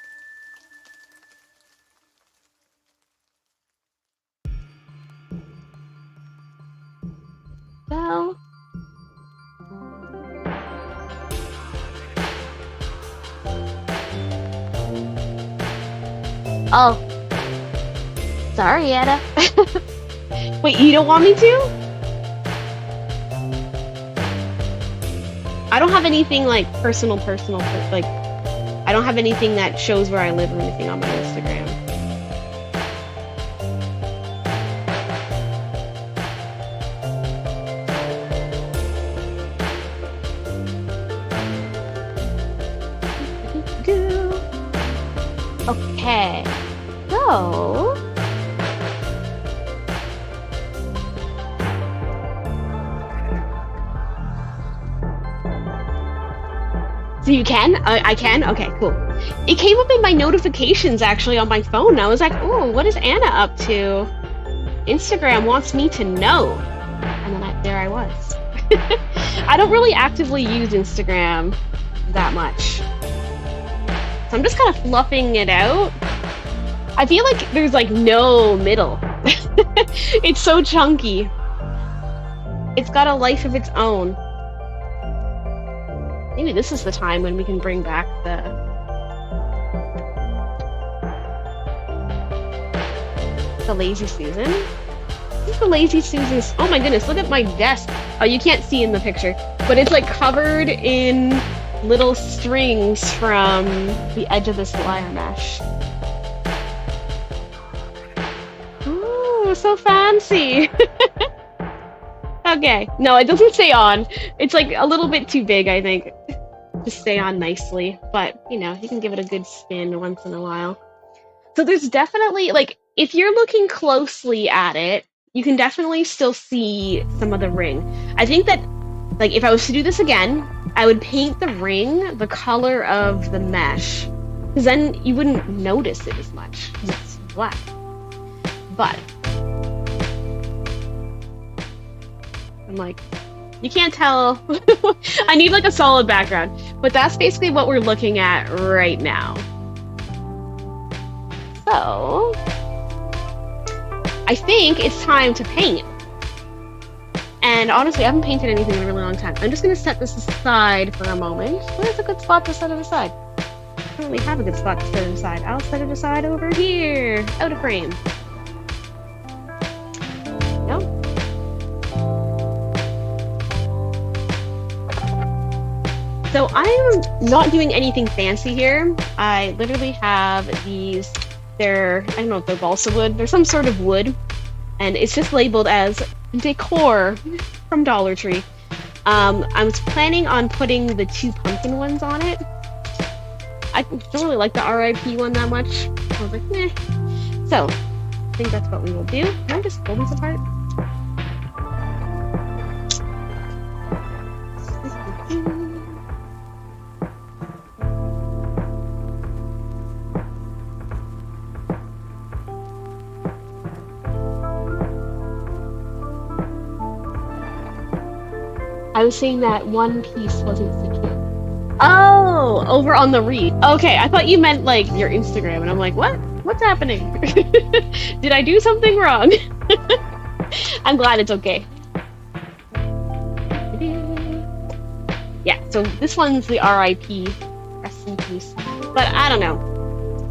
So, oh, sorry, Anna. Wait, you don't want me to? I don't have anything like personal, like, I don't have anything that shows where I live or anything on my Instagram. Okay, so you can? I can? Okay, cool. It came up in my notifications actually on my phone. I was like, oh, what is Anna up to? Instagram wants me to know. And then there I was. I don't really actively use Instagram that much. So I'm just kind of fluffing it out. I feel like there's like no middle. It's so chunky. It's got a life of its own. Maybe this is the time when we can bring back the Lazy Susan. This is the Lazy Susan's. Oh my goodness, look at my desk. Oh, you can't see in the picture, but it's like covered in little strings from the edge of this wire mesh. Ooh, so fancy. Okay, no, it doesn't stay on. It's like a little bit too big, I think, to stay on nicely. But, you know, you can give it a good spin once in a while. So there's definitely, like, if you're looking closely at it, you can definitely still see some of the ring. I think that, like, if I was to do this again, I would paint the ring the color of the mesh, because then you wouldn't notice it as much, because it's black. But I'm like, you can't tell. I need like a solid background, but that's basically what we're looking at right now. So, I think it's time to paint. And honestly, I haven't painted anything in a really long time. I'm just gonna set this aside for a moment. Where's a good spot to set it aside? I don't really have a good spot to set it aside. I'll set it aside over here, out of frame. No? So I'm not doing anything fancy here. I literally have these, I don't know if they're balsa wood. They're some sort of wood. And it's just labeled as Decor from Dollar Tree. I was planning on putting the 2 pumpkin ones on it. I don't really like the RIP one that much. I was like, meh. So, I think that's what we will do. Can I just pull these apart? I was saying that one piece wasn't secure. Oh, over on the Wreath. Okay, I thought you meant like your Instagram, and I'm like, what? What's happening? Did I do something wrong? I'm glad it's okay. Yeah, so this one's the RIP, rest in peace. But I don't know.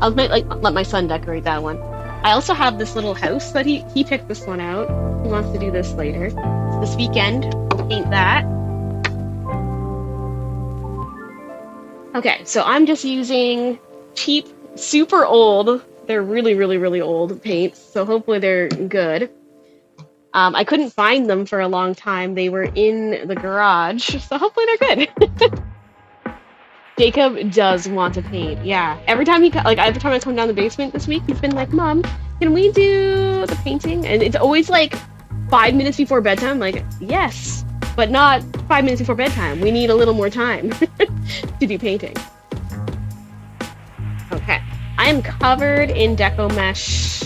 I'll let my son decorate that one. I also have this little house that he picked this one out. He wants to do this later. This weekend, we'll paint that. Okay, so I'm just using cheap, super old, they're really, really, really old paints, so hopefully they're good. I couldn't find them for a long time. They were in the garage, so hopefully they're good. Jacob does want to paint, yeah. Every time I come down the basement this week, he's been like, Mom, can we do the painting? And it's always like 5 minutes before bedtime, like, yes, but not 5 minutes before bedtime. We need a little more time to do painting. Okay, I am covered in Deco mesh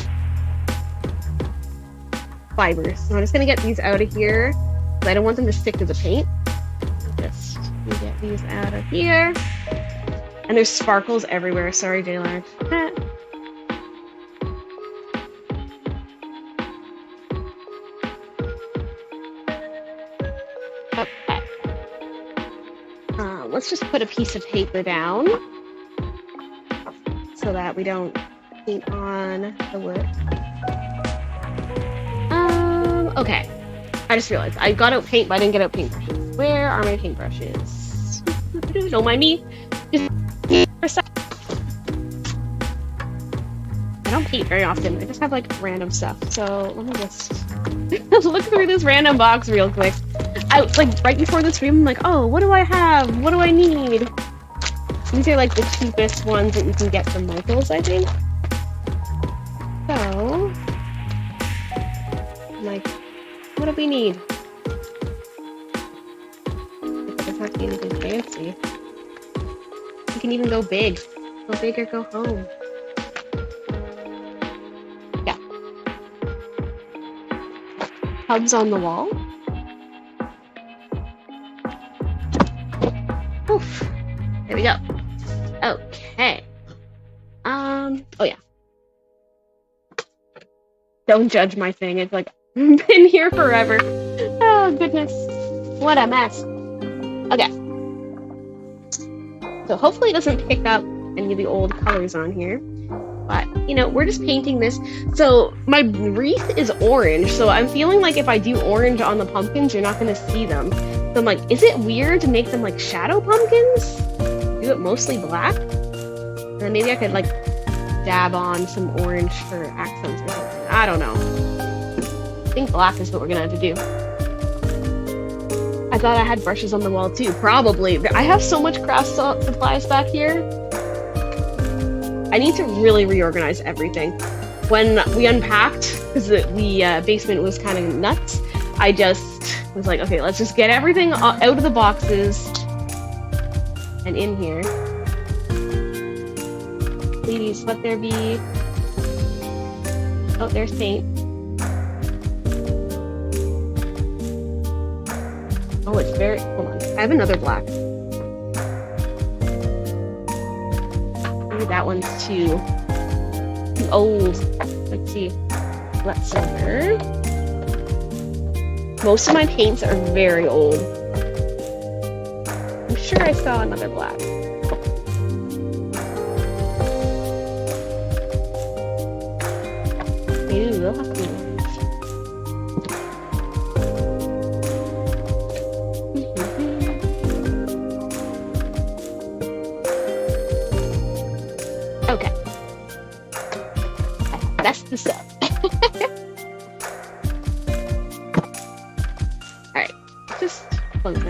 fibers. So I'm just gonna get these out of here, because I don't want them to stick to the paint. Just get these out of here. And there's sparkles everywhere. Sorry, J-Large. Okay. Let's just put a piece of paper down so that we don't paint on the wood. Okay. I just realized I got out paint, but I didn't get out paintbrushes. Where are my paintbrushes? Don't mind me. Just for a sec. I don't paint very often. I just have like random stuff. So let me just look through this random box real quick. I like right before the stream, I'm like, oh, what do I have? What do I need? These are like the cheapest ones that you can get from Michael's, I think. So, I'm like, what do we need? It doesn't have to be anything fancy. You can even go big. Go big or go home. Yeah. Hubs on the wall. Oof. There we go. Okay. Oh yeah. Don't judge my thing. It's like been here forever. Oh goodness. What a mess. Okay. So hopefully it doesn't pick up any of the old colors on here. But, you know, we're just painting this. So my wreath is orange. So I'm feeling like if I do orange on the pumpkins, you're not going to see them. So I'm like, is it weird to make them like shadow pumpkins? Do it mostly black? And then maybe I could like dab on some orange for accents or something. I don't know. I think black is what we're gonna have to do. I thought I had brushes on the wall too. Probably. I have so much craft supplies back here. I need to really reorganize everything. When we unpacked, because the basement was kind of nuts, I just was like, okay, let's just get everything out of the boxes and in here. Please let there be... Oh, there's paint. Oh, it's very... Hold on. I have another black. Maybe that one's too Old. Let's see. Let's silver. Most of my paints are very old. I'm sure I saw another black. Maybe we'll have to. Okay. I messed this up. Alright, just close it.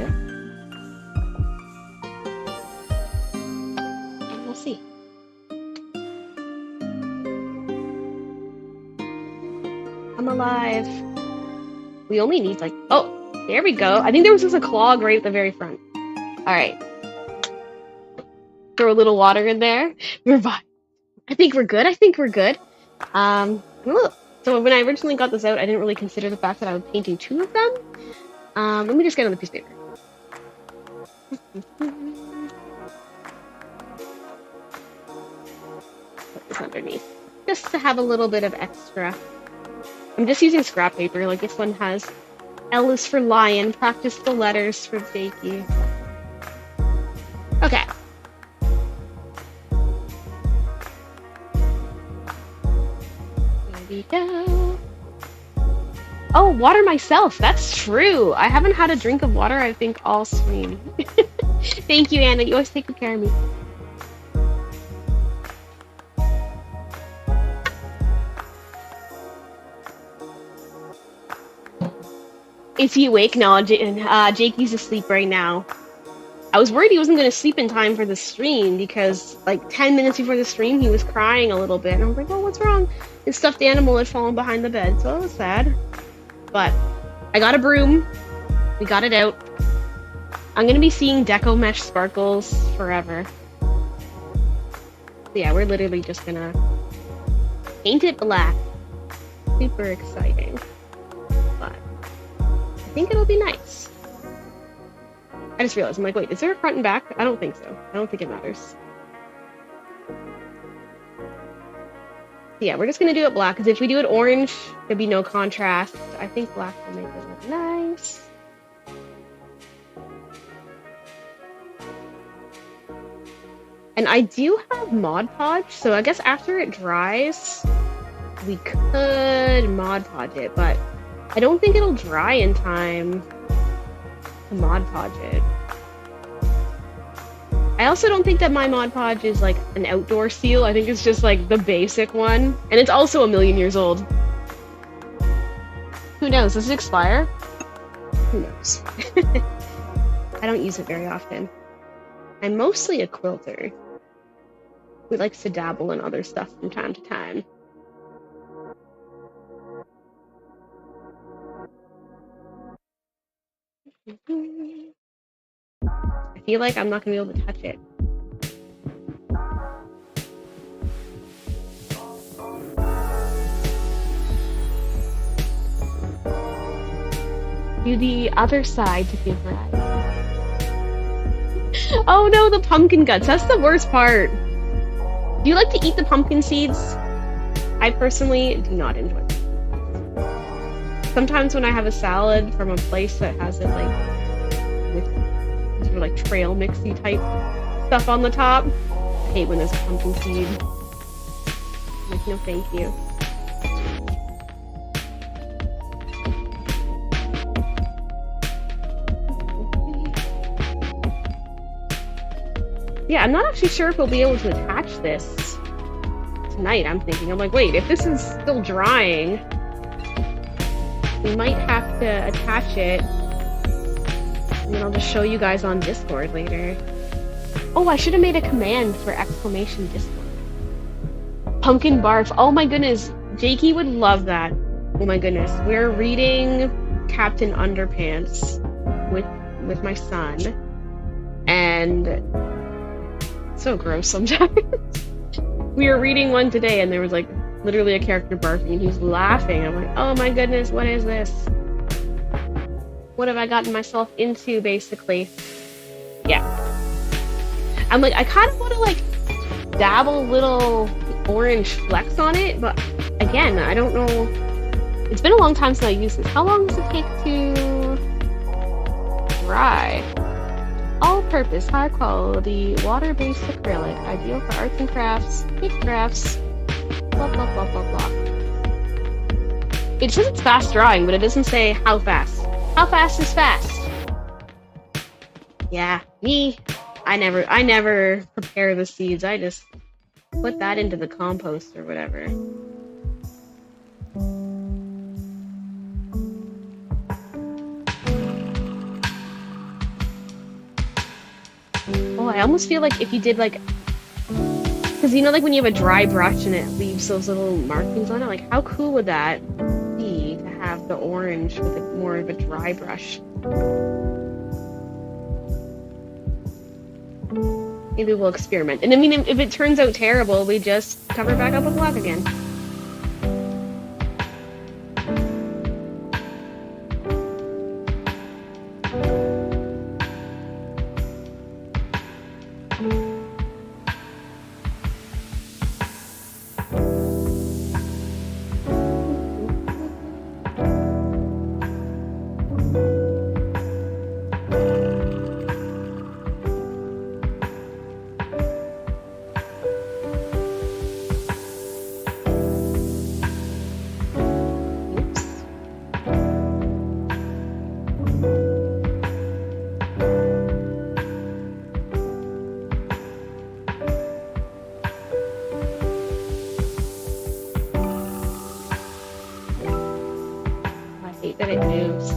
And we'll see. I'm alive. We only need like, oh, there we go. I think there was just a clog right at the very front. Alright. Throw a little water in there. We're fine. I think we're good. So when I originally got this out, I didn't really consider the fact that I was painting 2 of them. Let me just get on the piece of paper. Put this underneath. Just to have a little bit of extra. I'm just using scrap paper. Like this one has L is for lion, practice the letters for Jakey. Okay. There we go. Oh, water myself. That's true. I haven't had a drink of water, I think, all stream. Thank you, Anna. You always take good care of me. Is he awake? No, Jakey's asleep right now. I was worried he wasn't going to sleep in time for the stream because, like, 10 minutes before the stream, he was crying a little bit. And I was like, well, what's wrong? His stuffed animal had fallen behind the bed, so it was sad. But I got a broom. We got it out. I'm going to be seeing Deco mesh sparkles forever. So yeah, we're literally just going to paint it black. Super exciting. But I think it'll be nice. I just realized, I'm like, wait, is there a front and back? I don't think so. I don't think it matters. Yeah, we're just gonna do it black, because if we do it orange, there'd be no contrast. I think black will make it look nice. And I do have Mod Podge, so I guess after it dries, we could Mod Podge it, but I don't think it'll dry in time to Mod Podge it. I also don't think that my Mod Podge is like an outdoor seal. I think it's just like the basic one. And it's also 1,000,000 years old. Who knows? Does it expire? Who knows? I don't use it very often. I'm mostly a quilter who likes to dabble in other stuff from time to time. I feel like I'm not going to be able to touch it. Do the other side to give variety. Oh no, the pumpkin guts. That's the worst part. Do you like to eat the pumpkin seeds? I personally do not enjoy them. Sometimes when I have a salad from a place that has it like with sort of like trail mixy type stuff on the top, I hate when there's a pumpkin seed. Like, no thank you. Yeah, I'm not actually sure if we'll be able to attach this tonight, I'm thinking. I'm like, wait, if this is still drying, we might have to attach it, and then I'll just show you guys on Discord later. Oh, I should have made a command for exclamation Discord. Pumpkin barf. Oh my goodness, Jakey would love that. Oh my goodness, we're reading Captain Underpants with my son, and so gross sometimes. We were reading one today and there was like literally a character barfing and he was laughing. I'm like, oh my goodness, what is this? What have I gotten myself into, basically? Yeah. I'm like, I kind of want to like dabble a little orange flecks on it, but again, I don't know. It's been a long time since I used this. How long does it take to dry? All-purpose, high-quality, water-based acrylic, ideal for arts and crafts, cake crafts, blah blah blah blah blah. It says it's fast drying, but it doesn't say how fast. How fast is fast? Yeah, me. I never prepare the seeds. I just put that into the compost or whatever. Oh, I almost feel like if you did like, because you know, like when you have a dry brush and it leaves those little markings on it, like how cool would that be to have the orange with more of a dry brush? Maybe we'll experiment. And I mean, if it turns out terrible, we just cover it back up with block again. That it moves.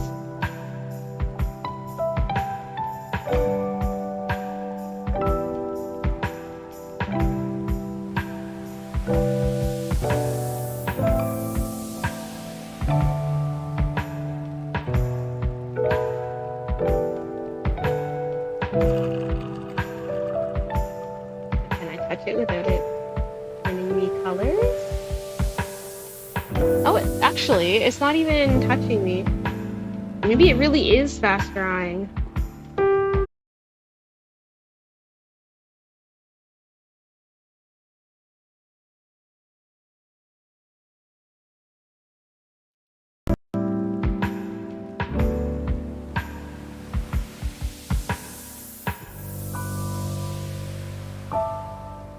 Can I touch it without it turning me colors? Oh, actually, it's not even touching me. Maybe it really is fast drying.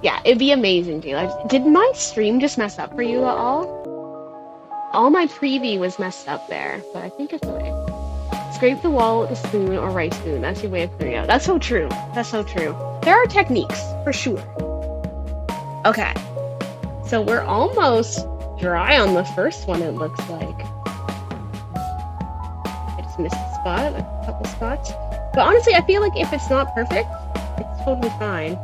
Yeah, it'd be amazing, Jayla. Did my stream just mess up for you at all? All my preview was messed up there, but I think it's okay. Scrape the wall with a spoon or rice spoon. That's your way of clearing out. That's so true. That's so true. There are techniques, for sure. Okay. So we're almost dry on the first one, it looks like. I just missed a spot, a couple spots. But honestly, I feel like if it's not perfect, it's totally fine.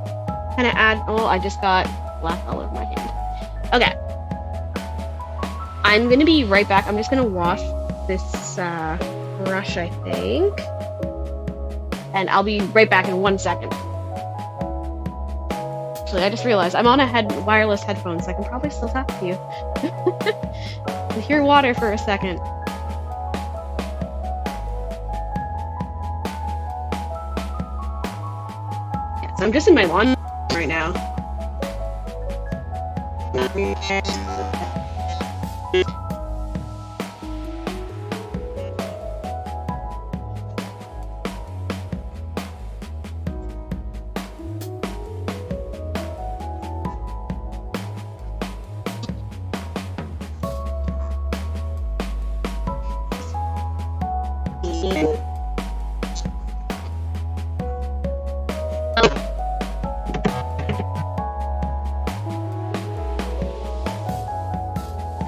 Kind of add... Oh, I just got black all over my hand. Okay. I'm going to be right back. I'm just going to wash this brush, I think. And I'll be right back in 1 second. Actually, I just realized I'm on a wireless headphone, so I can probably still talk to you. I'll hear water for a second. Yeah, so I'm just in my lawn right now.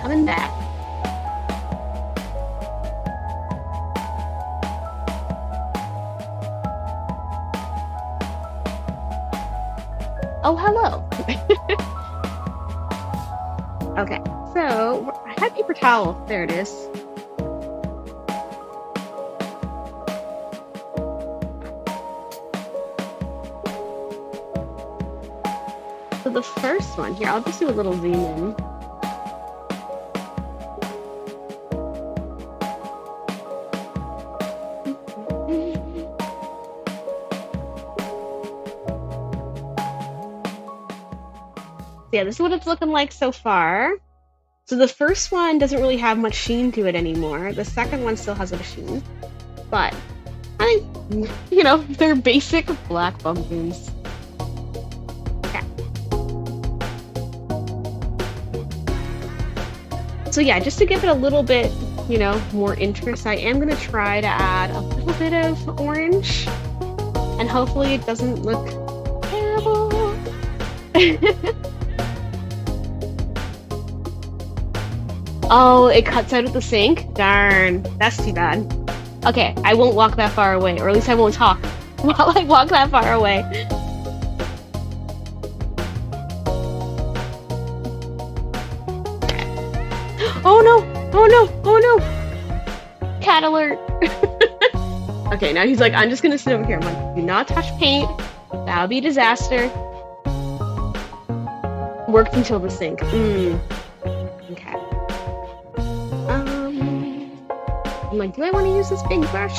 Coming back. Oh, hello. Okay, so I had paper towel. There it is. So the first one here, I'll just do a little zoom in. Yeah, yeah, this is what it's looking like so far. So the first one doesn't really have much sheen to it anymore. The second one still has a sheen. But I think, you know, they're basic black pumpkins. Okay. So yeah, just to give it a little bit, you know, more interest, I am gonna try to add a little bit of orange. And hopefully it doesn't look terrible. Oh, it cuts out at the sink? Darn, that's too bad. Okay, I won't walk that far away, or at least I won't talk while I walk that far away. Oh no! Oh no! Oh no! Cat alert! Okay, now he's like, I'm just gonna sit over here. I'm like, do not touch paint. That would be a disaster. Worked until the sink. Okay. I'm like, do I want to use this big brush?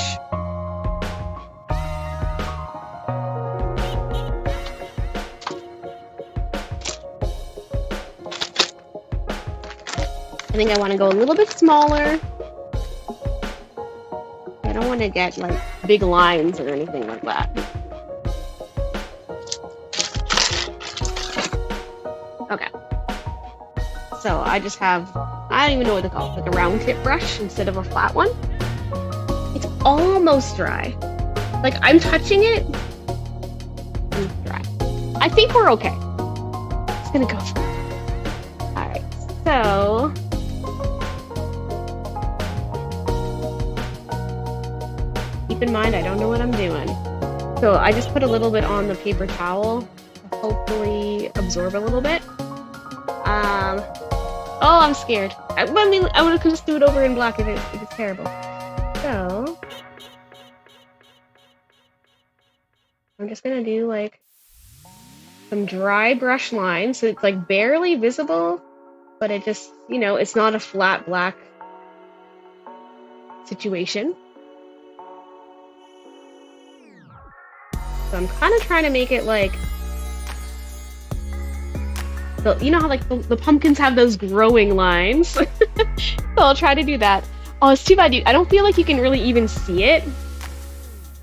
I think I want to go a little bit smaller. I don't want to get like big lines or anything like that. Okay. So I just have, I don't even know what to call it, like a round tip brush instead of a flat one. It's almost dry. Like I'm touching it, it's dry. I think we're okay. It's gonna go for it. All right, so. Keep in mind, I don't know what I'm doing. So I just put a little bit on the paper towel to hopefully absorb a little bit. Oh, I'm scared. I would just do it over in black if it's terrible. So I'm just gonna do like some dry brush lines, so it's like barely visible, but it just, you know, it's not a flat black situation. So I'm kind of trying to make it like, you know how like the pumpkins have those growing lines? So I'll try to do that. Oh, it's too bad, dude. I don't feel like you can really even see it.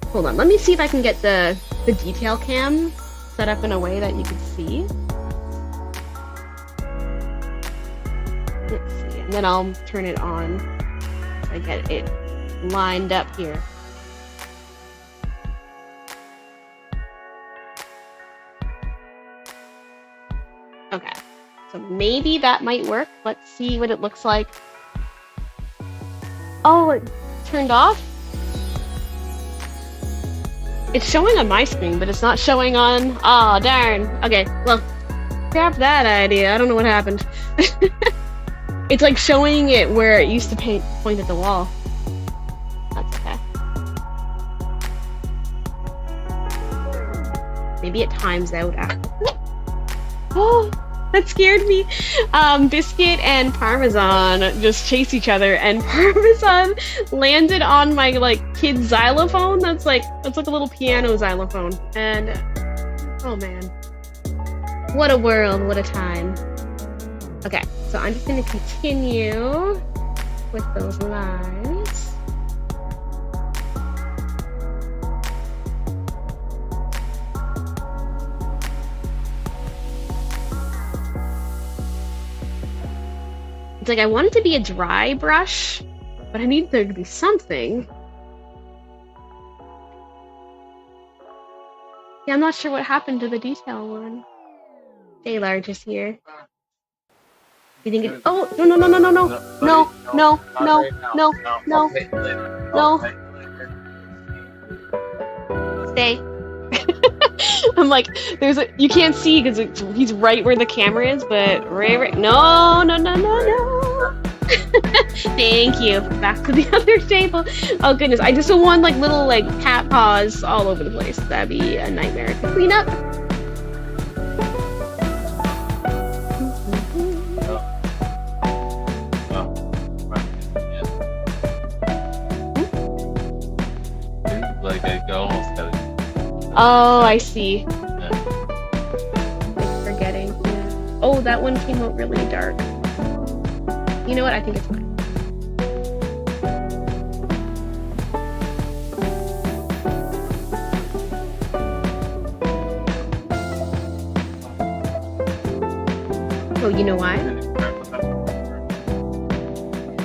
Hold on, let me see if I can get the detail cam set up in a way that you can see. Let's see, and then I'll turn it on so I get it lined up here. Okay, so maybe that might work. Let's see what it looks like. Oh, it turned off? It's showing on my screen, but it's not showing on... Oh, darn. Okay, well, scrap that idea. I don't know what happened. It's like showing it where it used to point at the wall. That's okay. Maybe it times out after. Oh, that scared me. Biscuit and Parmesan just chase each other, and Parmesan landed on my like kid xylophone. That's like a little piano xylophone. And oh man, what a world, what a time. Okay, so I'm just gonna continue with those lines. It's like I want it to be a dry brush, but I need there to be something. Yeah, I'm not sure what happened to the detail one. J Large is here. You think it? Oh no no no no no no no no no no no no. Stay. I'm like, you can't see because he's right where the camera is, but right. No. Thank you. Back to the other table. Oh goodness, I just don't want like little like cat paws all over the place. That'd be a nightmare to clean up. Like I almost got it. Oh, I see. Yeah. Like forgetting. Yeah. Oh, that one came out really dark. You know what? I think it's fine. Oh, you know why?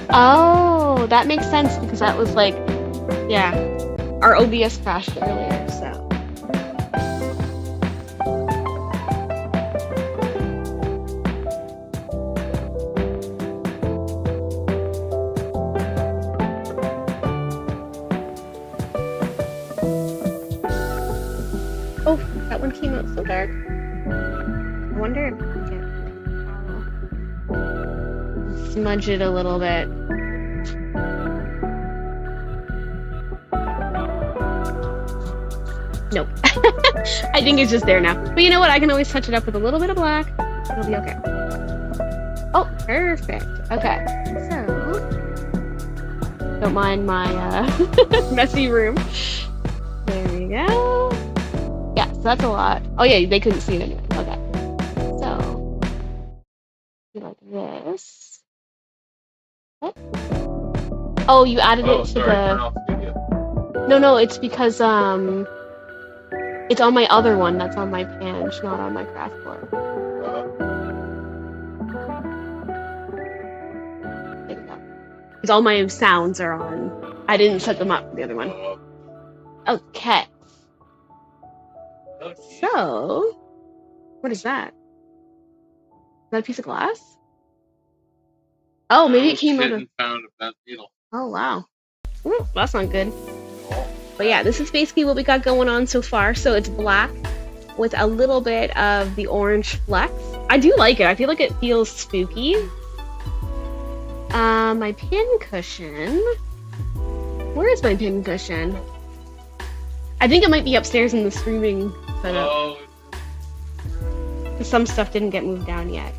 Oh, that makes sense because that was like, yeah, our OBS crashed earlier, so. Oh, that one came out so dark. I wonder if we can get smudge it a little bit. Nope. I think it's just there now. But you know what? I can always touch it up with a little bit of black. It'll be okay. Oh, perfect. Okay. So, don't mind my messy room. There we go. Yeah, so that's a lot. Oh yeah, they couldn't see it anyway. Okay. So, like this. Oh, you added it to the... No, it's because it's on my other one that's on my Pange, not on my Craftcore. There we go. Because all my sounds are on. I didn't set them up for the other one. Okay. So, what is that? Is that a piece of glass? Oh, maybe it came out of... Oh, wow. Ooh, that's not good. But yeah, this is basically what we got going on so far. So it's black with a little bit of the orange flecks. I do like it. I feel like it feels spooky. My pin cushion. Where is my pin cushion? I think it might be upstairs in the streaming setup. Oh. Some stuff didn't get moved down yet.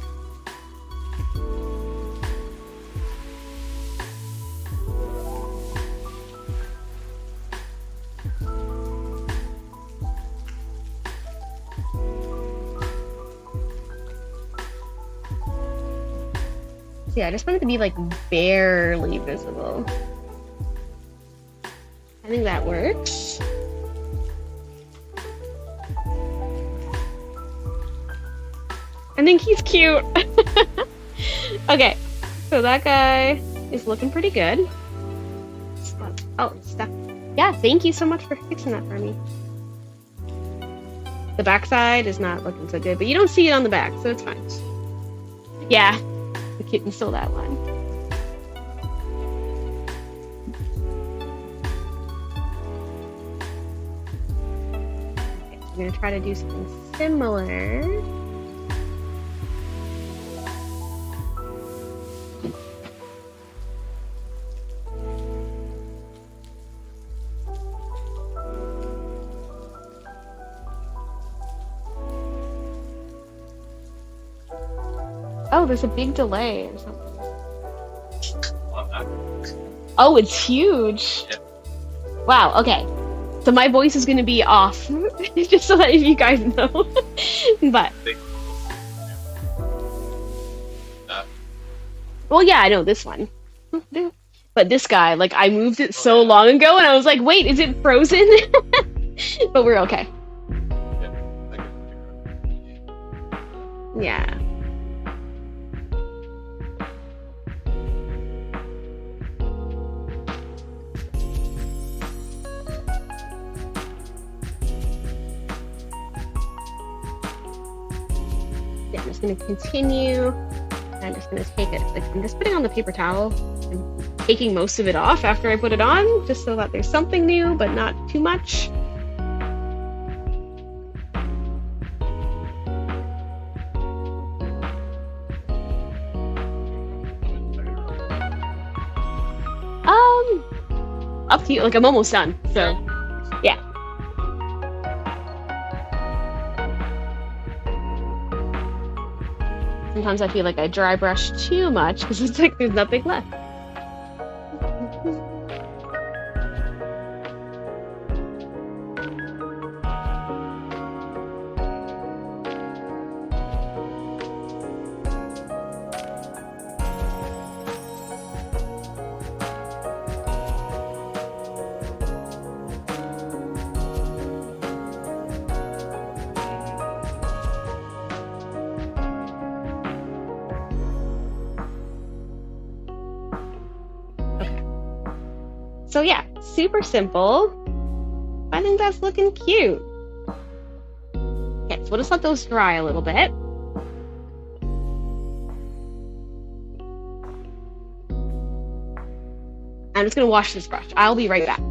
Yeah, I just want it to be like barely visible. I think that works. I think he's cute. Okay, so that guy is looking pretty good. Oh, stuff. Yeah, thank you so much for fixing that for me. The backside is not looking so good, but you don't see it on the back, so it's fine. Yeah. The kitten stole that one. Okay, so I'm gonna try to do something similar. Oh, there's a big delay or something. Oh, it's huge. Yeah. Wow, okay. So my voice is going to be off, just so that you guys know. But... Well, yeah, I know this one. But this guy, like, I moved it so long ago, and I was like, wait, is it frozen? But we're okay. Yeah. I'm just going to continue. I'm just going to take it. Like, I'm just putting on the paper towel and taking most of it off after I put it on, just so that there's something new, but not too much. Up to you. Like, I'm almost done. So, yeah. Sometimes I feel like I dry brush too much because it's like there's nothing left. So yeah, super simple. I think that's looking cute. Okay, so we'll just let those dry a little bit. I'm just gonna wash this brush. I'll be right back.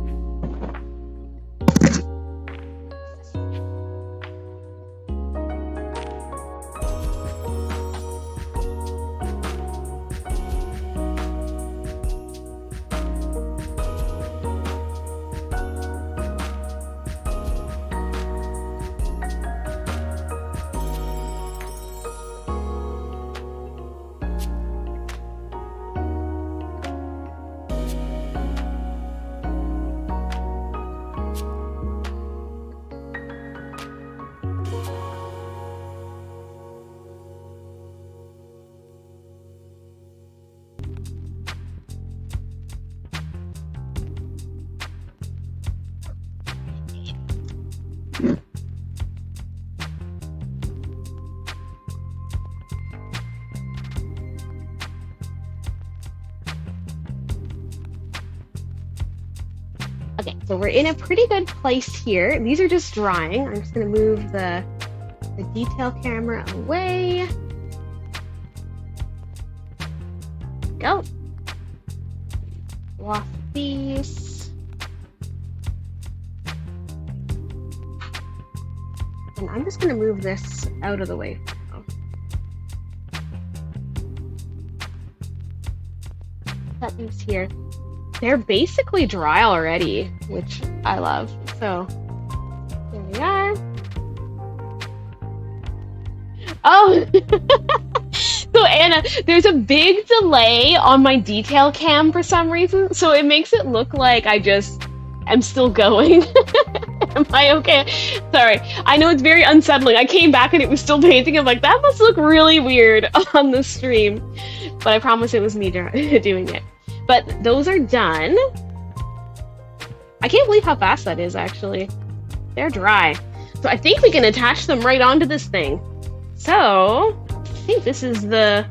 Okay, so we're in a pretty good place here. These are just drying. I'm just gonna move the detail camera away. Go. Wash these. And I'm just gonna move this out of the way for now. Set these here. They're basically dry already, which I love. So there we are. Oh, so Anna, there's a big delay on my detail cam for some reason, so it makes it look like I just am still going. Am I okay? Sorry, I know it's very unsettling. I came back and it was still painting. I'm like, that must look really weird on the stream, but I promise it was me doing it. But those are done. I can't believe how fast that is, actually. They're dry. So I think we can attach them right onto this thing. So I think this is the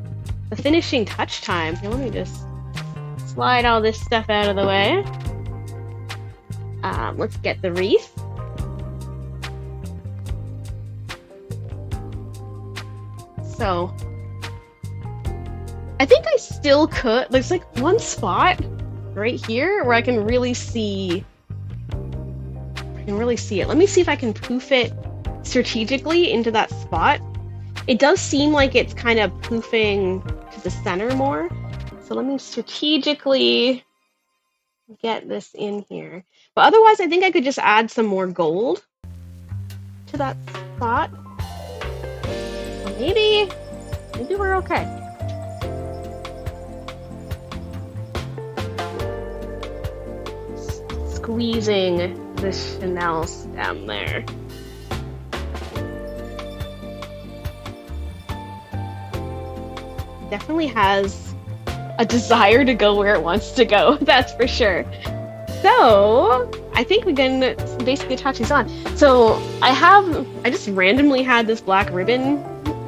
finishing touch time. Here, let me just slide all this stuff out of the way. Let's get the wreath. So I think I still could. There's like one spot right here where I can really see. It. Let me see if I can poof it strategically into that spot. It does seem like it's kind of poofing to the center more. So let me strategically get this in here. But otherwise, I think I could just add some more gold to that spot. Or maybe we're okay. Squeezing the chenille stem there. Definitely has a desire to go where it wants to go, that's for sure. So I think we can basically attach these on. So I just randomly had this black ribbon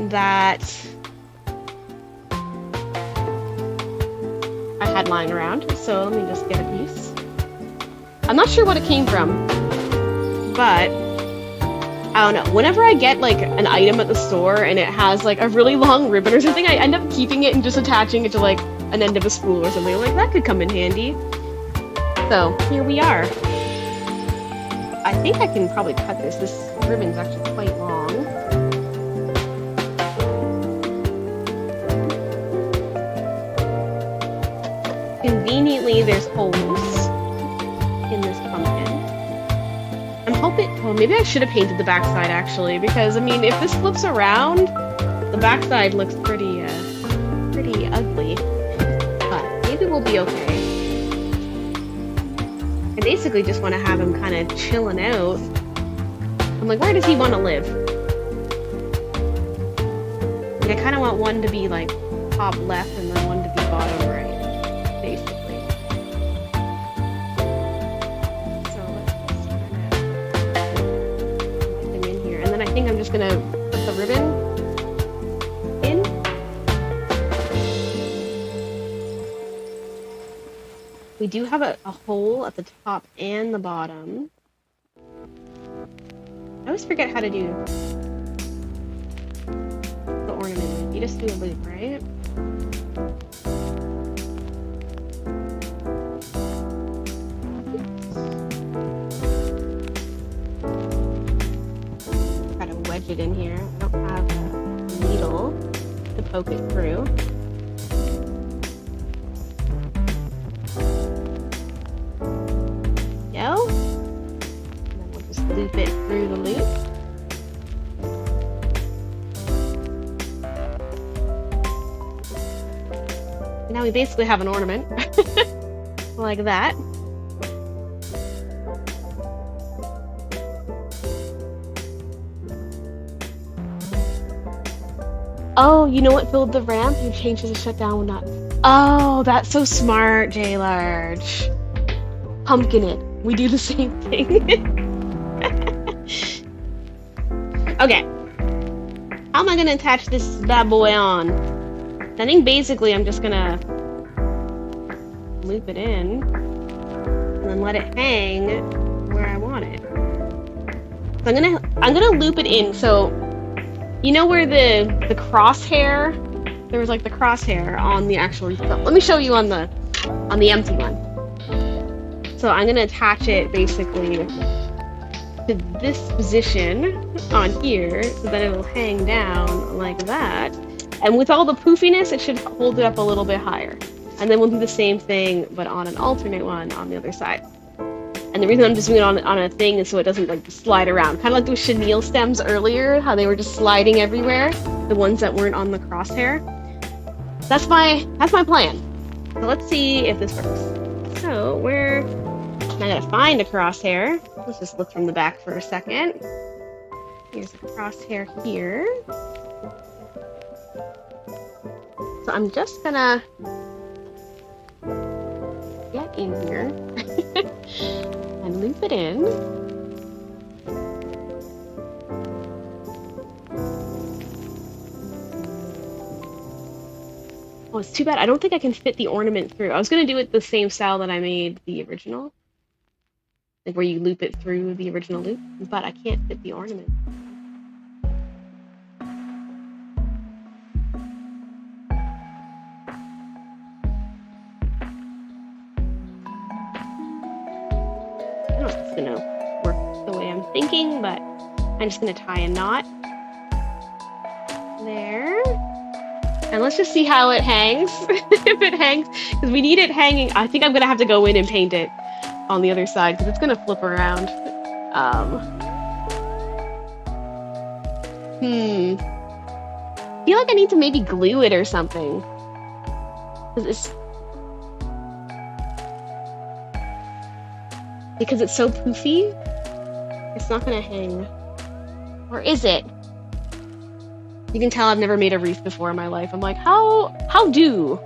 that I had lying around. So let me just get a piece. I'm not sure what it came from, but I don't know. Whenever I get like an item at the store and it has like a really long ribbon or something, I end up keeping it and just attaching it to like an end of a spool or something. Like that could come in handy. So here we are. I think I can probably cut this. This ribbon's actually quite long. Conveniently, there's holes in this pumpkin. I'm hoping, well, maybe I should have painted the backside actually, because I mean, if this flips around, the backside looks pretty ugly, but maybe we'll be okay. I basically just want to have him kind of chilling out. I'm like, where does he want to live? Like, I kind of want one to be like top left and then one to be bottom right. I think I'm just gonna put the ribbon in. We do have a hole at the top and the bottom. I always forget how to do the ornament. You just do a loop, right? Try to wedge it in here. I don't have a needle to poke it through. Go. And then we'll just loop it through the loop. Now we basically have an ornament. Like that. Oh, you know what filled the ramp? You changed it to shut down when not. Oh, that's so smart, J Large. Pumpkin it. We do the same thing. Okay. How am I gonna attach this bad boy on? I think basically I'm just gonna loop it in and then let it hang where I want it. So I'm gonna loop it in. So you know where the crosshair? There was like the crosshair on the actual. Let me show you on the empty one. So I'm gonna attach it basically to this position on here, so that it'll hang down like that. And with all the poofiness, it should hold it up a little bit higher. And then we'll do the same thing, but on an alternate one on the other side. And the reason I'm just doing it on a thing is so it doesn't like slide around. Kind of like those chenille stems earlier, how they were just sliding everywhere. The ones that weren't on the crosshair. That's my plan. So let's see if this works. So I gotta find a crosshair. Let's just look from the back for a second. Here's a crosshair here. So I'm just gonna get in here and loop it in. Oh, it's too bad. I don't think I can fit the ornament through. I was gonna do it the same style that I made the original. Like where you loop it through the original loop, but I can't fit the ornament. I don't know if it's gonna work the way I'm thinking, but I'm just gonna tie a knot there. And let's just see how it hangs. If it hangs, because we need it hanging. I think I'm gonna have to go in and paint it on the other side because it's gonna flip around. I feel like I need to maybe glue it or something. Because it's so poofy, it's not gonna hang. Or is it? You can tell I've never made a wreath before in my life. I'm like, how do?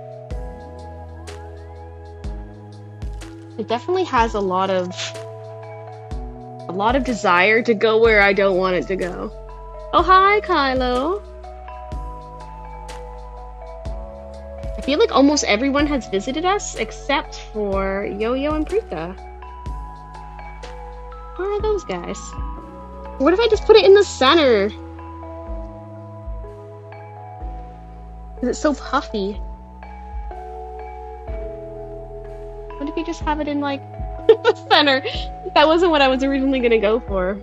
It definitely has a lot of desire to go where I don't want it to go. Oh, hi, Kylo. I feel like almost everyone has visited us except for Yo-Yo and Prika. Where are those guys? What if I just put it in the center? Because it's so puffy. What if you just have it in, like, the center? That wasn't what I was originally gonna go for.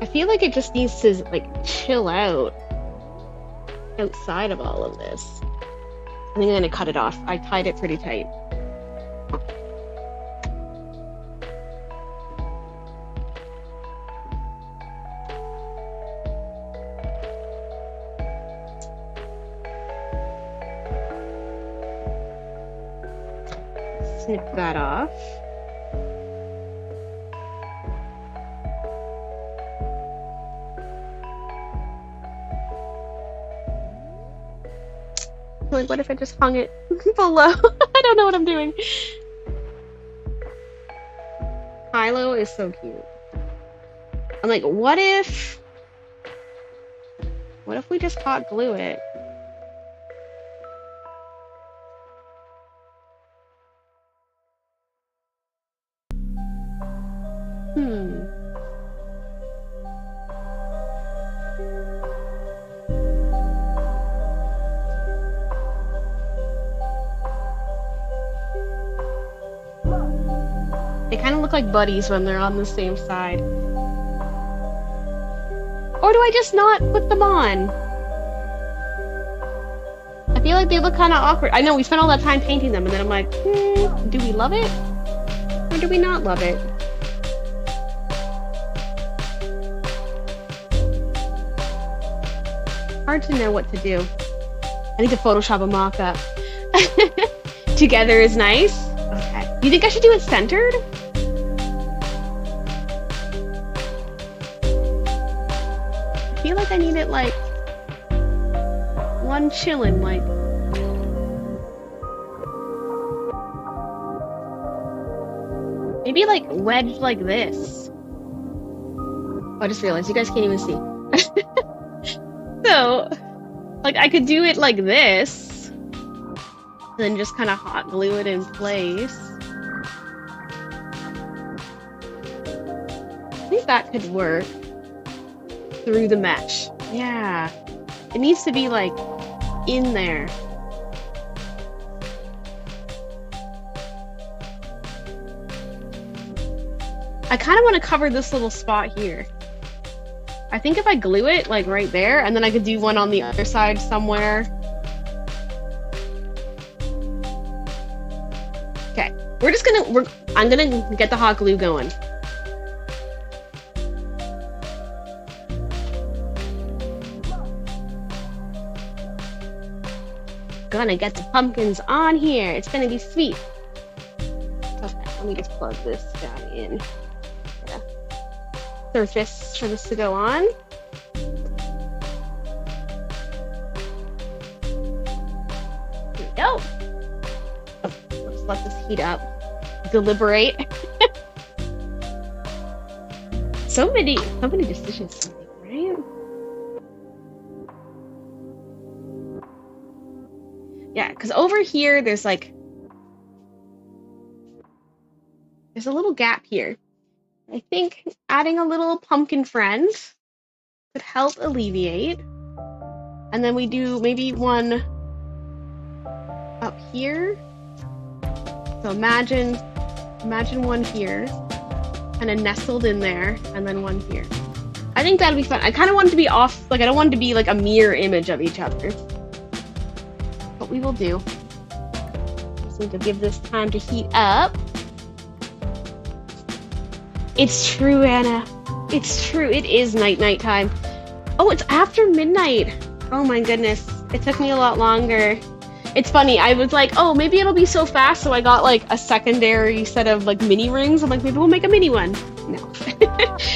I feel like it just needs to, like, chill out outside of all of this. I think I'm gonna cut it off. I tied it pretty tight. Snip that off. Like, what if I just hung it below? I don't know what I'm doing. Kylo is so cute. I'm like, what if we just hot glue it? They kind of look like buddies when they're on the same side. Or do I just not put them on? I feel like they look kind of awkward. I know we spent all that time painting them, and then I'm like, do we love it? Or do we not love it? Hard to know what to do. I need to Photoshop a mock-up. Together is nice. Okay. Do you think I should do it centered? I feel like I need it like one chillin', like. Maybe like wedged like this. Oh, I just realized you guys can't even see. So, like I could do it like this, and then just kind of hot glue it in place. I think that could work through the mesh. Yeah, it needs to be like in there. I kind of want to cover this little spot here. I think if I glue it like right there, and then I could do one on the other side somewhere. Okay, I'm gonna get the hot glue going. Gonna get the pumpkins on here. It's gonna be sweet. Okay, let me just plug this guy in. Surface for this to go on. Here we go. Let's let this heat up. Deliberate. so many decisions to make, right? Yeah, because over here there's a little gap here. I think adding a little pumpkin friend could help alleviate. And then we do maybe one up here. So imagine one here, kind of nestled in there, and then one here. I think that'd be fun. I kind of want it to be off, like I don't want it to be like a mirror image of each other. But we will do. Just need to give this time to heat up. It's true, Anna. It's true. It is night time. Oh, it's after midnight. Oh my goodness. It took me a lot longer. It's funny. I was like, oh, maybe it'll be so fast. So I got like a secondary set of like mini rings. I'm like, maybe we'll make a mini one. No.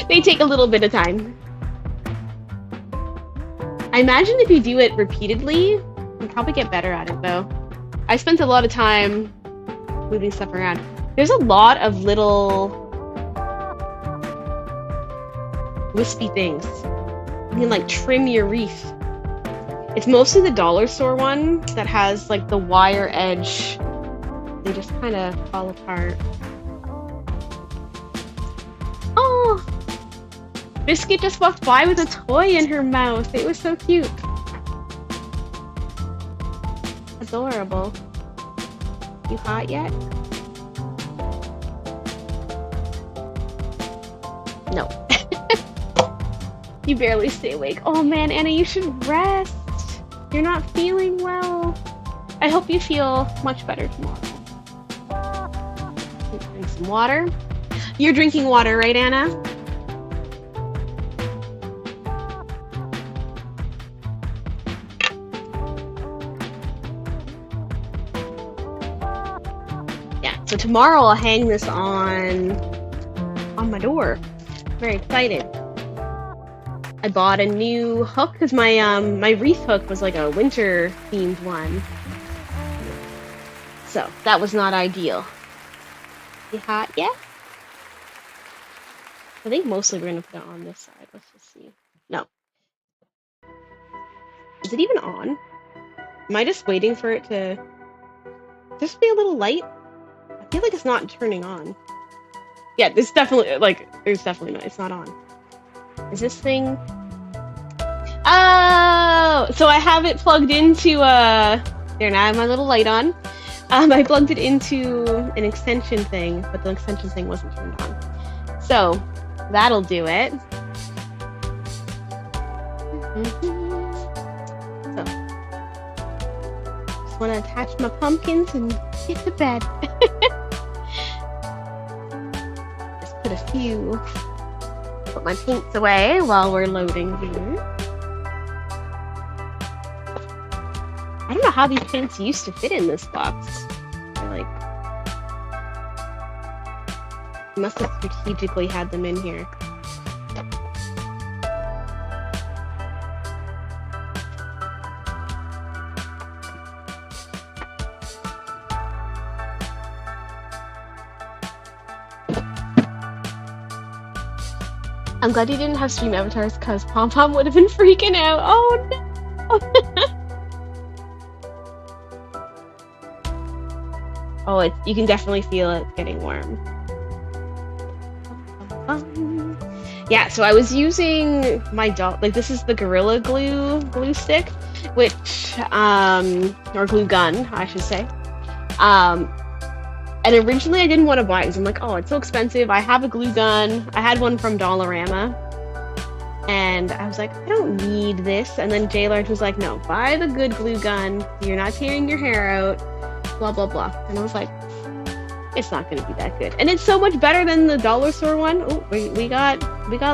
They take a little bit of time. I imagine if you do it repeatedly, you'll probably get better at it though. I spent a lot of time moving stuff around. There's a lot of little wispy things. You can like trim your wreath. It's mostly the dollar store one that has like the wire edge. They just kind of fall apart. Oh! Biscuit just walked by with a toy in her mouth. It was so cute. Adorable. You hot yet? No. You barely stay awake. Oh man, Anna, you should rest. You're not feeling well. I hope you feel much better tomorrow. Drink some water. You're drinking water, right, Anna? Yeah, so tomorrow I'll hang this on my door. Very excited. I bought a new hook because my wreath hook was like a winter themed one. So that was not ideal. You hot yet? I think mostly we're gonna put it on this side. Let's just see. No. Is it even on? Am I just waiting for it to just be a little light? I feel like it's not turning on. Yeah, this definitely, like, there's definitely not, it's not on. Is this thing? Oh, so I have it plugged into, there, now I have my little light on. I plugged it into an extension thing, but the extension thing wasn't turned on. So, that'll do it. So, just want to attach my pumpkins and get to bed. Just put a few, put my paints away while we're loading here. I don't know how these paints used to fit in this box. They're like, I must have strategically had them in here. I'm glad you didn't have stream avatars because Pom Pom would have been freaking out. Oh no! Oh, you can definitely feel it getting warm. Yeah, so I was using my doll, like this is the Gorilla glue stick, which, or glue gun, I should say. And originally I didn't want to buy it because I'm like, oh, it's so expensive. I have a glue gun. I had one from Dollarama. And I was like, I don't need this. And then J-Large was like, no, buy the good glue gun. You're not tearing your hair out. Blah, blah, blah. And I was like, it's not going to be that good. And it's so much better than the dollar store one. Oh, we got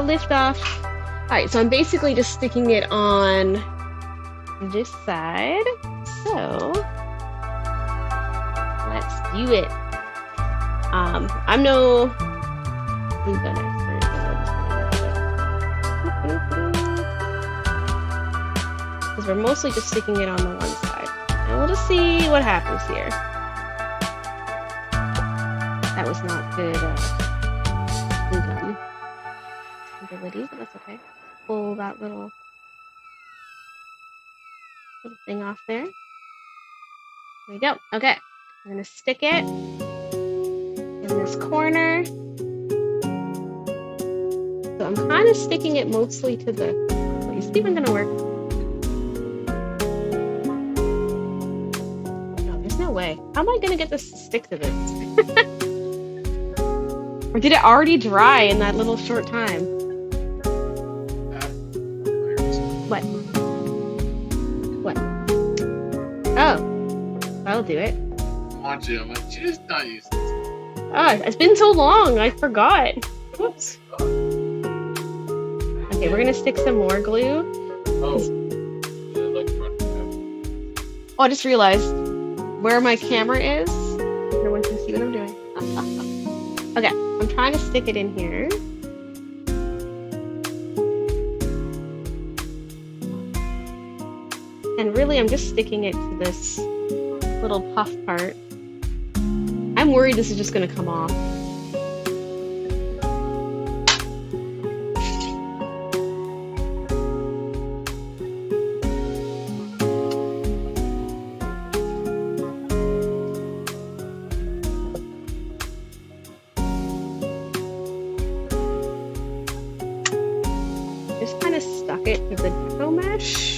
lift off. All right, so I'm basically just sticking it on this side. So let's do it. I'm no glue gun expert, because we're mostly just sticking it on the one side, and we'll just see what happens here. That was not good glue gun ability, but that's okay. Pull that little thing off there. There we go. Okay, I'm gonna stick it in this corner. So I'm kind of sticking it mostly to the, is it even gonna work? No, there's no way. How am I gonna get this to stick to this? Or did it already dry in that little short time? What? What? Oh, that'll do it. Come on, Jim. I just not used this. Oh, it's been so long, I forgot. Whoops. Okay, we're gonna stick some more glue. Oh, I just realized where my camera is. No one can see what I'm doing. Okay, I'm trying to stick it in here. And really, I'm just sticking it to this little puff part. I'm worried this is just gonna come off. Just kind of stuck it to the Deco mesh.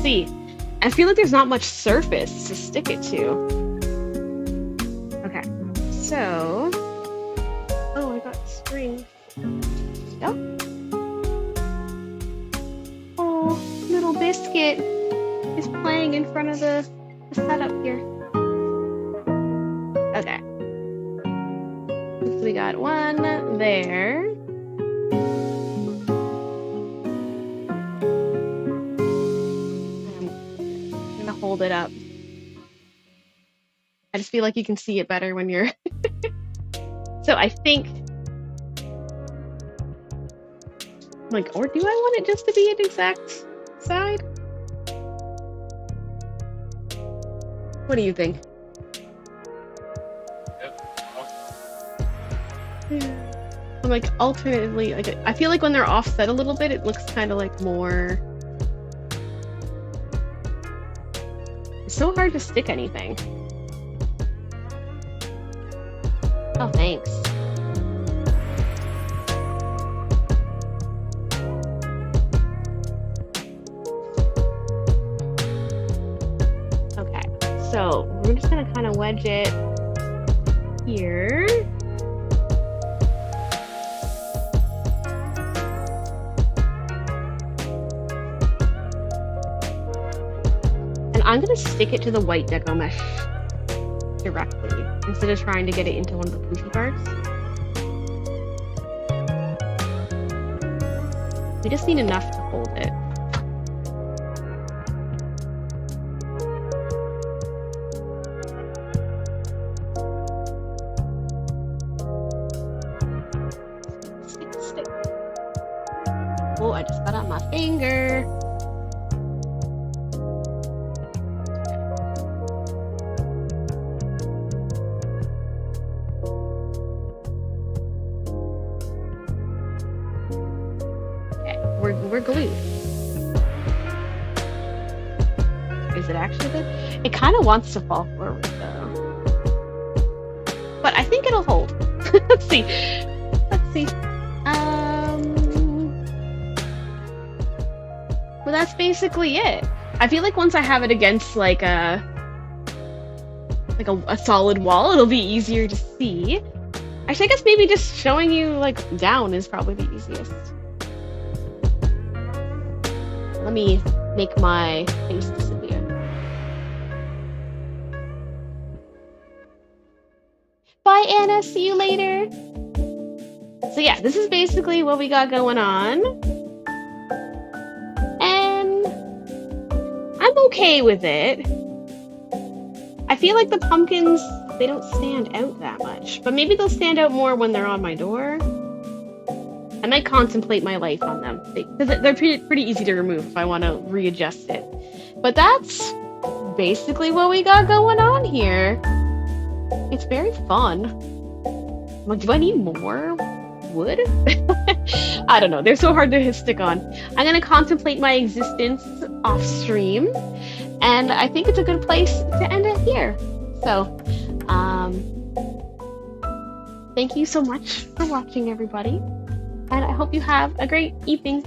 See, I feel like there's not much surface to stick it to. Okay, so, oh, I got string. Yep. Oh, little biscuit is playing in front of the setup here. Okay, so we got one there. Hold it up. I just feel like you can see it better when you're so I think like, or do I want it just to be an exact side? What do you think? I'm like alternatively, like I feel like when they're offset a little bit, it looks kind of like more. It's so hard to stick anything. Oh, thanks. Okay, so we're just gonna kind of wedge it here. And I'm gonna stick it to the white deco mesh directly instead of trying to get it into one of the poofy parts. We just need enough to hold it. Stick. Oh, I just got on my finger. We're glued. Is it actually good? It kind of wants to fall forward though. But I think it'll hold. Let's see. Well, that's basically it. I feel like once I have it against like a solid wall, it'll be easier to see. Actually, I guess maybe just showing you like down is probably the easiest. Let me make my face disappear. Bye, Anna. See you later. So yeah, this is basically what we got going on. And I'm okay with it. I feel like the pumpkins, they don't stand out that much. But maybe they'll stand out more when they're on my door. I might contemplate my life on them because they're pretty easy to remove if I want to readjust it. But that's basically what we got going on here. It's very fun. Like, do I need more wood? I don't know. They're so hard to stick on. I'm going to contemplate my existence off stream. And I think it's a good place to end it here. So, thank you so much for watching, everybody. And I hope you have a great evening.